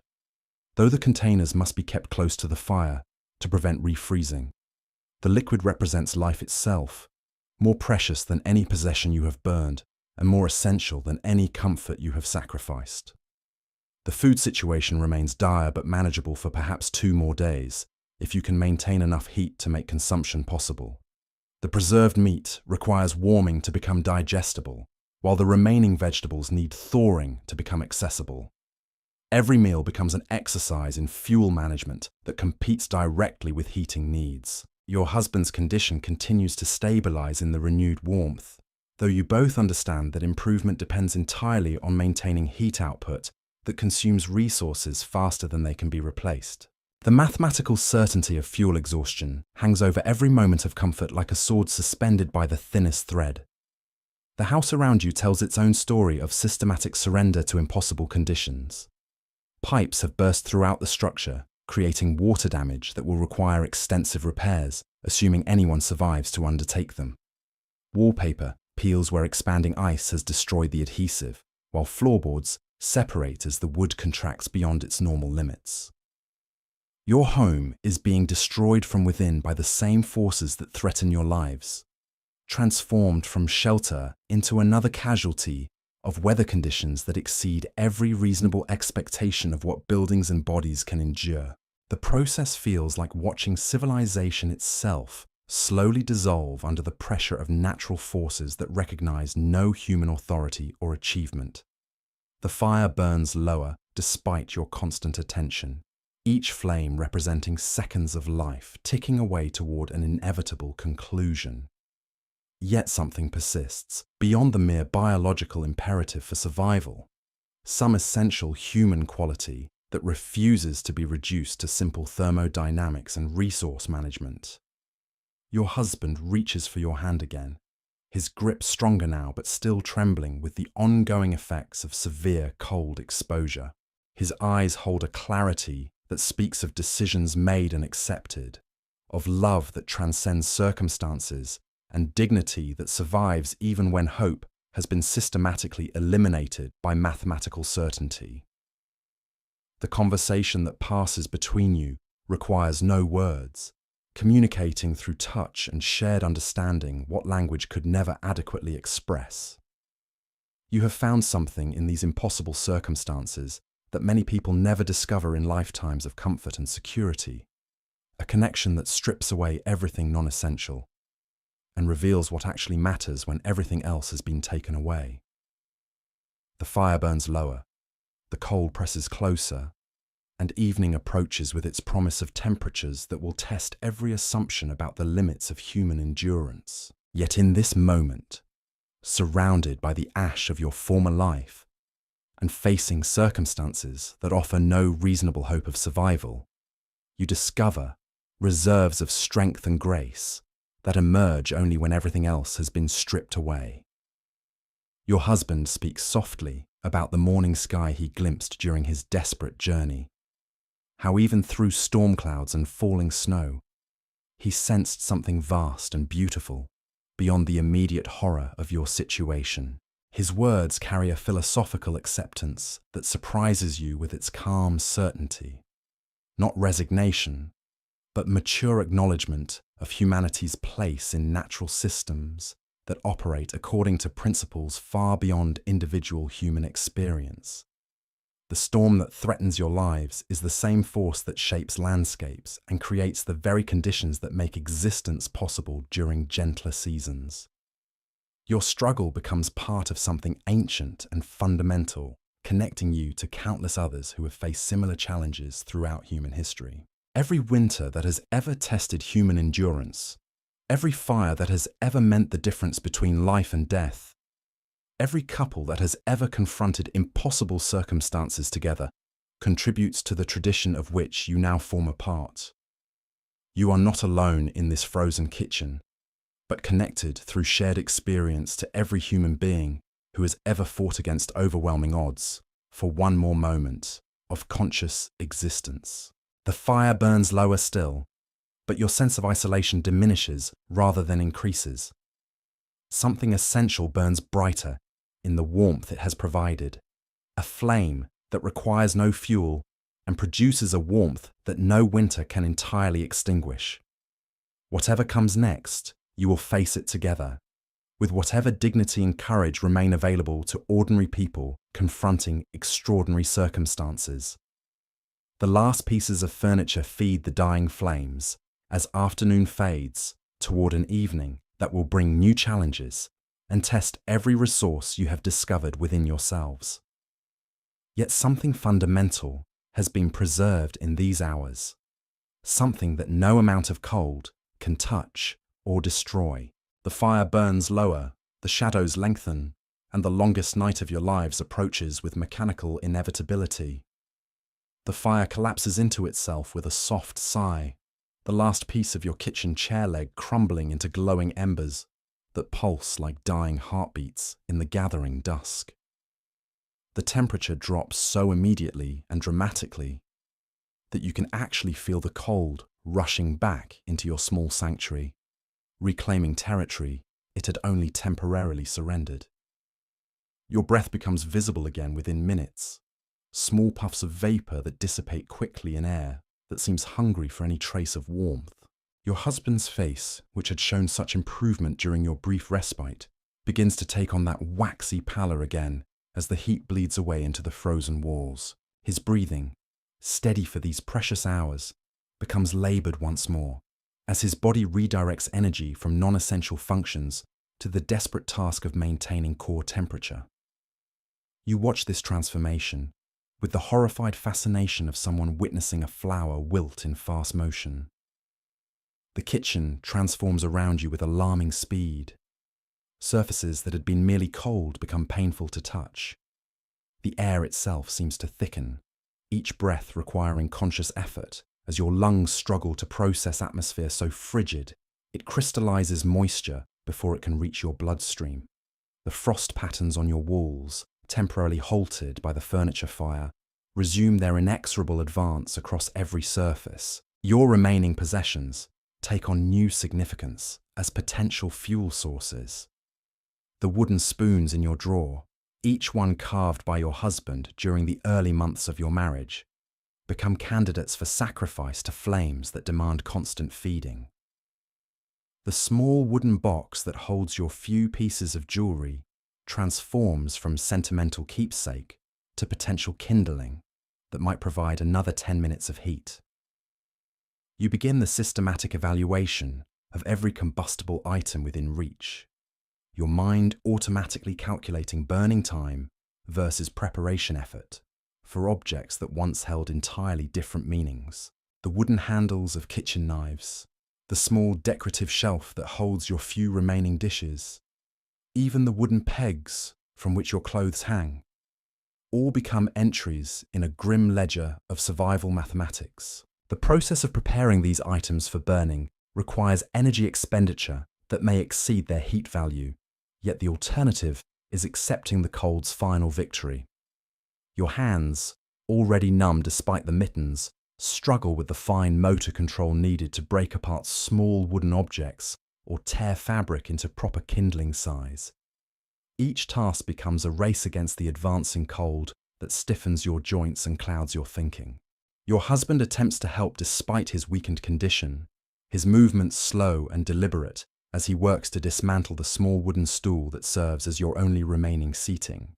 though the containers must be kept close to the fire to prevent refreezing. The liquid represents life itself, more precious than any possession you have burned, and more essential than any comfort you have sacrificed. The food situation remains dire but manageable for perhaps 2 more days, if you can maintain enough heat to make consumption possible. The preserved meat requires warming to become digestible, while the remaining vegetables need thawing to become accessible. Every meal becomes an exercise in fuel management that competes directly with heating needs. Your husband's condition continues to stabilize in the renewed warmth, though you both understand that improvement depends entirely on maintaining heat output that consumes resources faster than they can be replaced. The mathematical certainty of fuel exhaustion hangs over every moment of comfort like a sword suspended by the thinnest thread. The house around you tells its own story of systematic surrender to impossible conditions. Pipes have burst throughout the structure, creating water damage that will require extensive repairs, assuming anyone survives to undertake them. Wallpaper peels where expanding ice has destroyed the adhesive, while floorboards separate as the wood contracts beyond its normal limits. Your home is being destroyed from within by the same forces that threaten your lives, transformed from shelter into another casualty of weather conditions that exceed every reasonable expectation of what buildings and bodies can endure. The process feels like watching civilization itself slowly dissolve under the pressure of natural forces that recognize no human authority or achievement. The fire burns lower despite your constant attention, each flame representing seconds of life ticking away toward an inevitable conclusion. Yet something persists, beyond the mere biological imperative for survival, some essential human quality that refuses to be reduced to simple thermodynamics and resource management. Your husband reaches for your hand again, his grip stronger now but still trembling with the ongoing effects of severe cold exposure. His eyes hold a clarity that speaks of decisions made and accepted, of love that transcends circumstances, and dignity that survives even when hope has been systematically eliminated by mathematical certainty. The conversation that passes between you requires no words, communicating through touch and shared understanding what language could never adequately express. You have found something in these impossible circumstances that many people never discover in lifetimes of comfort and security, a connection that strips away everything non-essential and reveals what actually matters when everything else has been taken away. The fire burns lower, the cold presses closer, and evening approaches with its promise of temperatures that will test every assumption about the limits of human endurance. Yet in this moment, surrounded by the ash of your former life, and facing circumstances that offer no reasonable hope of survival, you discover reserves of strength and grace that emerge only when everything else has been stripped away. Your husband speaks softly about the morning sky he glimpsed during his desperate journey, how even through storm clouds and falling snow, he sensed something vast and beautiful beyond the immediate horror of your situation. His words carry a philosophical acceptance that surprises you with its calm certainty, not resignation, but mature acknowledgement of humanity's place in natural systems that operate according to principles far beyond individual human experience. The storm that threatens your lives is the same force that shapes landscapes and creates the very conditions that make existence possible during gentler seasons. Your struggle becomes part of something ancient and fundamental, connecting you to countless others who have faced similar challenges throughout human history. Every winter that has ever tested human endurance, every fire that has ever meant the difference between life and death, every couple that has ever confronted impossible circumstances together contributes to the tradition of which you now form a part. You are not alone in this frozen kitchen, but connected through shared experience to every human being who has ever fought against overwhelming odds for one more moment of conscious existence. The fire burns lower still, but your sense of isolation diminishes rather than increases. Something essential burns brighter in the warmth it has provided, a flame that requires no fuel and produces a warmth that no winter can entirely extinguish. Whatever comes next, you will face it together, with whatever dignity and courage remain available to ordinary people confronting extraordinary circumstances. The last pieces of furniture feed the dying flames as afternoon fades toward an evening that will bring new challenges and test every resource you have discovered within yourselves. Yet something fundamental has been preserved in these hours, something that no amount of cold can touch or destroy. The fire burns lower, the shadows lengthen, and the longest night of your lives approaches with mechanical inevitability. The fire collapses into itself with a soft sigh, the last piece of your kitchen chair leg crumbling into glowing embers that pulse like dying heartbeats in the gathering dusk. The temperature drops so immediately and dramatically that you can actually feel the cold rushing back into your small sanctuary, reclaiming territory it had only temporarily surrendered. Your breath becomes visible again within minutes, small puffs of vapor that dissipate quickly in air that seems hungry for any trace of warmth. Your husband's face, which had shown such improvement during your brief respite, begins to take on that waxy pallor again as the heat bleeds away into the frozen walls. His breathing, steady for these precious hours, becomes labored once more, as his body redirects energy from non-essential functions to the desperate task of maintaining core temperature. You watch this transformation with the horrified fascination of someone witnessing a flower wilt in fast motion. The kitchen transforms around you with alarming speed. Surfaces that had been merely cold become painful to touch. The air itself seems to thicken, each breath requiring conscious effort as your lungs struggle to process atmosphere so frigid it crystallizes moisture before it can reach your bloodstream. The frost patterns on your walls, temporarily halted by the furniture fire, resume their inexorable advance across every surface. Your remaining possessions take on new significance as potential fuel sources. The wooden spoons in your drawer, each one carved by your husband during the early months of your marriage, become candidates for sacrifice to flames that demand constant feeding. The small wooden box that holds your few pieces of jewelry transforms from sentimental keepsake to potential kindling that might provide another 10 minutes of heat. You begin the systematic evaluation of every combustible item within reach, your mind automatically calculating burning time versus preparation effort for objects that once held entirely different meanings. The wooden handles of kitchen knives, the small decorative shelf that holds your few remaining dishes, even the wooden pegs from which your clothes hang, all become entries in a grim ledger of survival mathematics. The process of preparing these items for burning requires energy expenditure that may exceed their heat value, yet the alternative is accepting the cold's final victory. Your hands, already numb despite the mittens, struggle with the fine motor control needed to break apart small wooden objects or tear fabric into proper kindling size. Each task becomes a race against the advancing cold that stiffens your joints and clouds your thinking. Your husband attempts to help despite his weakened condition, his movements slow and deliberate as he works to dismantle the small wooden stool that serves as your only remaining seating.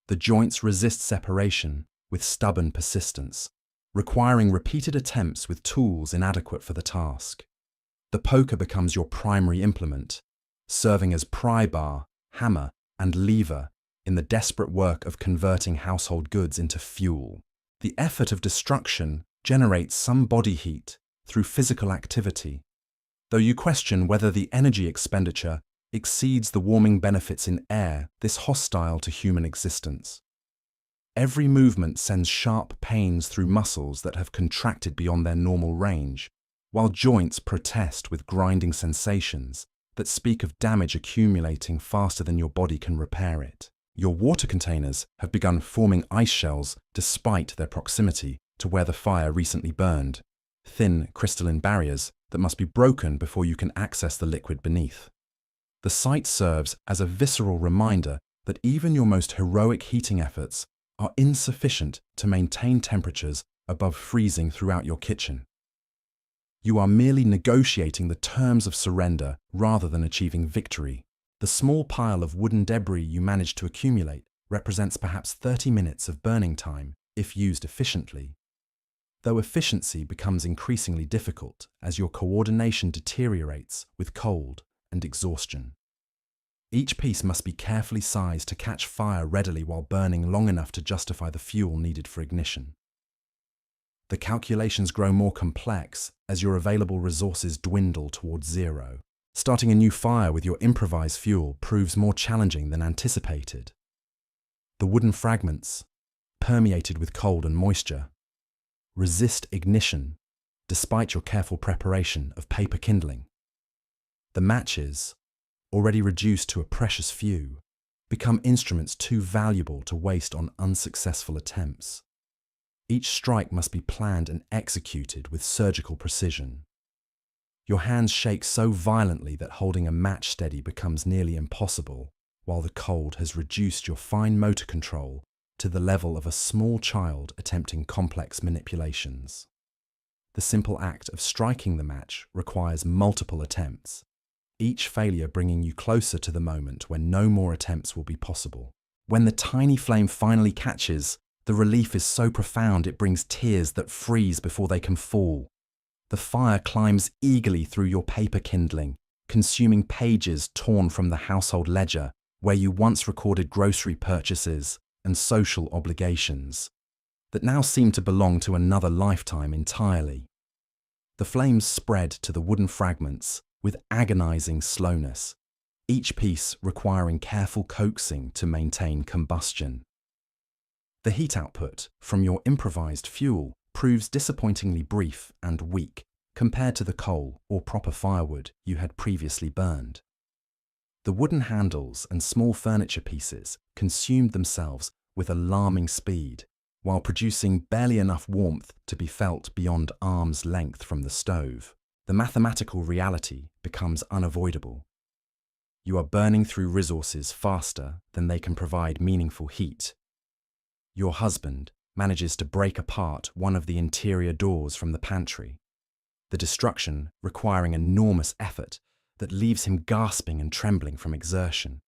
The joints resist separation with stubborn persistence, requiring repeated attempts with tools inadequate for the task. The poker becomes your primary implement, serving as pry bar, hammer, and lever in the desperate work of converting household goods into fuel. The effort of destruction generates some body heat through physical activity, though you question whether the energy expenditure exceeds the warming benefits in air this hostile to human existence. Every movement sends sharp pains through muscles that have contracted beyond their normal range, while joints protest with grinding sensations that speak of damage accumulating faster than your body can repair it. Your water containers have begun forming ice shells despite their proximity to where the fire recently burned, thin crystalline barriers that must be broken before you can access the liquid beneath. The sight serves as a visceral reminder that even your most heroic heating efforts are insufficient to maintain temperatures above freezing throughout your kitchen. You are merely negotiating the terms of surrender rather than achieving victory. The small pile of wooden debris you manage to accumulate represents perhaps 30 minutes of burning time if used efficiently, though efficiency becomes increasingly difficult as your coordination deteriorates with cold and exhaustion. Each piece must be carefully sized to catch fire readily while burning long enough to justify the fuel needed for ignition. The calculations grow more complex as your available resources dwindle towards zero. Starting a new fire with your improvised fuel proves more challenging than anticipated. The wooden fragments, permeated with cold and moisture, resist ignition despite your careful preparation of paper kindling. The matches, already reduced to a precious few, become instruments too valuable to waste on unsuccessful attempts. Each strike must be planned and executed with surgical precision. Your hands shake so violently that holding a match steady becomes nearly impossible, while the cold has reduced your fine motor control to the level of a small child attempting complex manipulations. The simple act of striking the match requires multiple attempts, each failure bringing you closer to the moment when no more attempts will be possible. When the tiny flame finally catches, the relief is so profound it brings tears that freeze before they can fall. The fire climbs eagerly through your paper kindling, consuming pages torn from the household ledger where you once recorded grocery purchases and social obligations that now seem to belong to another lifetime entirely. The flames spread to the wooden fragments with agonizing slowness, each piece requiring careful coaxing to maintain combustion. The heat output from your improvised fuel proves disappointingly brief and weak compared to the coal or proper firewood you had previously burned. The wooden handles and small furniture pieces consumed themselves with alarming speed, while producing barely enough warmth to be felt beyond arm's length from the stove. The mathematical reality becomes unavoidable. You are burning through resources faster than they can provide meaningful heat. Your husband manages to break apart one of the interior doors from the pantry, the destruction requiring enormous effort that leaves him gasping and trembling from exertion.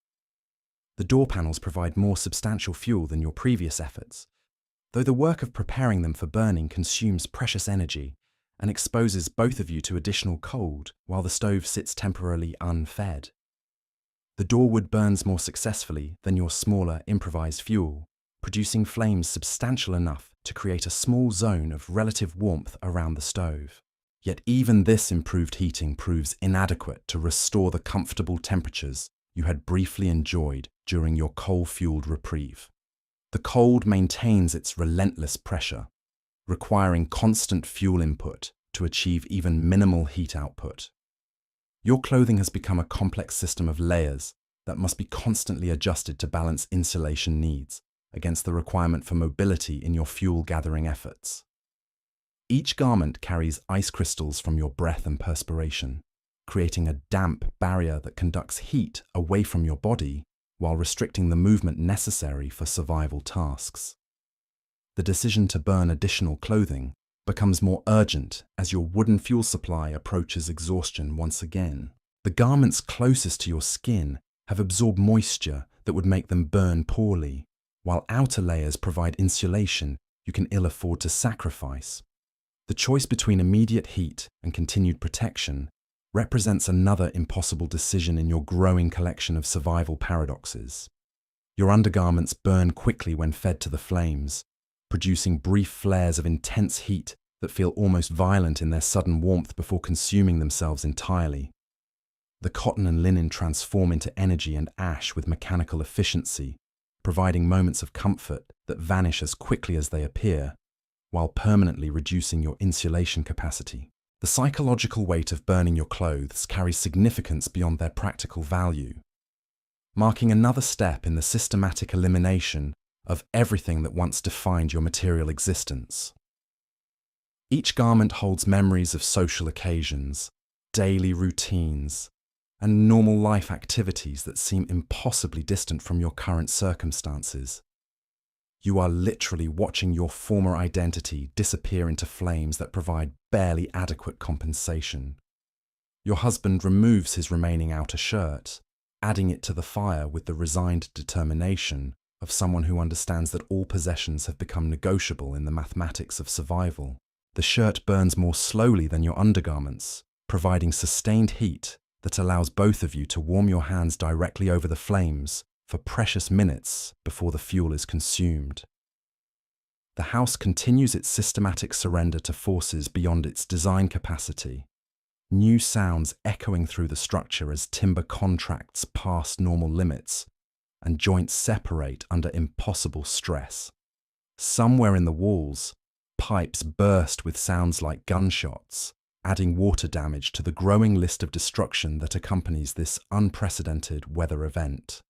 The door panels provide more substantial fuel than your previous efforts, though the work of preparing them for burning consumes precious energy and exposes both of you to additional cold while the stove sits temporarily unfed. The doorwood burns more successfully than your smaller improvised fuel, producing flames substantial enough to create a small zone of relative warmth around the stove. Yet even this improved heating proves inadequate to restore the comfortable temperatures you had briefly enjoyed during your coal-fueled reprieve. The cold maintains its relentless pressure, requiring constant fuel input to achieve even minimal heat output. Your clothing has become a complex system of layers that must be constantly adjusted to balance insulation needs against the requirement for mobility in your fuel-gathering efforts. Each garment carries ice crystals from your breath and perspiration, creating a damp barrier that conducts heat away from your body while restricting the movement necessary for survival tasks. The decision to burn additional clothing becomes more urgent as your wooden fuel supply approaches exhaustion once again. The garments closest to your skin have absorbed moisture that would make them burn poorly, while outer layers provide insulation you can ill afford to sacrifice. The choice between immediate heat and continued protection represents another impossible decision in your growing collection of survival paradoxes. Your undergarments burn quickly when fed to the flames, producing brief flares of intense heat that feel almost violent in their sudden warmth before consuming themselves entirely. The cotton and linen transform into energy and ash with mechanical efficiency, providing moments of comfort that vanish as quickly as they appear, while permanently reducing your insulation capacity. The psychological weight of burning your clothes carries significance beyond their practical value, marking another step in the systematic elimination of everything that once defined your material existence. Each garment holds memories of social occasions, daily routines, and normal life activities that seem impossibly distant from your current circumstances. You are literally watching your former identity disappear into flames that provide barely adequate compensation. Your husband removes his remaining outer shirt, adding it to the fire with the resigned determination of someone who understands that all possessions have become negotiable in the mathematics of survival. The shirt burns more slowly than your undergarments, providing sustained heat that allows both of you to warm your hands directly over the flames for precious minutes before the fuel is consumed. The house continues its systematic surrender to forces beyond its design capacity, new sounds echoing through the structure as timber contracts past normal limits and joints separate under impossible stress. Somewhere in the walls, pipes burst with sounds like gunshots, adding water damage to the growing list of destruction that accompanies this unprecedented weather event.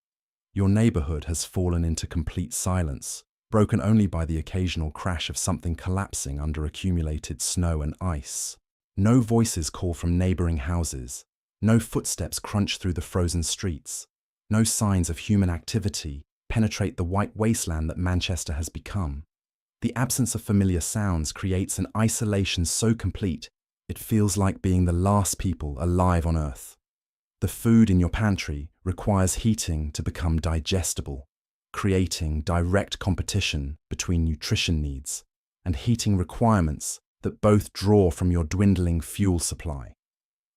Your neighborhood has fallen into complete silence, broken only by the occasional crash of something collapsing under accumulated snow and ice. No voices call from neighboring houses, no footsteps crunch through the frozen streets, no signs of human activity penetrate the white wasteland that Manchester has become. The absence of familiar sounds creates an isolation so complete it feels like being the last people alive on Earth. The food in your pantry requires heating to become digestible, creating direct competition between nutrition needs and heating requirements that both draw from your dwindling fuel supply.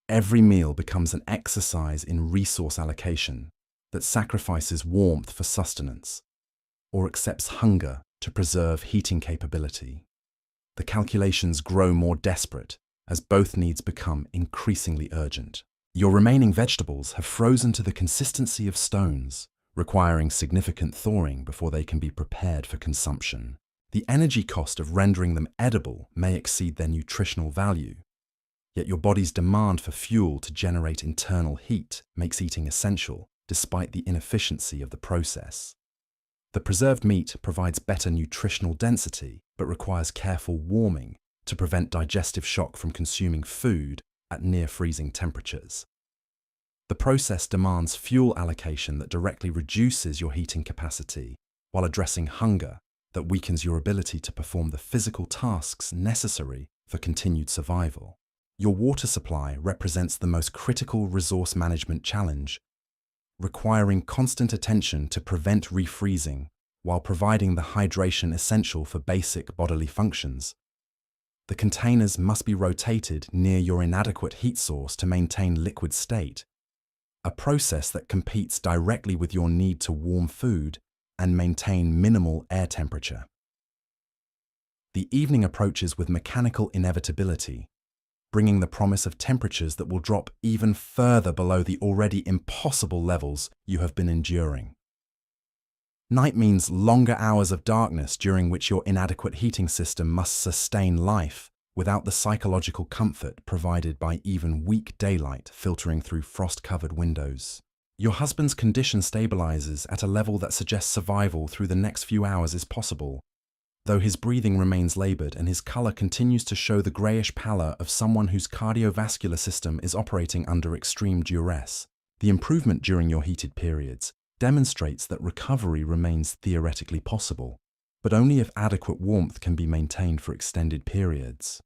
Every meal becomes an exercise in resource allocation that sacrifices warmth for sustenance or accepts hunger to preserve heating capability. The calculations grow more desperate as both needs become increasingly urgent. Your remaining vegetables have frozen to the consistency of stones, requiring significant thawing before they can be prepared for consumption. The energy cost of rendering them edible may exceed their nutritional value, yet your body's demand for fuel to generate internal heat makes eating essential, despite the inefficiency of the process. The preserved meat provides better nutritional density, but requires careful warming to prevent digestive shock from consuming food at near-freezing temperatures. The process demands fuel allocation that directly reduces your heating capacity, while addressing hunger that weakens your ability to perform the physical tasks necessary for continued survival. Your water supply represents the most critical resource management challenge, requiring constant attention to prevent refreezing while providing the hydration essential for basic bodily functions. The containers must be rotated near your inadequate heat source to maintain liquid state, a process that competes directly with your need to warm food and maintain minimal air temperature. The evening approaches with mechanical inevitability, bringing the promise of temperatures that will drop even further below the already impossible levels you have been enduring. Night means longer hours of darkness during which your inadequate heating system must sustain life without the psychological comfort provided by even weak daylight filtering through frost-covered windows. Your husband's condition stabilizes at a level that suggests survival through the next few hours is possible, though his breathing remains labored and his color continues to show the grayish pallor of someone whose cardiovascular system is operating under extreme duress. The improvement during your heated periods demonstrates that recovery remains theoretically possible, but only if adequate warmth can be maintained for extended periods.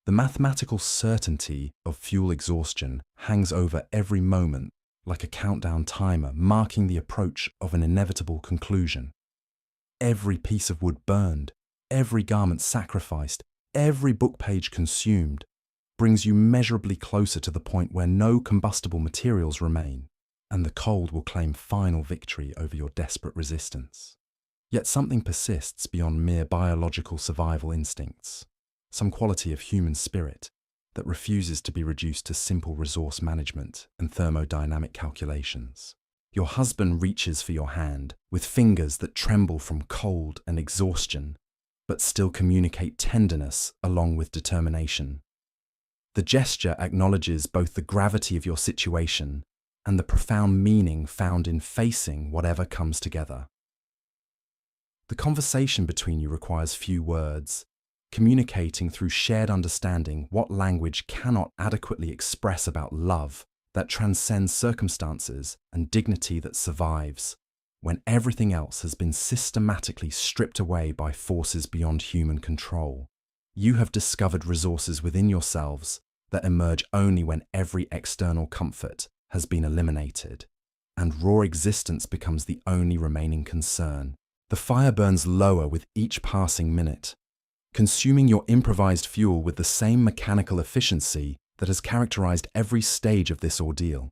The mathematical certainty of fuel exhaustion hangs over every moment like a countdown timer marking the approach of an inevitable conclusion. Every piece of wood burned, every garment sacrificed, every book page consumed, brings you measurably closer to the point where no combustible materials remain, and the cold will claim final victory over your desperate resistance. Yet something persists beyond mere biological survival instincts, some quality of human spirit that refuses to be reduced to simple resource management and thermodynamic calculations. Your husband reaches for your hand with fingers that tremble from cold and exhaustion, but still communicate tenderness along with determination. The gesture acknowledges both the gravity of your situation and the profound meaning found in facing whatever comes together. The conversation between you requires few words, communicating through shared understanding what language cannot adequately express about love that transcends circumstances and dignity that survives when everything else has been systematically stripped away by forces beyond human control. You have discovered resources within yourselves that emerge only when every external comfort has been eliminated, and raw existence becomes the only remaining concern. The fire burns lower with each passing minute, consuming your improvised fuel with the same mechanical efficiency that has characterized every stage of this ordeal.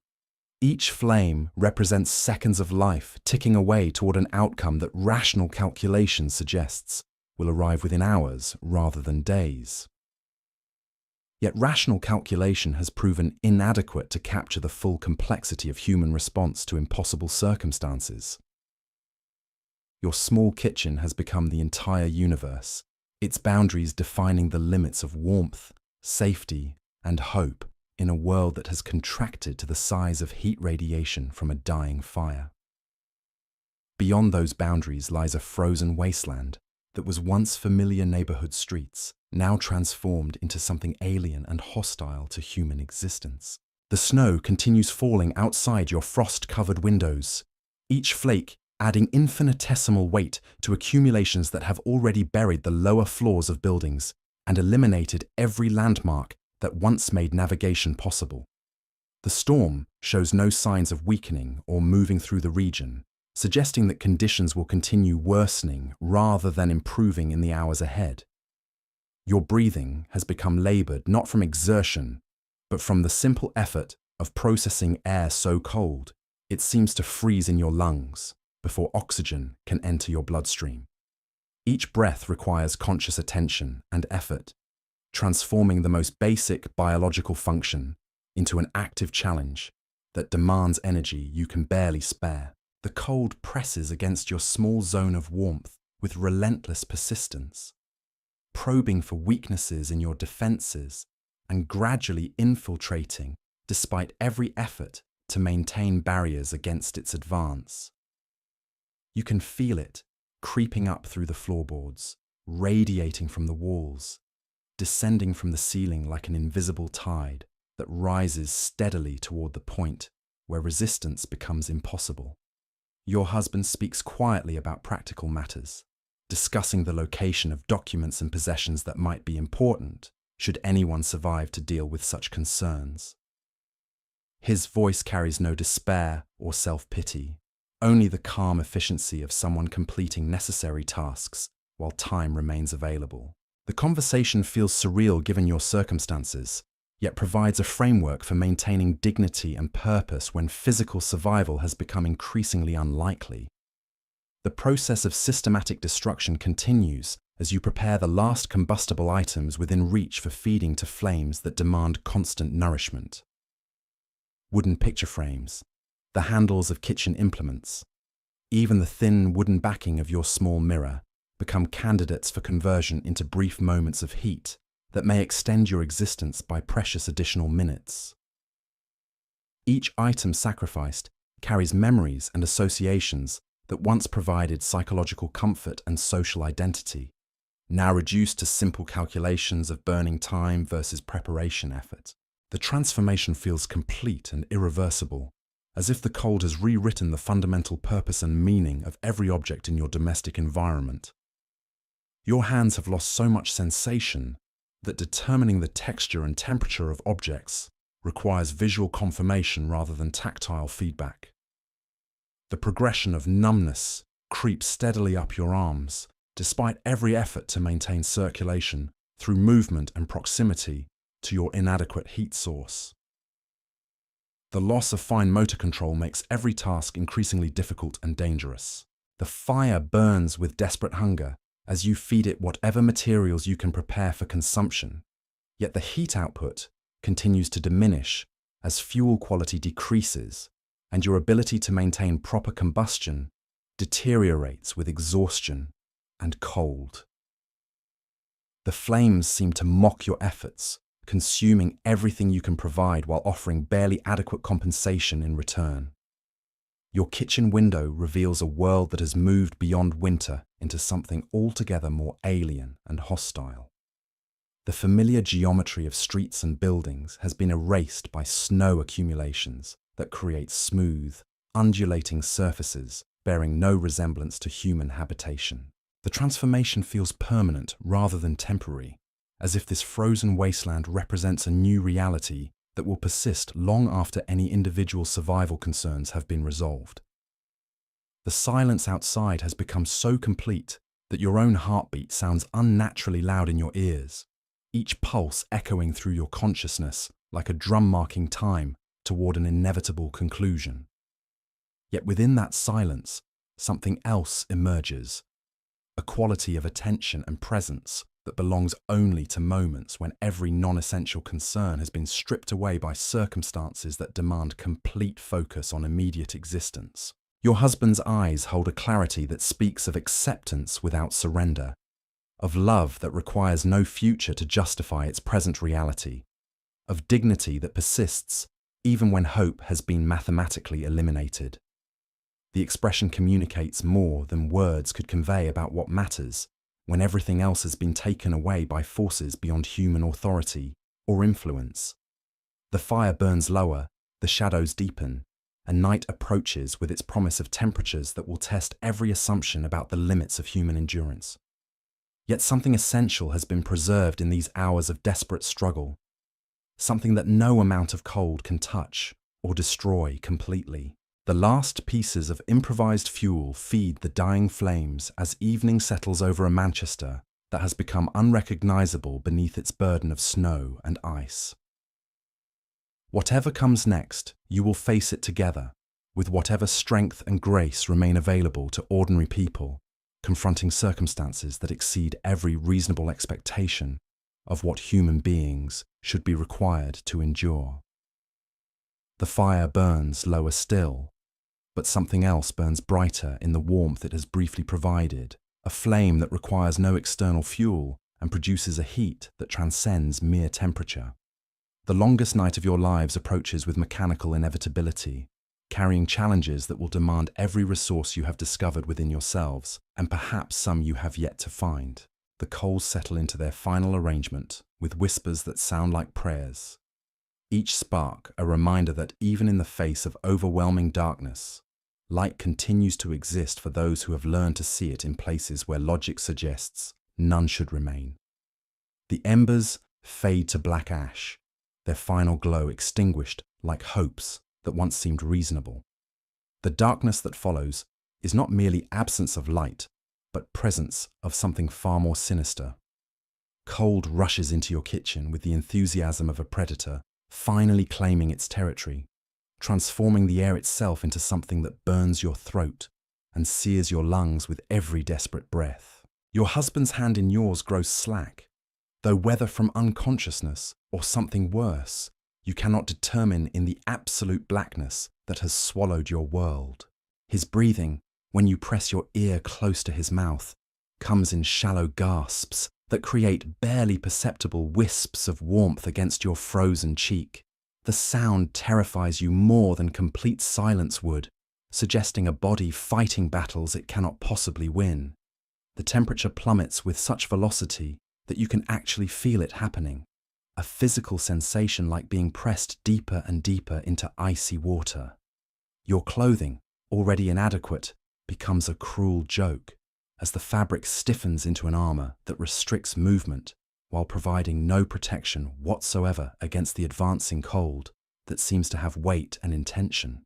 Each flame represents seconds of life ticking away toward an outcome that rational calculation suggests will arrive within hours rather than days. Yet rational calculation has proven inadequate to capture the full complexity of human response to impossible circumstances. Your small kitchen has become the entire universe, its boundaries defining the limits of warmth, safety, and hope in a world that has contracted to the size of heat radiation from a dying fire. Beyond those boundaries lies a frozen wasteland that was once familiar neighborhood streets, now transformed into something alien and hostile to human existence. The snow continues falling outside your frost-covered windows, each flake adding infinitesimal weight to accumulations that have already buried the lower floors of buildings and eliminated every landmark that once made navigation possible. The storm shows no signs of weakening or moving through the region, suggesting that conditions will continue worsening rather than improving in the hours ahead. Your breathing has become labored not from exertion, but from the simple effort of processing air so cold it seems to freeze in your lungs before oxygen can enter your bloodstream. Each breath requires conscious attention and effort, transforming the most basic biological function into an active challenge that demands energy you can barely spare. The cold presses against your small zone of warmth with relentless persistence, probing for weaknesses in your defenses and gradually infiltrating despite every effort to maintain barriers against its advance. You can feel it creeping up through the floorboards, radiating from the walls, descending from the ceiling like an invisible tide that rises steadily toward the point where resistance becomes impossible. Your husband speaks quietly about practical matters, discussing the location of documents and possessions that might be important should anyone survive to deal with such concerns. His voice carries no despair or self-pity, only the calm efficiency of someone completing necessary tasks while time remains available. The conversation feels surreal given your circumstances, yet provides a framework for maintaining dignity and purpose when physical survival has become increasingly unlikely. The process of systematic destruction continues as you prepare the last combustible items within reach for feeding to flames that demand constant nourishment. Wooden picture frames, the handles of kitchen implements, even the thin wooden backing of your small mirror become candidates for conversion into brief moments of heat that may extend your existence by precious additional minutes. Each item sacrificed carries memories and associations that once provided psychological comfort and social identity, now reduced to simple calculations of burning time versus preparation effort. The transformation feels complete and irreversible, as if the cold has rewritten the fundamental purpose and meaning of every object in your domestic environment. Your hands have lost so much sensation that determining the texture and temperature of objects requires visual confirmation rather than tactile feedback. The progression of numbness creeps steadily up your arms despite every effort to maintain circulation through movement and proximity to your inadequate heat source. The loss of fine motor control makes every task increasingly difficult and dangerous. The fire burns with desperate hunger as you feed it whatever materials you can prepare for consumption, yet the heat output continues to diminish as fuel quality decreases and your ability to maintain proper combustion deteriorates with exhaustion and cold. The flames seem to mock your efforts, consuming everything you can provide while offering barely adequate compensation in return. Your kitchen window reveals a world that has moved beyond winter into something altogether more alien and hostile. The familiar geometry of streets and buildings has been erased by snow accumulations that create smooth, undulating surfaces bearing no resemblance to human habitation. The transformation feels permanent rather than temporary, as if this frozen wasteland represents a new reality that will persist long after any individual survival concerns have been resolved. The silence outside has become so complete that your own heartbeat sounds unnaturally loud in your ears, each pulse echoing through your consciousness like a drum marking time toward an inevitable conclusion. Yet within that silence, something else emerges, a quality of attention and presence that belongs only to moments when every non-essential concern has been stripped away by circumstances that demand complete focus on immediate existence. Your husband's eyes hold a clarity that speaks of acceptance without surrender, of love that requires no future to justify its present reality, of dignity that persists even when hope has been mathematically eliminated. The expression communicates more than words could convey about what matters when everything else has been taken away by forces beyond human authority or influence. The fire burns lower, the shadows deepen, and night approaches with its promise of temperatures that will test every assumption about the limits of human endurance. Yet something essential has been preserved in these hours of desperate struggle, something that no amount of cold can touch or destroy completely. The last pieces of improvised fuel feed the dying flames as evening settles over a Manchester that has become unrecognizable beneath its burden of snow and ice. Whatever comes next, you will face it together, with whatever strength and grace remain available to ordinary people, confronting circumstances that exceed every reasonable expectation of what human beings should be required to endure. The fire burns lower still, but something else burns brighter in the warmth it has briefly provided, a flame that requires no external fuel and produces a heat that transcends mere temperature. The longest night of your lives approaches with mechanical inevitability, carrying challenges that will demand every resource you have discovered within yourselves, and perhaps some you have yet to find. The coals settle into their final arrangement with whispers that sound like prayers, each spark a reminder that even in the face of overwhelming darkness, light continues to exist for those who have learned to see it in places where logic suggests none should remain. The embers fade to black ash, their final glow extinguished like hopes that once seemed reasonable. The darkness that follows is not merely absence of light, but presence of something far more sinister. Cold rushes into your kitchen with the enthusiasm of a predator, finally claiming its territory, transforming the air itself into something that burns your throat and sears your lungs with every desperate breath. Your husband's hand in yours grows slack, though whether from unconsciousness or something worse, you cannot determine in the absolute blackness that has swallowed your world. His breathing, when you press your ear close to his mouth, comes in shallow gasps that create barely perceptible wisps of warmth against your frozen cheek. The sound terrifies you more than complete silence would, suggesting a body fighting battles it cannot possibly win. The temperature plummets with such velocity that you can actually feel it happening, a physical sensation like being pressed deeper and deeper into icy water. Your clothing, already inadequate, becomes a cruel joke as the fabric stiffens into an armor that restricts movement while providing no protection whatsoever against the advancing cold that seems to have weight and intention.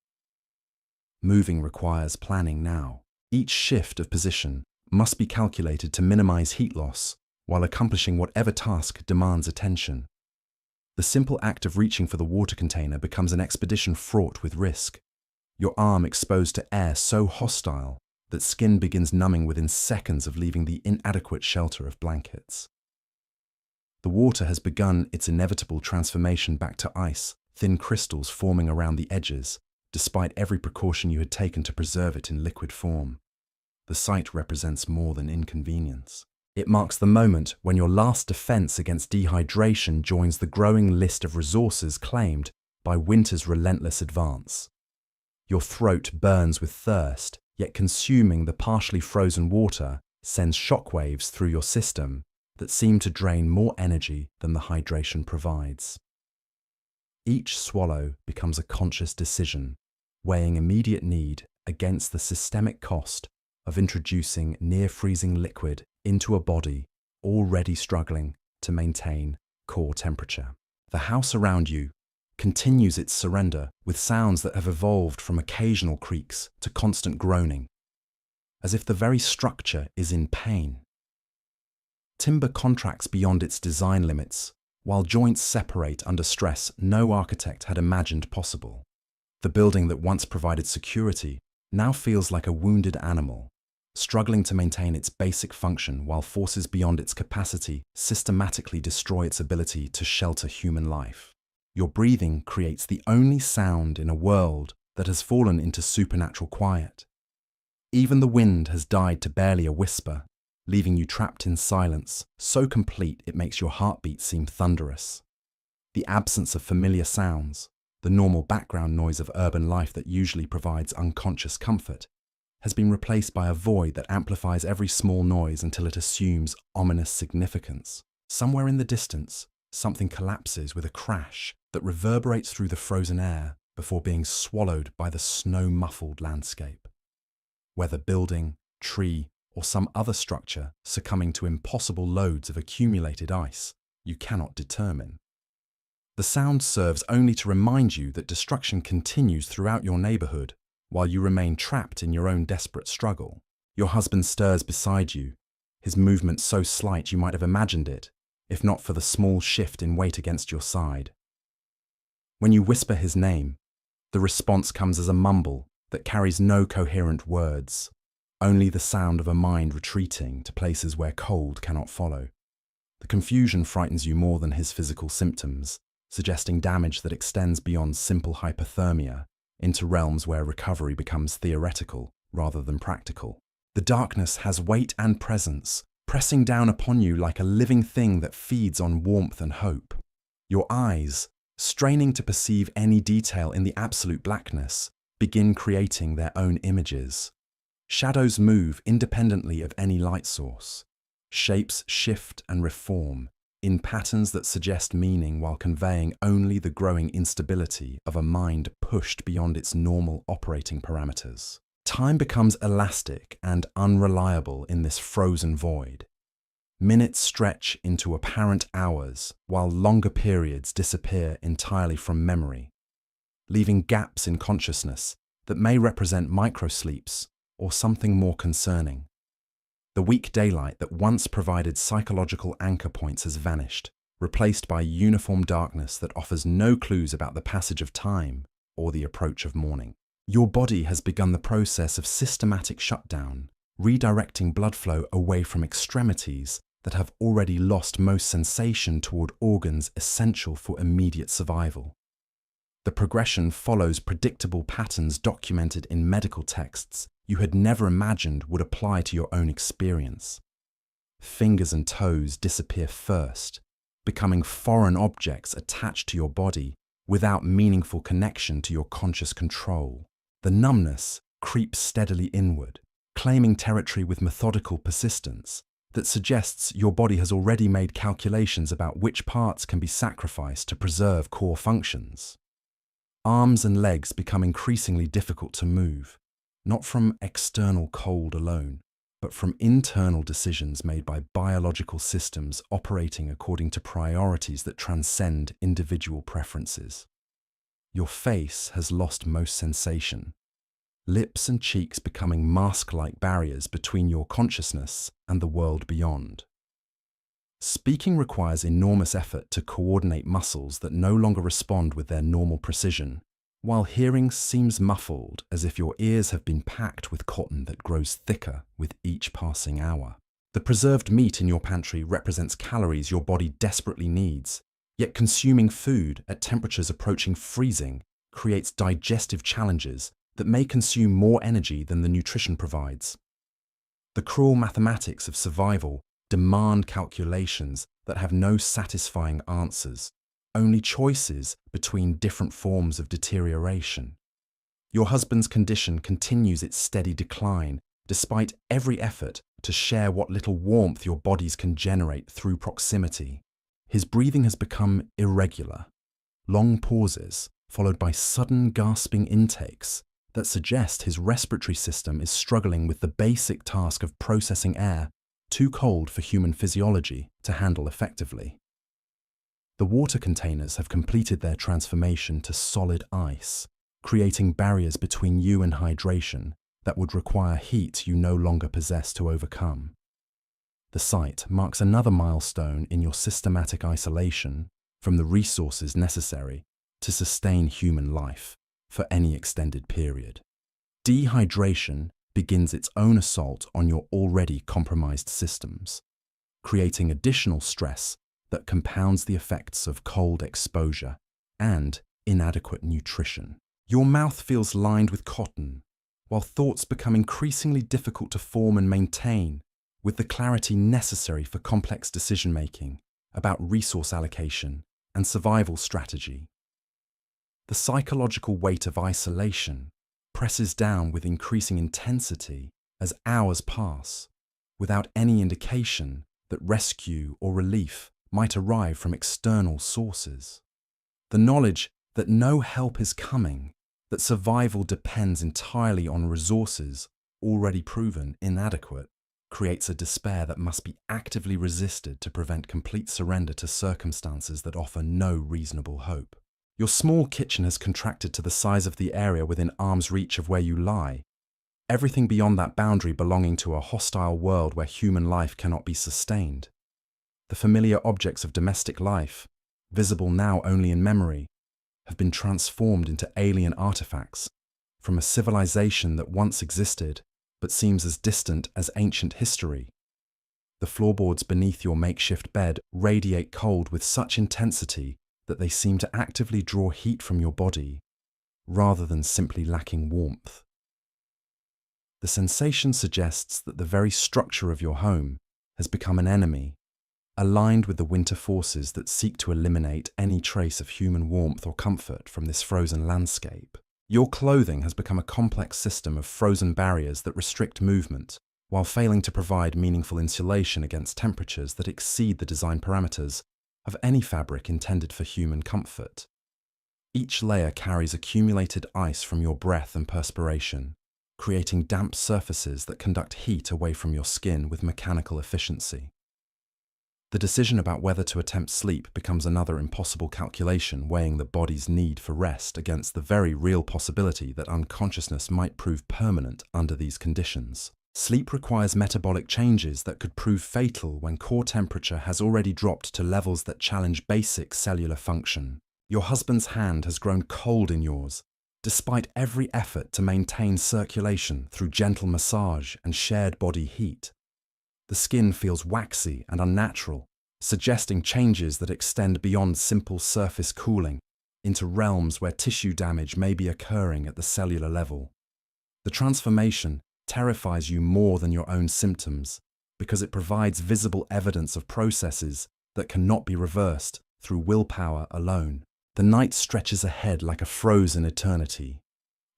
Moving requires planning now. Each shift of position must be calculated to minimize heat loss while accomplishing whatever task demands attention. The simple act of reaching for the water container becomes an expedition fraught with risk, your arm exposed to air so hostile that skin begins numbing within seconds of leaving the inadequate shelter of blankets. The water has begun its inevitable transformation back to ice, thin crystals forming around the edges, despite every precaution you had taken to preserve it in liquid form. The sight represents more than inconvenience. It marks the moment when your last defense against dehydration joins the growing list of resources claimed by winter's relentless advance. Your throat burns with thirst, yet consuming the partially frozen water sends shockwaves through your system that seem to drain more energy than the hydration provides. Each swallow becomes a conscious decision, weighing immediate need against the systemic cost of introducing near-freezing liquid into a body already struggling to maintain core temperature. The house around you continues its surrender with sounds that have evolved from occasional creaks to constant groaning, as if the very structure is in pain. Timber contracts beyond its design limits, while joints separate under stress no architect had imagined possible. The building that once provided security now feels like a wounded animal, struggling to maintain its basic function while forces beyond its capacity systematically destroy its ability to shelter human life. Your breathing creates the only sound in a world that has fallen into supernatural quiet. Even the wind has died to barely a whisper, leaving you trapped in silence so complete it makes your heartbeat seem thunderous. The absence of familiar sounds, the normal background noise of urban life that usually provides unconscious comfort, has been replaced by a void that amplifies every small noise until it assumes ominous significance. Somewhere in the distance, something collapses with a crash that reverberates through the frozen air before being swallowed by the snow-muffled landscape. Whether building, tree, or some other structure succumbing to impossible loads of accumulated ice, you cannot determine. The sound serves only to remind you that destruction continues throughout your neighborhood while you remain trapped in your own desperate struggle. Your husband stirs beside you, his movement so slight you might have imagined it, if not for the small shift in weight against your side. When you whisper his name, the response comes as a mumble that carries no coherent words, only the sound of a mind retreating to places where cold cannot follow. The confusion frightens you more than his physical symptoms, suggesting damage that extends beyond simple hypothermia into realms where recovery becomes theoretical rather than practical. The darkness has weight and presence, pressing down upon you like a living thing that feeds on warmth and hope. Your eyes, straining to perceive any detail in the absolute blackness, begin creating their own images. Shadows move independently of any light source. Shapes shift and reform in patterns that suggest meaning while conveying only the growing instability of a mind pushed beyond its normal operating parameters. Time becomes elastic and unreliable in this frozen void. Minutes stretch into apparent hours, while longer periods disappear entirely from memory, leaving gaps in consciousness that may represent microsleeps or something more concerning. The weak daylight that once provided psychological anchor points has vanished, replaced by uniform darkness that offers no clues about the passage of time or the approach of morning. Your body has begun the process of systematic shutdown, redirecting blood flow away from extremities that have already lost most sensation toward organs essential for immediate survival. The progression follows predictable patterns documented in medical texts you had never imagined would apply to your own experience. Fingers and toes disappear first, becoming foreign objects attached to your body without meaningful connection to your conscious control. The numbness creeps steadily inward, claiming territory with methodical persistence that suggests your body has already made calculations about which parts can be sacrificed to preserve core functions. Arms and legs become increasingly difficult to move, not from external cold alone, but from internal decisions made by biological systems operating according to priorities that transcend individual preferences. Your face has lost most sensation, lips and cheeks becoming mask-like barriers between your consciousness and the world beyond. Speaking requires enormous effort to coordinate muscles that no longer respond with their normal precision, while hearing seems muffled as if your ears have been packed with cotton that grows thicker with each passing hour. The preserved meat in your pantry represents calories your body desperately needs, yet consuming food at temperatures approaching freezing creates digestive challenges that may consume more energy than the nutrition provides. The cruel mathematics of survival demand calculations that have no satisfying answers, only choices between different forms of deterioration. Your husband's condition continues its steady decline, despite every effort to share what little warmth your bodies can generate through proximity. His breathing has become irregular, long pauses followed by sudden gasping intakes that suggest his respiratory system is struggling with the basic task of processing air too cold for human physiology to handle effectively. The water containers have completed their transformation to solid ice, creating barriers between you and hydration that would require heat you no longer possess to overcome. The site marks another milestone in your systematic isolation from the resources necessary to sustain human life for any extended period. Dehydration begins its own assault on your already compromised systems, creating additional stress that compounds the effects of cold exposure and inadequate nutrition. Your mouth feels lined with cotton, while thoughts become increasingly difficult to form and maintain with the clarity necessary for complex decision-making about resource allocation and survival strategy. The psychological weight of isolation presses down with increasing intensity as hours pass, without any indication that rescue or relief might arrive from external sources. The knowledge that no help is coming, that survival depends entirely on resources already proven inadequate, creates a despair that must be actively resisted to prevent complete surrender to circumstances that offer no reasonable hope. Your small kitchen has contracted to the size of the area within arm's reach of where you lie, everything beyond that boundary belonging to a hostile world where human life cannot be sustained. The familiar objects of domestic life, visible now only in memory, have been transformed into alien artifacts from a civilization that once existed but seems as distant as ancient history. The floorboards beneath your makeshift bed radiate cold with such intensity that they seem to actively draw heat from your body, rather than simply lacking warmth. The sensation suggests that the very structure of your home has become an enemy, aligned with the winter forces that seek to eliminate any trace of human warmth or comfort from this frozen landscape. Your clothing has become a complex system of frozen barriers that restrict movement, while failing to provide meaningful insulation against temperatures that exceed the design parameters of any fabric intended for human comfort. Each layer carries accumulated ice from your breath and perspiration, creating damp surfaces that conduct heat away from your skin with mechanical efficiency. The decision about whether to attempt sleep becomes another impossible calculation, weighing the body's need for rest against the very real possibility that unconsciousness might prove permanent under these conditions. Sleep requires metabolic changes that could prove fatal when core temperature has already dropped to levels that challenge basic cellular function. Your husband's hand has grown cold in yours, despite every effort to maintain circulation through gentle massage and shared body heat. The skin feels waxy and unnatural, suggesting changes that extend beyond simple surface cooling into realms where tissue damage may be occurring at the cellular level. The transformation terrifies you more than your own symptoms because it provides visible evidence of processes that cannot be reversed through willpower alone. The night stretches ahead like a frozen eternity,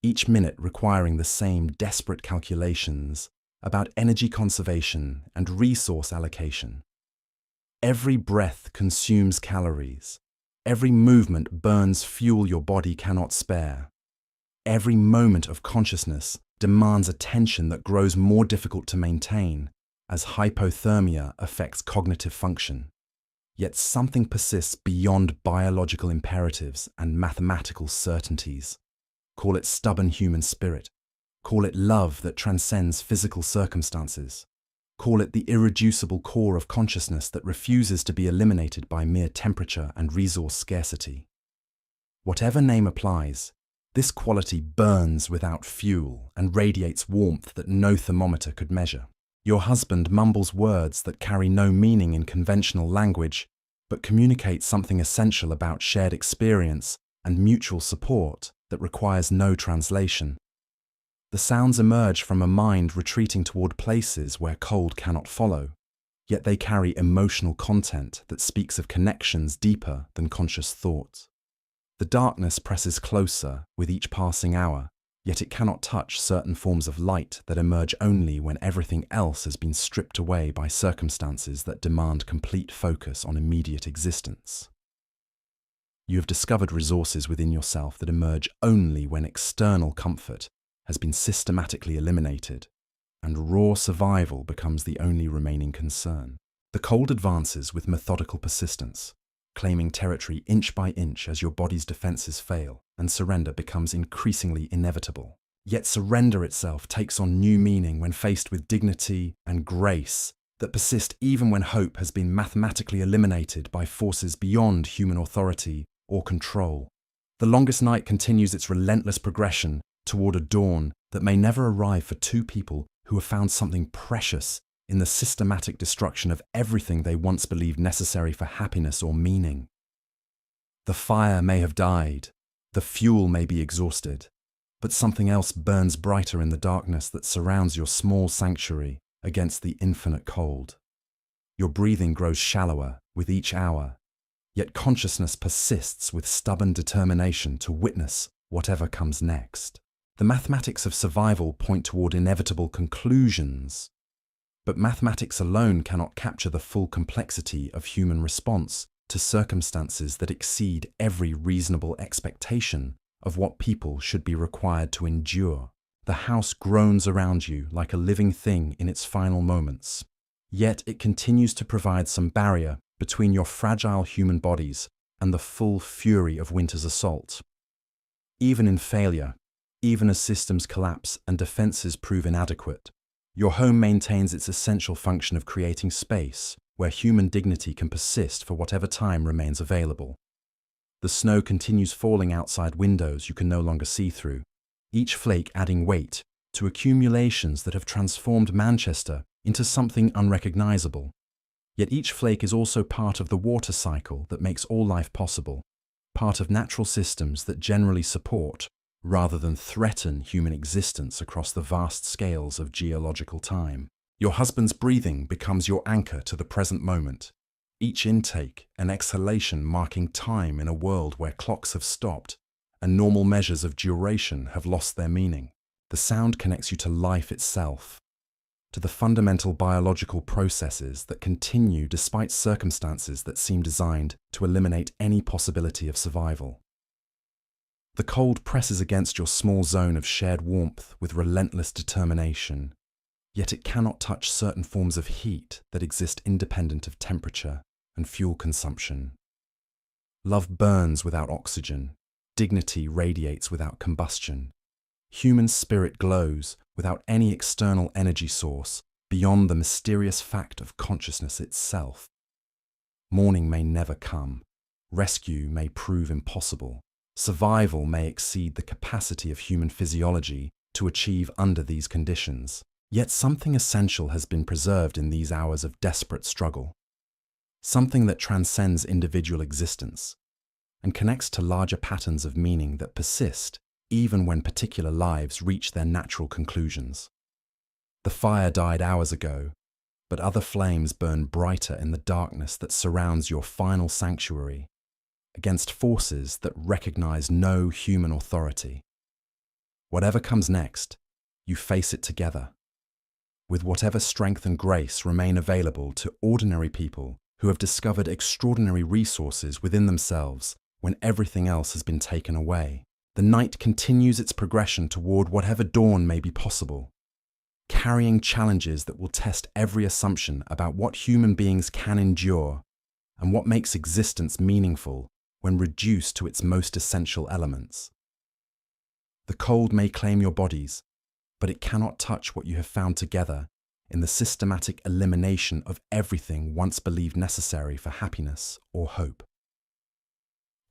each minute requiring the same desperate calculations about energy conservation and resource allocation. Every breath consumes calories. Every movement burns fuel your body cannot spare. Every moment of consciousness demands attention that grows more difficult to maintain as hypothermia affects cognitive function. Yet something persists beyond biological imperatives and mathematical certainties. Call it stubborn human spirit, Call it love that transcends physical circumstances. Call it the irreducible core of consciousness that refuses to be eliminated by mere temperature and resource scarcity. Whatever name applies, this quality burns without fuel and radiates warmth that no thermometer could measure. Your husband mumbles words that carry no meaning in conventional language, but communicate something essential about shared experience and mutual support that requires no translation. The sounds emerge from a mind retreating toward places where cold cannot follow, yet they carry emotional content that speaks of connections deeper than conscious thought. The darkness presses closer with each passing hour, yet it cannot touch certain forms of light that emerge only when everything else has been stripped away by circumstances that demand complete focus on immediate existence. You have discovered resources within yourself that emerge only when external comfort has been systematically eliminated, and raw survival becomes the only remaining concern. The cold advances with methodical persistence, claiming territory inch by inch as your body's defenses fail, and surrender becomes increasingly inevitable. Yet surrender itself takes on new meaning when faced with dignity and grace that persist even when hope has been mathematically eliminated by forces beyond human authority or control. The longest night continues its relentless progression toward a dawn that may never arrive for two people who have found something precious in the systematic destruction of everything they once believed necessary for happiness or meaning. The fire may have died, the fuel may be exhausted, but something else burns brighter in the darkness that surrounds your small sanctuary against the infinite cold. Your breathing grows shallower with each hour, yet consciousness persists with stubborn determination to witness whatever comes next. The mathematics of survival point toward inevitable conclusions, but mathematics alone cannot capture the full complexity of human response to circumstances that exceed every reasonable expectation of what people should be required to endure. The house groans around you like a living thing in its final moments, yet it continues to provide some barrier between your fragile human bodies and the full fury of winter's assault. Even in failure, even as systems collapse and defenses prove inadequate, your home maintains its essential function of creating space where human dignity can persist for whatever time remains available. The snow continues falling outside windows you can no longer see through, each flake adding weight to accumulations that have transformed Manchester into something unrecognizable. Yet each flake is also part of the water cycle that makes all life possible, part of natural systems that generally support, rather than threaten, human existence across the vast scales of geological time. Your husband's breathing becomes your anchor to the present moment, each intake and exhalation marking time in a world where clocks have stopped and normal measures of duration have lost their meaning. The sound connects you to life itself, to the fundamental biological processes that continue despite circumstances that seem designed to eliminate any possibility of survival. The cold presses against your small zone of shared warmth with relentless determination, yet it cannot touch certain forms of heat that exist independent of temperature and fuel consumption. Love burns without oxygen, dignity radiates without combustion. Human spirit glows without any external energy source beyond the mysterious fact of consciousness itself. Morning may never come, rescue may prove impossible, survival may exceed the capacity of human physiology to achieve under these conditions. Yet something essential has been preserved in these hours of desperate struggle, something that transcends individual existence and connects to larger patterns of meaning that persist even when particular lives reach their natural conclusions. The fire died hours ago, but other flames burn brighter in the darkness that surrounds your final sanctuary, against forces that recognize no human authority. Whatever comes next, you face it together, with whatever strength and grace remain available to ordinary people who have discovered extraordinary resources within themselves when everything else has been taken away. The night continues its progression toward whatever dawn may be possible, carrying challenges that will test every assumption about what human beings can endure and what makes existence meaningful when reduced to its most essential elements. The cold may claim your bodies, but it cannot touch what you have found together in the systematic elimination of everything once believed necessary for happiness or hope.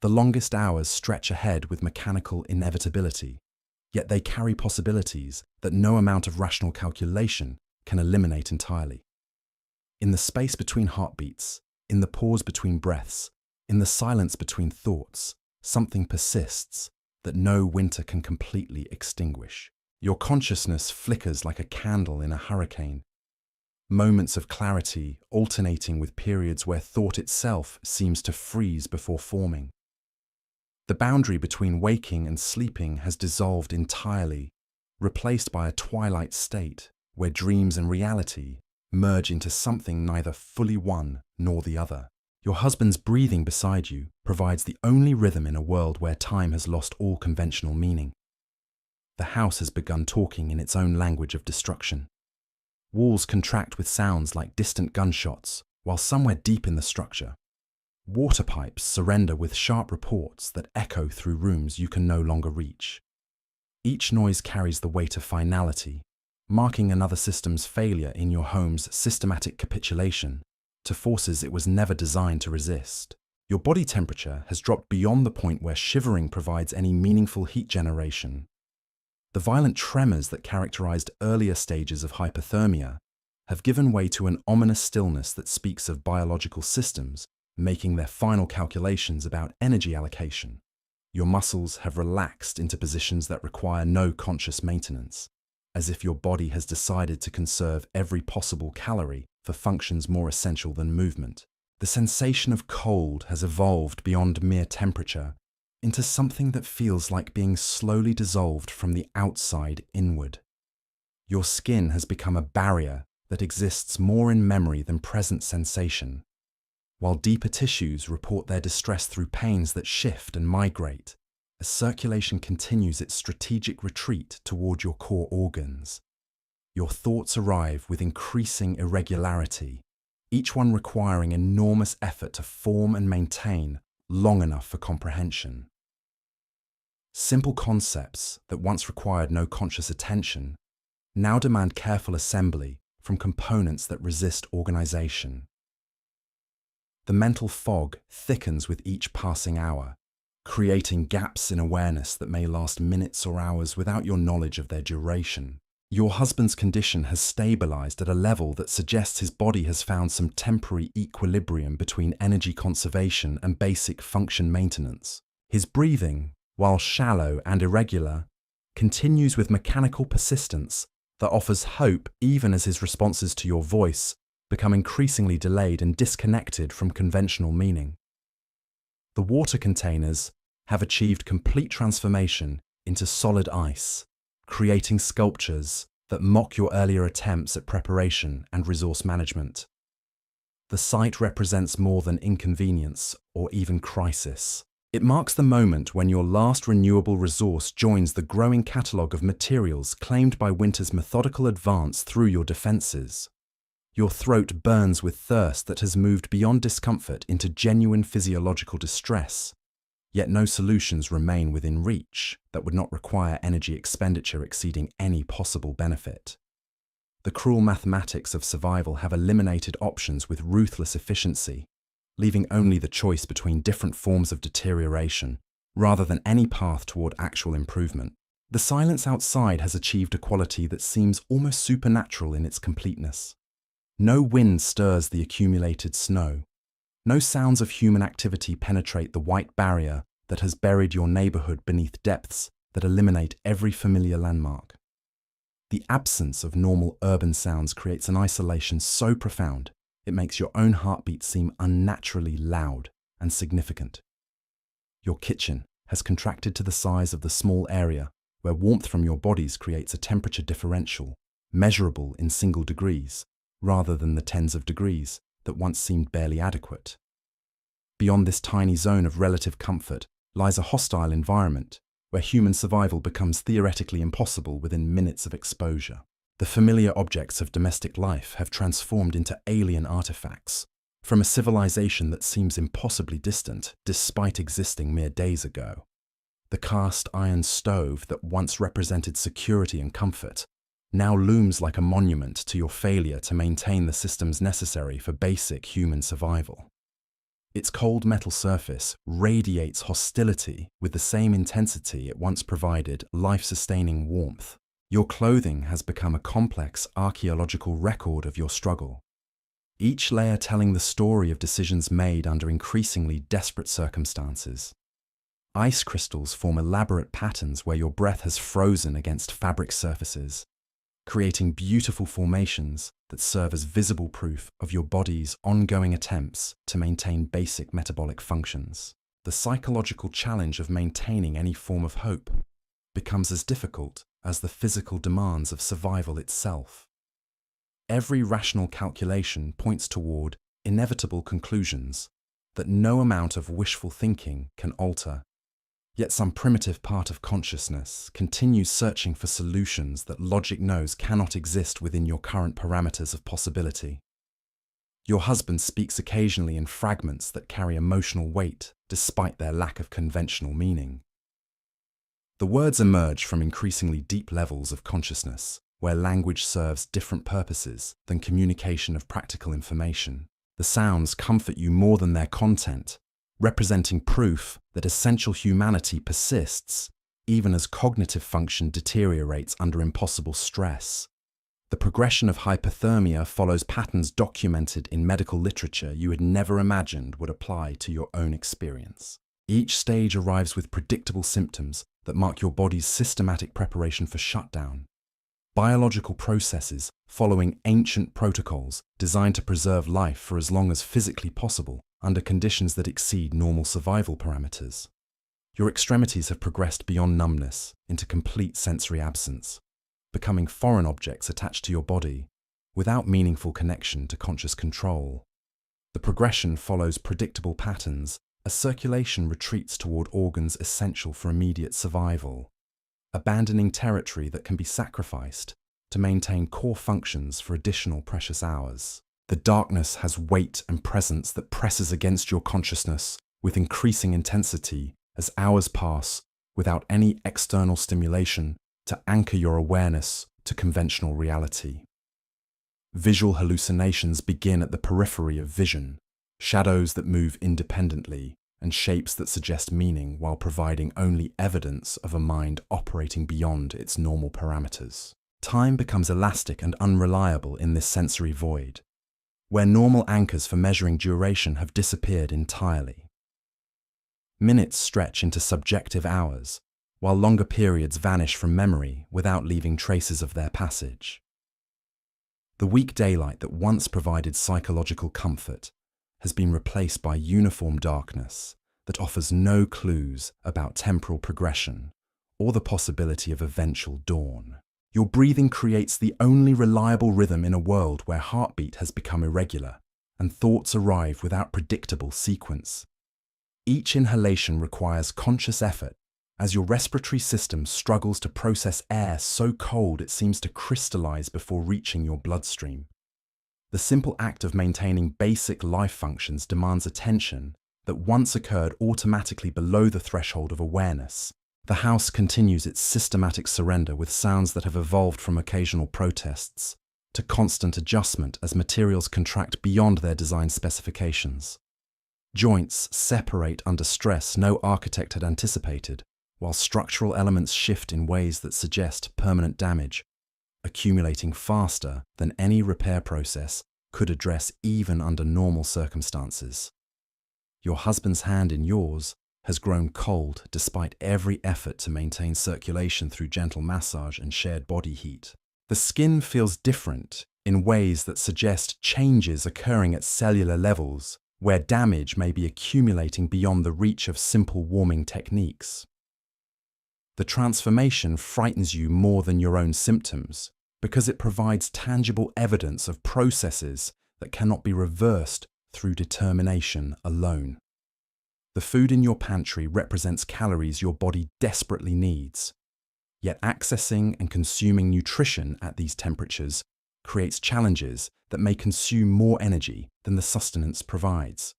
The longest hours stretch ahead with mechanical inevitability, yet they carry possibilities that no amount of rational calculation can eliminate entirely. In the space between heartbeats, in the pause between breaths, in the silence between thoughts, something persists that no winter can completely extinguish. Your consciousness flickers like a candle in a hurricane, moments of clarity alternating with periods where thought itself seems to freeze before forming. The boundary between waking and sleeping has dissolved entirely, replaced by a twilight state where dreams and reality merge into something neither fully one nor the other. Your husband's breathing beside you provides the only rhythm in a world where time has lost all conventional meaning. The house has begun talking in its own language of destruction. Walls contract with sounds like distant gunshots, while somewhere deep in the structure, water pipes surrender with sharp reports that echo through rooms you can no longer reach. Each noise carries the weight of finality, marking another system's failure in your home's systematic capitulation to forces it was never designed to resist. Your body temperature has dropped beyond the point where shivering provides any meaningful heat generation. The violent tremors that characterized earlier stages of hypothermia have given way to an ominous stillness that speaks of biological systems making their final calculations about energy allocation. Your muscles have relaxed into positions that require no conscious maintenance, as if your body has decided to conserve every possible calorie for functions more essential than movement. The sensation of cold has evolved beyond mere temperature into something that feels like being slowly dissolved from the outside inward. Your skin has become a barrier that exists more in memory than present sensation, while deeper tissues report their distress through pains that shift and migrate, as circulation continues its strategic retreat toward your core organs. Your thoughts arrive with increasing irregularity, each one requiring enormous effort to form and maintain long enough for comprehension. Simple concepts that once required no conscious attention now demand careful assembly from components that resist organization. The mental fog thickens with each passing hour, creating gaps in awareness that may last minutes or hours without your knowledge of their duration. Your husband's condition has stabilized at a level that suggests his body has found some temporary equilibrium between energy conservation and basic function maintenance. His breathing, while shallow and irregular, continues with mechanical persistence that offers hope even as his responses to your voice become increasingly delayed and disconnected from conventional meaning. The water containers have achieved complete transformation into solid ice, creating sculptures that mock your earlier attempts at preparation and resource management. The site represents more than inconvenience or even crisis. It marks the moment when your last renewable resource joins the growing catalogue of materials claimed by winter's methodical advance through your defences. Your throat burns with thirst that has moved beyond discomfort into genuine physiological distress, yet no solutions remain within reach that would not require energy expenditure exceeding any possible benefit. The cruel mathematics of survival have eliminated options with ruthless efficiency, leaving only the choice between different forms of deterioration, rather than any path toward actual improvement. The silence outside has achieved a quality that seems almost supernatural in its completeness. No wind stirs the accumulated snow. No sounds of human activity penetrate the white barrier that has buried your neighborhood beneath depths that eliminate every familiar landmark. The absence of normal urban sounds creates an isolation so profound it makes your own heartbeat seem unnaturally loud and significant. Your kitchen has contracted to the size of the small area where warmth from your bodies creates a temperature differential, measurable in single degrees, rather than the tens of degrees that once seemed barely adequate. Beyond this tiny zone of relative comfort lies a hostile environment where human survival becomes theoretically impossible within minutes of exposure. The familiar objects of domestic life have transformed into alien artifacts from a civilization that seems impossibly distant despite existing mere days ago. The cast iron stove that once represented security and comfort now looms like a monument to your failure to maintain the systems necessary for basic human survival. Its cold metal surface radiates hostility with the same intensity it once provided life-sustaining warmth. Your clothing has become a complex archaeological record of your struggle, each layer telling the story of decisions made under increasingly desperate circumstances. Ice crystals form elaborate patterns where your breath has frozen against fabric surfaces, creating beautiful formations that serve as visible proof of your body's ongoing attempts to maintain basic metabolic functions. The psychological challenge of maintaining any form of hope becomes as difficult as the physical demands of survival itself. Every rational calculation points toward inevitable conclusions that no amount of wishful thinking can alter. Yet some primitive part of consciousness continues searching for solutions that logic knows cannot exist within your current parameters of possibility. Your husband speaks occasionally in fragments that carry emotional weight despite their lack of conventional meaning. The words emerge from increasingly deep levels of consciousness, where language serves different purposes than communication of practical information. The sounds comfort you more than their content, representing proof that essential humanity persists even as cognitive function deteriorates under impossible stress. The progression of hypothermia follows patterns documented in medical literature you had never imagined would apply to your own experience. Each stage arrives with predictable symptoms that mark your body's systematic preparation for shutdown. Biological processes following ancient protocols designed to preserve life for as long as physically possible under conditions that exceed normal survival parameters. Your extremities have progressed beyond numbness into complete sensory absence, becoming foreign objects attached to your body without meaningful connection to conscious control. The progression follows predictable patterns as circulation retreats toward organs essential for immediate survival, abandoning territory that can be sacrificed to maintain core functions for additional precious hours. The darkness has weight and presence that presses against your consciousness with increasing intensity as hours pass without any external stimulation to anchor your awareness to conventional reality. Visual hallucinations begin at the periphery of vision, shadows that move independently and shapes that suggest meaning while providing only evidence of a mind operating beyond its normal parameters. Time becomes elastic and unreliable in this sensory void, where normal anchors for measuring duration have disappeared entirely. Minutes stretch into subjective hours, while longer periods vanish from memory without leaving traces of their passage. The weak daylight that once provided psychological comfort has been replaced by uniform darkness that offers no clues about temporal progression or the possibility of eventual dawn. Your breathing creates the only reliable rhythm in a world where heartbeat has become irregular and thoughts arrive without predictable sequence. Each inhalation requires conscious effort as your respiratory system struggles to process air so cold it seems to crystallize before reaching your bloodstream. The simple act of maintaining basic life functions demands attention that once occurred automatically below the threshold of awareness. The house continues its systematic surrender with sounds that have evolved from occasional protests to constant adjustment as materials contract beyond their design specifications. Joints separate under stress no architect had anticipated, while structural elements shift in ways that suggest permanent damage, accumulating faster than any repair process could address even under normal circumstances. Your husband's hand in yours has grown cold despite every effort to maintain circulation through gentle massage and shared body heat. The skin feels different in ways that suggest changes occurring at cellular levels where damage may be accumulating beyond the reach of simple warming techniques. The transformation frightens you more than your own symptoms because it provides tangible evidence of processes that cannot be reversed through determination alone. The food in your pantry represents calories your body desperately needs, yet accessing and consuming nutrition at these temperatures creates challenges that may consume more energy than the sustenance provides.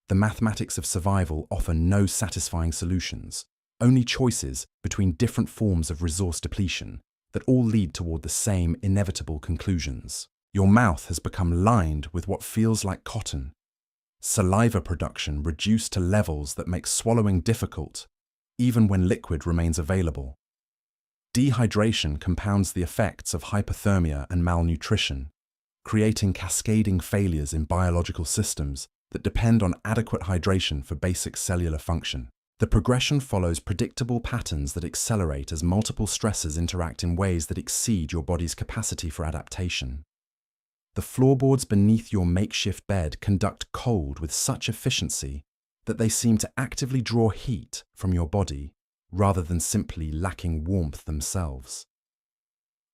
The mathematics of survival offer no satisfying solutions, only choices between different forms of resource depletion that all lead toward the same inevitable conclusions. Your mouth has become lined with what feels like cotton, saliva production reduced to levels that make swallowing difficult, even when liquid remains available. Dehydration compounds the effects of hypothermia and malnutrition, creating cascading failures in biological systems that depend on adequate hydration for basic cellular function. The progression follows predictable patterns that accelerate as multiple stressors interact in ways that exceed your body's capacity for adaptation. The floorboards beneath your makeshift bed conduct cold with such efficiency that they seem to actively draw heat from your body rather than simply lacking warmth themselves.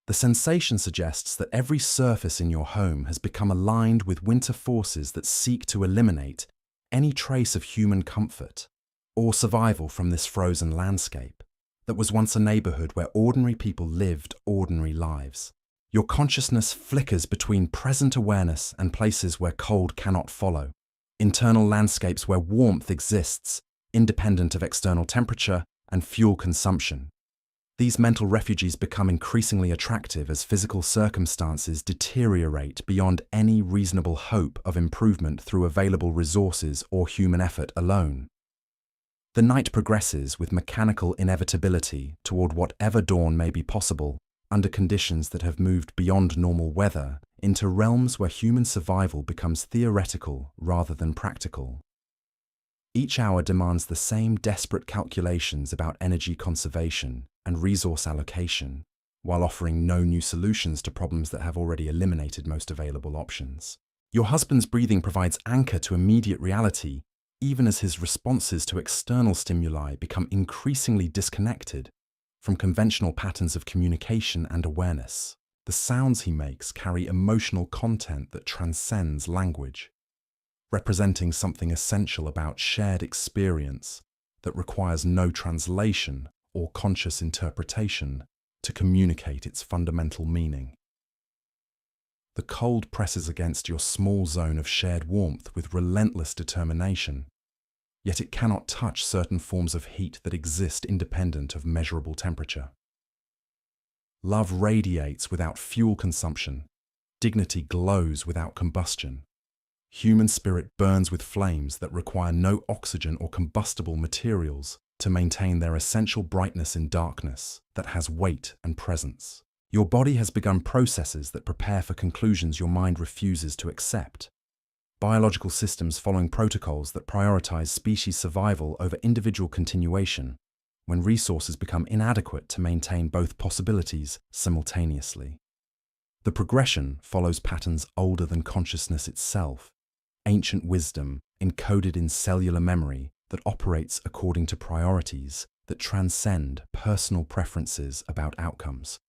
The sensation suggests that every surface in your home has become aligned with winter forces that seek to eliminate any trace of human comfort or survival from this frozen landscape that was once a neighborhood where ordinary people lived ordinary lives. Your consciousness flickers between present awareness and places where cold cannot follow, internal landscapes where warmth exists, independent of external temperature and fuel consumption. These mental refuges become increasingly attractive as physical circumstances deteriorate beyond any reasonable hope of improvement through available resources or human effort alone. The night progresses with mechanical inevitability toward whatever dawn may be possible under conditions that have moved beyond normal weather into realms where human survival becomes theoretical rather than practical. Each hour demands the same desperate calculations about energy conservation and resource allocation, while offering no new solutions to problems that have already eliminated most available options. Your husband's breathing provides anchor to immediate reality, even as his responses to external stimuli become increasingly disconnected from conventional patterns of communication and awareness. The sounds he makes carry emotional content that transcends language, representing something essential about shared experience that requires no translation or conscious interpretation to communicate its fundamental meaning. The cold presses against your small zone of shared warmth with relentless determination, yet it cannot touch certain forms of heat that exist independent of measurable temperature. Love radiates without fuel consumption. Dignity glows without combustion. Human spirit burns with flames that require no oxygen or combustible materials to maintain their essential brightness in darkness that has weight and presence. Your body has begun processes that prepare for conclusions your mind refuses to accept. Biological systems following protocols that prioritize species survival over individual continuation when resources become inadequate to maintain both possibilities simultaneously. The progression follows patterns older than consciousness itself, ancient wisdom encoded in cellular memory that operates according to priorities that transcend personal preferences about outcomes.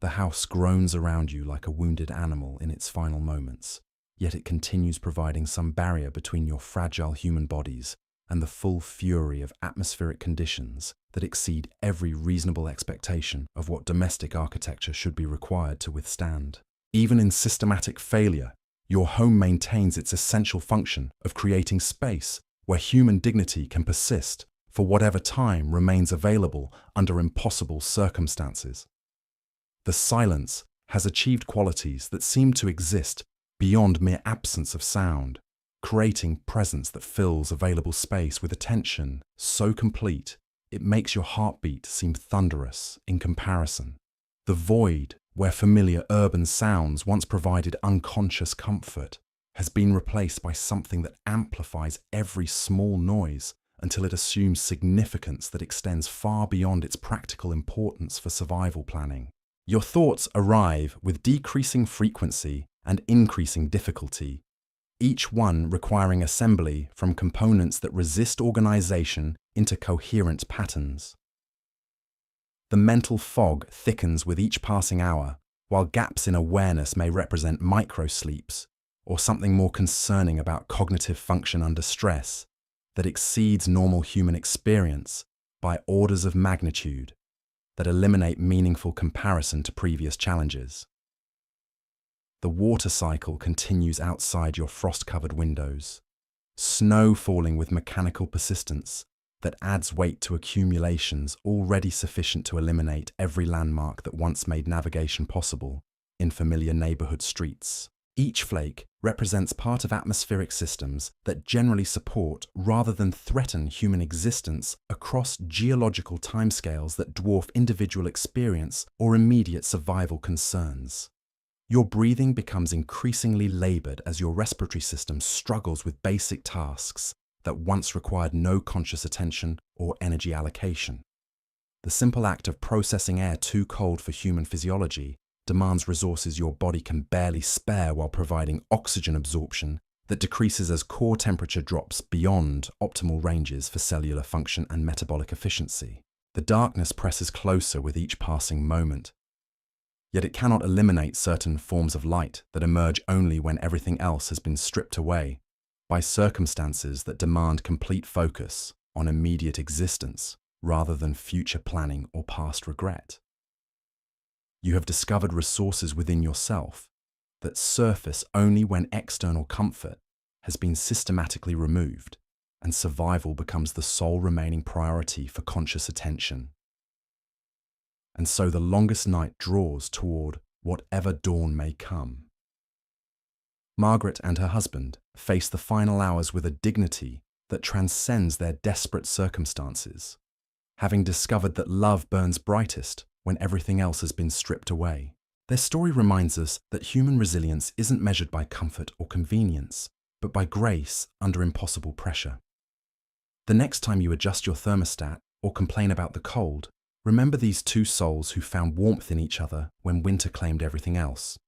The house groans around you like a wounded animal in its final moments, yet it continues providing some barrier between your fragile human bodies and the full fury of atmospheric conditions that exceed every reasonable expectation of what domestic architecture should be required to withstand. Even in systematic failure, your home maintains its essential function of creating space where human dignity can persist for whatever time remains available under impossible circumstances. The silence has achieved qualities that seem to exist beyond mere absence of sound, creating presence that fills available space with attention so complete it makes your heartbeat seem thunderous in comparison. The void, where familiar urban sounds once provided unconscious comfort, has been replaced by something that amplifies every small noise until it assumes significance that extends far beyond its practical importance for survival planning. Your thoughts arrive with decreasing frequency and increasing difficulty, each one requiring assembly from components that resist organization into coherent patterns. The mental fog thickens with each passing hour, while gaps in awareness may represent microsleeps or something more concerning about cognitive function under stress that exceeds normal human experience by orders of magnitude that eliminate meaningful comparison to previous challenges. The water cycle continues outside your frost-covered windows, snow falling with mechanical persistence that adds weight to accumulations already sufficient to eliminate every landmark that once made navigation possible in familiar neighborhood streets. Each flake represents part of atmospheric systems that generally support rather than threaten human existence across geological timescales that dwarf individual experience or immediate survival concerns. Your breathing becomes increasingly labored as your respiratory system struggles with basic tasks that once required no conscious attention or energy allocation. The simple act of processing air too cold for human physiology demands resources your body can barely spare while providing oxygen absorption that decreases as core temperature drops beyond optimal ranges for cellular function and metabolic efficiency. The darkness presses closer with each passing moment, yet it cannot eliminate certain forms of light that emerge only when everything else has been stripped away by circumstances that demand complete focus on immediate existence rather than future planning or past regret. You have discovered resources within yourself that surface only when external comfort has been systematically removed and survival becomes the sole remaining priority for conscious attention. And so the longest night draws toward whatever dawn may come. Margaret and her husband face the final hours with a dignity that transcends their desperate circumstances, having discovered that love burns brightest when everything else has been stripped away. Their story reminds us that human resilience isn't measured by comfort or convenience, but by grace under impossible pressure. The next time you adjust your thermostat or complain about the cold, remember these two souls who found warmth in each other when winter claimed everything else.